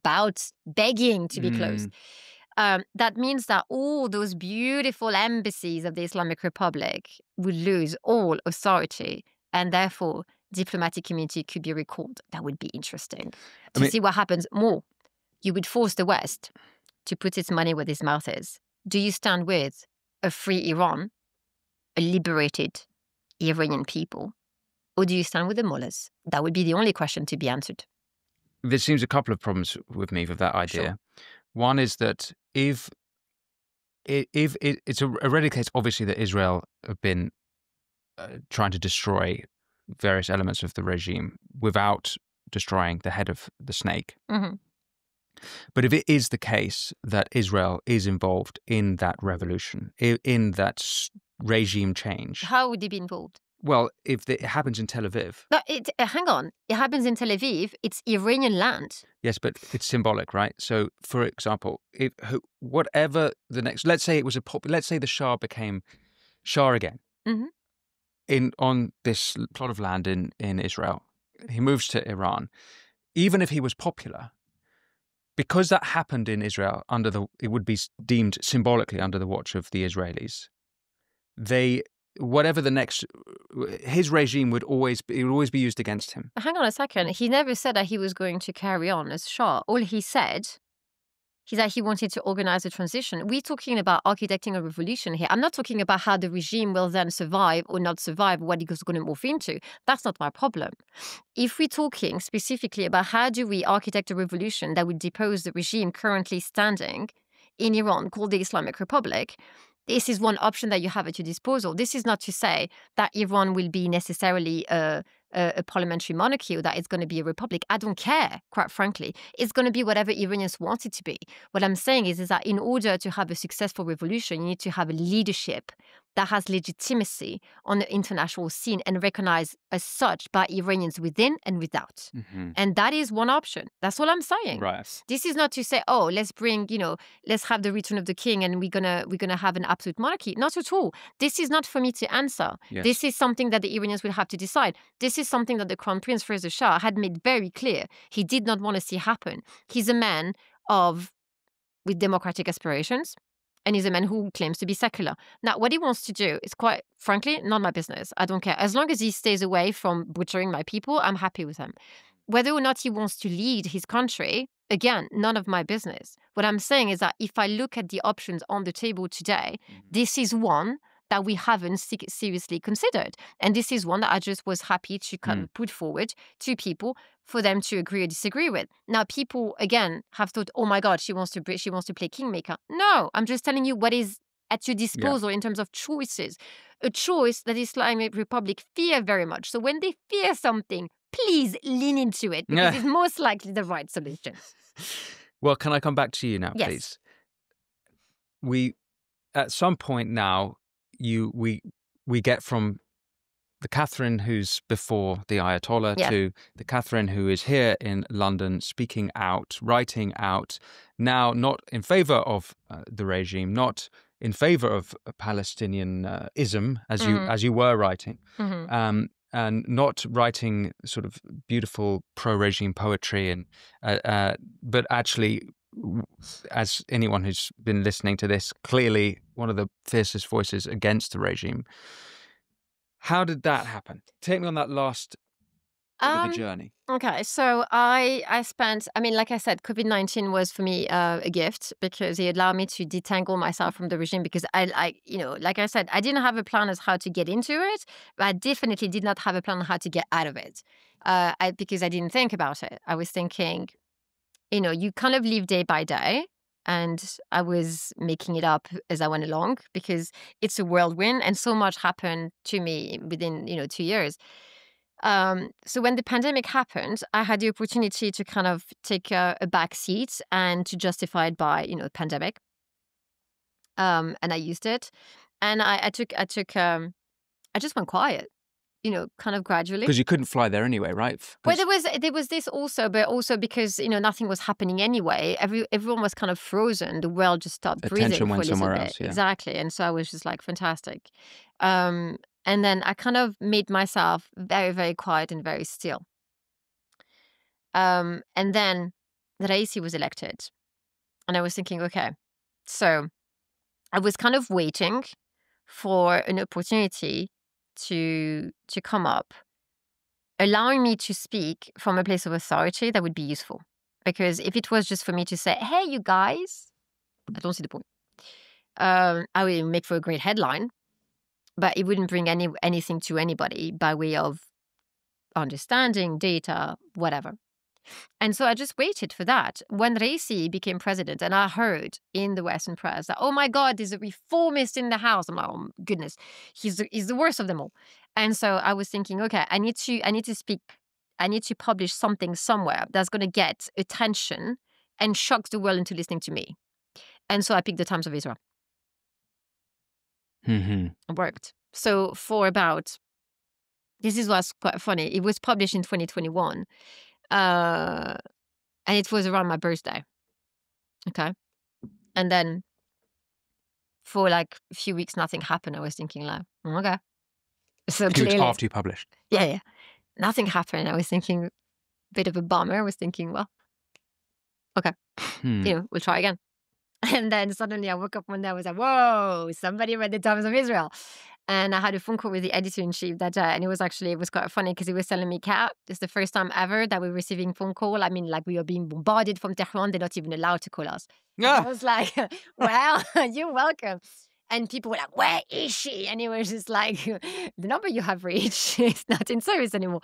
begging to be closed. That means that all those beautiful embassies of the Islamic Republic would lose all authority, and therefore diplomatic community could be recalled. That would be interesting to see what happens more. You would force the West to put its money where its mouth is. Do you stand with a free Iran, a liberated Iranian people, or do you stand with the mullahs? That would be the only question to be answered. There seems a couple of problems with me with that idea. Sure. One is that if it's already the case, obviously, that Israel have been trying to destroy various elements of the regime without destroying the head of the snake. Mm-hmm. But if it is the case that Israel is involved in that revolution, in that regime change. How would they be involved? Well, if it happens in Tel Aviv. But hang on. It happens in Tel Aviv. It's Iranian land. Yes, but it's symbolic, right? So, for example, whatever the next, let's say it was let's say the Shah became Shah again. Mm-hmm. On this plot of land in Israel. He moves to Iran. Even if he was popular, because that happened in Israel it would be deemed symbolically under the watch of the Israelis. His regime would always be used against him. Hang on a second. He never said that he was going to carry on as Shah. All he said that he wanted to organize a transition. We're talking about architecting a revolution here. I'm not talking about how the regime will then survive or not survive, what it's going to morph into. That's not my problem. If we're talking specifically about how do we architect a revolution that would depose the regime currently standing in Iran called the Islamic Republic, this is one option that you have at your disposal. This is not to say that Iran will be necessarily a parliamentary monarchy or that it's going to be a republic. I don't care, quite frankly. It's going to be whatever Iranians want it to be. What I'm saying is that in order to have a successful revolution, you need to have a leadership that has legitimacy on the international scene and recognized as such by Iranians within and without. And that is one option. That's all I'm saying. Right. This is not to say, oh, let's bring, let's have the return of the king and we're gonna have an absolute monarchy. Not at all. This is not for me to answer. Yes. This is something that the Iranians will have to decide. This is something that the Crown Prince Reza had made very clear. He did not want to see happen. He's a man with democratic aspirations. And he's a man who claims to be secular. Now, what he wants to do is quite frankly, not my business. I don't care. As long as he stays away from butchering my people, I'm happy with him. Whether or not he wants to lead his country, again, none of my business. What I'm saying is that if I look at the options on the table today, this is one that we haven't seriously considered. And this is one that I just was happy to kind of put forward to people for them to agree or disagree with. Now, people, again, have thought, oh my God, she wants to play kingmaker. No, I'm just telling you what is at your disposal in terms of choices. A choice that Islamic Republic fear very much. So when they fear something, please lean into it because it's most likely the right solution. Well, can I come back to you now, Yes. please? We, at some point now, we get from the Catherine who's before the Ayatollah to the Catherine who is here in London speaking out, writing out, now not in favor of the regime, not in favor of Palestinianism, as you were writing, and not writing sort of beautiful pro-regime poetry, and but actually, as anyone who's been listening to this, clearly one of the fiercest voices against the regime. How did that happen? Take me on that last bit of the journey. Okay, so I spent, like I said, COVID-19 was for me a gift because it allowed me to detangle myself from the regime because like I said, I didn't have a plan as how to get into it, but I definitely did not have a plan on how to get out of it because I didn't think about it. I was thinking, you kind of live day by day. And I was making it up as I went along because it's a whirlwind and so much happened to me within, 2 years. So when the pandemic happened, I had the opportunity to kind of take a back seat and to justify it by, pandemic. And I used it. And I just went quiet. Kind of gradually. Because you couldn't fly there anyway, right? Well, there was this also, but also because, nothing was happening anyway. Everyone was kind of frozen. The world just stopped breathing Attention for a went little somewhere bit. else, yeah. Exactly. And so I was just like, fantastic. And then I kind of made myself very, very quiet and very still. And then Raisi was elected. And I was thinking, okay, so I was kind of waiting for an opportunity to come up, allowing me to speak from a place of authority that would be useful. Because if it was just for me to say, hey, you guys, I don't see the point. I would make for a great headline, but it wouldn't bring anything to anybody by way of understanding, data, whatever. And so I just waited for that. When Raisi became president, and I heard in the Western press that, oh my God, there's a reformist in the House. I'm like, oh goodness, he's the worst of them all. And so I was thinking, okay, I need to speak. I need to publish something somewhere that's going to get attention and shock the world into listening to me. And so I picked the Times of Israel. It worked. So this was quite funny. It was published in 2021. And it was around my birthday. Okay. And then for like a few weeks, nothing happened. I was thinking like, okay. So Few weeks clearly, after you published. yeah. Nothing happened. I was thinking a bit of a bummer. I was thinking, well, okay, we'll try again. And then suddenly I woke up one day, I was like, whoa, somebody read the Times of Israel. And I had a phone call with the editor-in-chief that day, and it was quite funny because he was telling me, Kat, it's the first time ever that we're receiving phone call. I mean, like, we are being bombarded from Tehran. They're not even allowed to call us. And I was like, well, you're welcome. And people were like, where is she? And it was just like, the number you have reached is not in service anymore.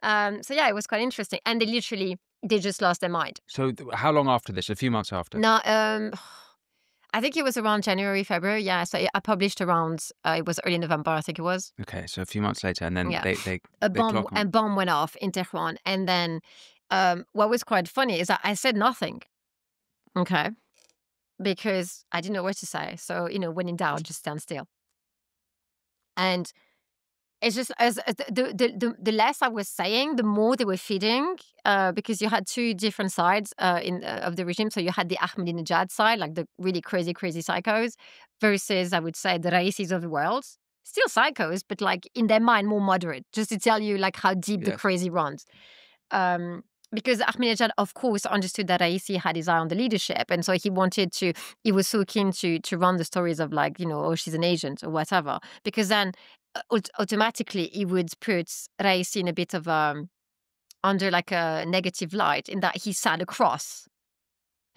So yeah, it was quite interesting. And they just lost their mind. So how long after this? A few months after? No, I think it was around January, February. Yeah, so I published around, it was early November, I think it was. Okay, so a few months later, and then Yeah. they A clock on. bomb went off in Tehran. And then what was quite funny is that I said nothing. Okay. Because I didn't know what to say. So, when in doubt, just stand still. And it's just the less I was saying, the more they were feeding, because you had two different sides of the regime. So you had the Ahmadinejad side, like the really crazy psychos, versus, I would say, the Raisis of the world. Still psychos, but like in their mind, more moderate, just to tell you like how deep the crazy runs. Because Ahmadinejad, of course, understood that Raisi had his eye on the leadership. And so he was so keen to run the stories of like, oh, she's an agent or whatever. Because then automatically he would put Raisi in a bit of under like a negative light in that he sat across.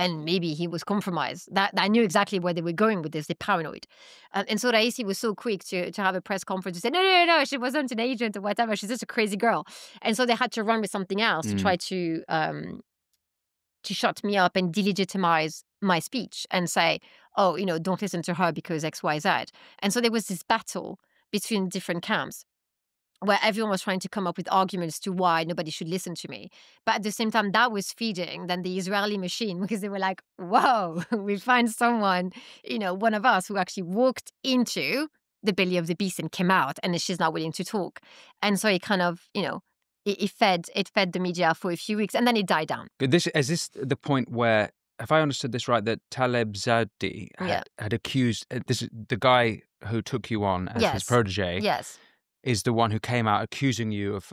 And maybe he was compromised. That I knew exactly where they were going with this. They're paranoid. And so Raisi was so quick to have a press conference to say, no, she wasn't an agent or whatever. She's just a crazy girl. And so they had to run with something else to try to shut me up and delegitimize my speech and say, oh, don't listen to her because X, Y, Z. And so there was this battle between different camps, where everyone was trying to come up with arguments to why nobody should listen to me. But at the same time, that was feeding then the Israeli machine, because they were like, whoa, we find someone, one of us who actually walked into the belly of the beast and came out, and she's not willing to talk. And so it kind of, it fed the media for a few weeks, and then it died down. Is this the point where, have I understood this right, that Taleb Zadie had accused, this is the guy who took you on as his protege? Yes. Is the one who came out accusing you of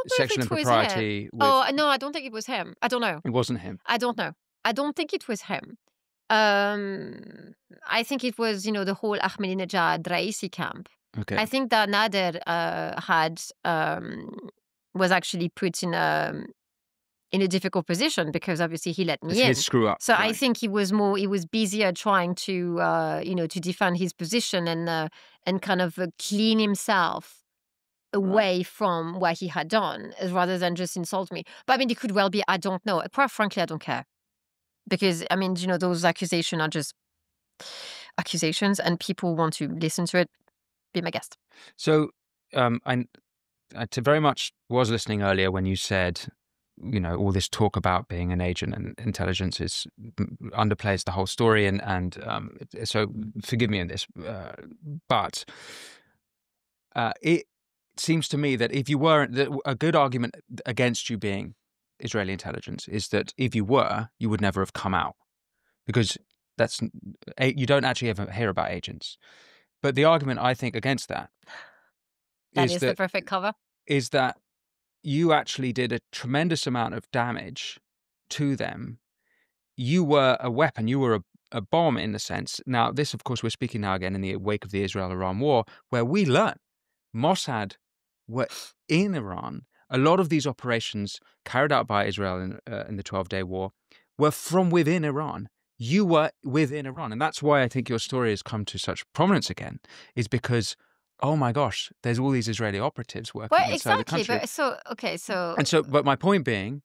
sexual impropriety. Oh, no, I don't think it was him. I don't know. It wasn't him. I don't know. I don't think it was him. I think it was, the whole Ahmadinejad Raisi camp. Okay. I think that Nader was actually put in a difficult position because obviously he let me in. His screw up. So right. I think he was busier trying to, to defend his position and kind of clean himself away from what he had done, rather than just insult me. But I mean, it could well be, I don't know. Quite frankly, I don't care. Because, I mean, those accusations are just accusations, and people want to listen to it. Be my guest. So, I very much was listening earlier when you said, all this talk about being an agent and intelligence underplays the whole story. And so forgive me in this, but it seems to me that if you weren't, a good argument against you being Israeli intelligence is that if you were, you would never have come out, because you don't actually ever hear about agents. But the argument I think against that is the perfect cover, is that you actually did a tremendous amount of damage to them. You were a weapon, you were a bomb in the sense. Now, this, of course, we're speaking now again in the wake of the Israel-Iran war, where we learned Mossad were in Iran. A lot of these operations carried out by Israel in the 12-Day War were from within Iran. You were within Iran. And that's why I think your story has come to such prominence again, is because, oh my gosh, there's all these Israeli operatives working inside the country. But my point being,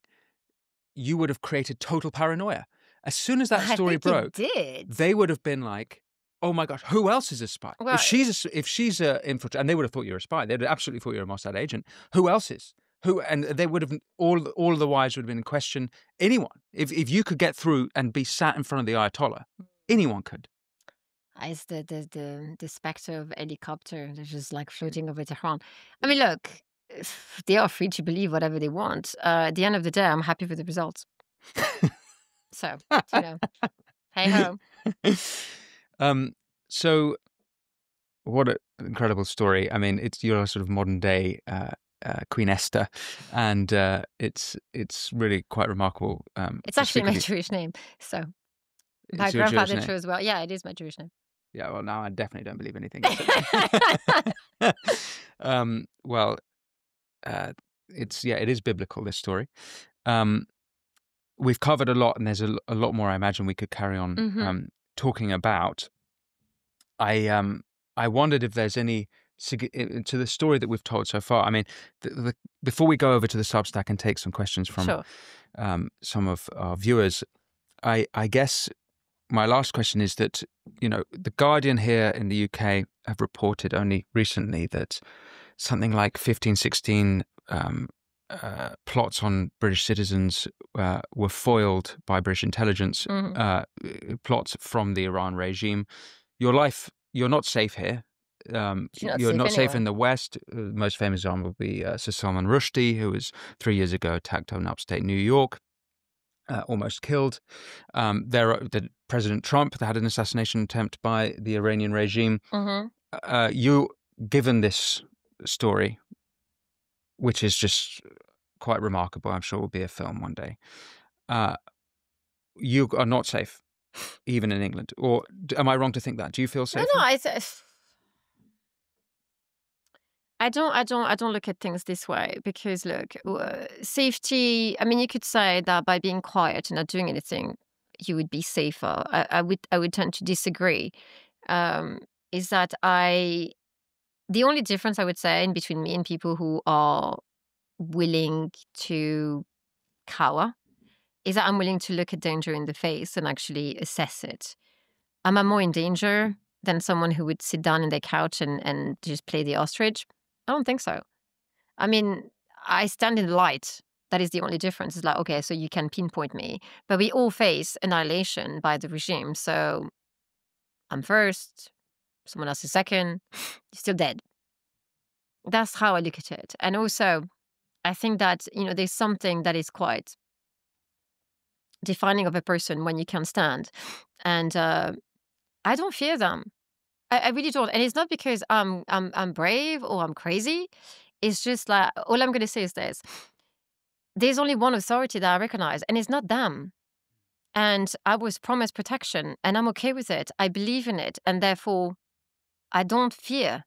you would have created total paranoia. As soon as that story broke, they would have been like, oh my gosh, who else is a spy? Well, if she's a infiltrator, and they would have thought you're a spy, they'd have absolutely thought you're a Mossad agent. Who else is? And they would have, all the wives would have been in question. Anyone. If you could get through and be sat in front of the Ayatollah, anyone could. It's the specter of helicopter that's just like floating over Tehran. I mean, look, they are free to believe whatever they want. At the end of the day, I'm happy with the results. So, hey ho. So what an incredible story. I mean, you're a sort of modern day Queen Esther, and it's really quite remarkable. It's actually my Jewish name. So my grandfather chose well. Yeah, it is my Jewish name. Yeah, well, now I definitely don't believe anything. Well, it is biblical, this story. We've covered a lot, and there's a lot more I imagine we could carry on talking about. I wondered if there's any to the story that we've told so far. I mean, before we go over to the Substack and take some questions from some of our viewers, I guess my last question is that, The Guardian here in the UK have reported only recently that something like 15, 16 plots on British citizens were foiled by British intelligence, plots from the Iran regime. You're not safe here. You're not safe in the West. The most famous example would be Sir Salman Rushdie, who was 3 years ago attacked on upstate New York. Almost killed. The President Trump had an assassination attempt by the Iranian regime. Given this story, which is just quite remarkable, I'm sure will be a film one day, you are not safe, even in England. Or am I wrong to think that? Do you feel safe? No, I don't look at things this way, because look, safety. I mean, you could say that by being quiet and not doing anything, you would be safer. I would tend to disagree. Is that the only difference I would say in between me and people who are willing to cower is that I'm willing to look at danger in the face and actually assess it. Am I more in danger than someone who would sit down on their couch and just play the ostrich? I don't think so. I mean, I stand in the light. That is the only difference. It's like, okay, so you can pinpoint me, but we all face annihilation by the regime. So I'm first, someone else is second, you're still dead. That's how I look at it. And also, I think that, there's something that is quite defining of a person when you can stand. And I don't fear them. I really don't. And it's not because I'm brave or I'm crazy. It's just like, all I'm going to say is this. There's only one authority that I recognize, and it's not them. And I was promised protection, and I'm okay with it. I believe in it, and therefore I don't fear.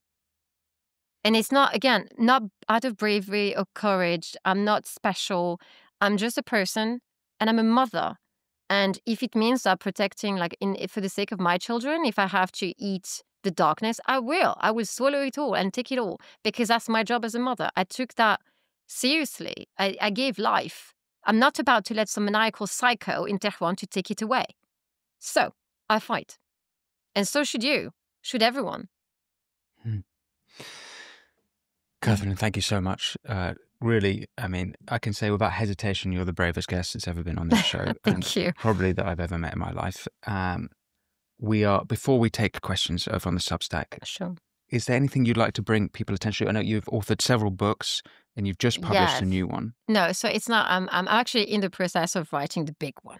And it's not, again, not out of bravery or courage. I'm not special. I'm just a person, and I'm a mother. And if it means that protecting, for the sake of my children, if I have to eat the darkness, I will. I will swallow it all and take it all, because that's my job as a mother. I took that seriously. I gave life. I'm not about to let some maniacal psycho in Tehran to take it away. So I fight. And so should you. Should everyone. Catherine, thank you so much. Really, I mean, I can say without hesitation, you're the bravest guest that's ever been on this show. Thank you. Probably that I've ever met in my life. Before we take questions over on the Substack, sure. Is there anything you'd like to bring people attention to? I know you've authored several books and you've just published a new one. No, so it's not, I'm actually in the process of writing the big one.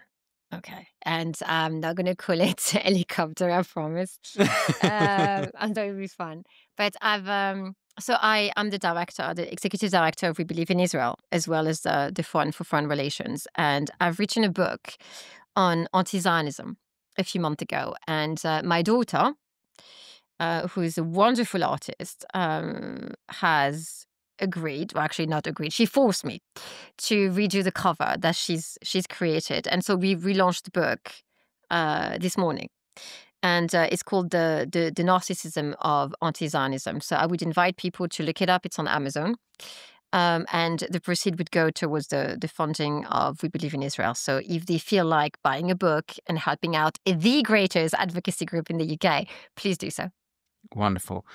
Okay. And I'm not going to call it Helicopter, I promise. And that will be fun. But I'm the executive director of We Believe in Israel, as well as the Fund for Foreign Relations. And I've written a book on anti-Zionism a few months ago. And my daughter, who is a wonderful artist, has agreed, or actually not agreed, she forced me to redo the cover that she's created. And so we relaunched the book this morning. And it's called the Narcissism of Anti-Zionism. So I would invite people to look it up. It's on Amazon. And the proceeds would go towards the funding of We Believe in Israel. So if they feel like buying a book and helping out the greatest advocacy group in the UK, please do so. Wonderful.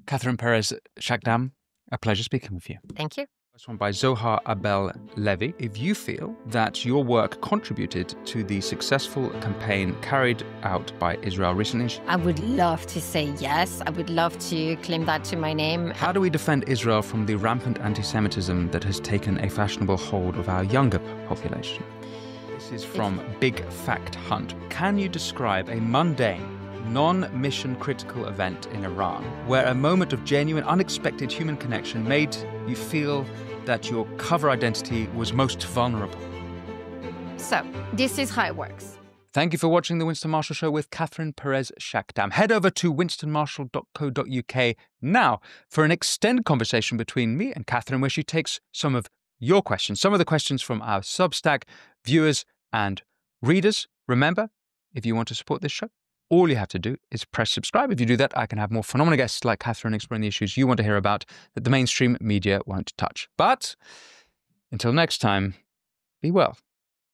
Catherine Perez-Shakdam, a pleasure speaking with you. Thank you. This one by Zohar Abel Levy. If you feel that your work contributed to the successful campaign carried out by Israel recently, I would love to say yes. I would love to claim that to my name. How do we defend Israel from the rampant anti-Semitism that has taken a fashionable hold of our younger population? This is from Big Fact Hunt. Can you describe a mundane, non-mission critical event in Iran where a moment of genuine, unexpected human connection made you feel that your cover identity was most vulnerable? So, this is how it works. Thank you for watching The Winston Marshall Show with Catherine Perez-Shakdam. Head over to winstonmarshall.co.uk now for an extended conversation between me and Catherine, where she takes some of your questions, some of the questions from our Substack viewers and readers. Remember, if you want to support this show, all you have to do is press subscribe. If you do that, I can have more phenomenal guests like Catherine exploring the issues you want to hear about that the mainstream media won't touch. But until next time, be well.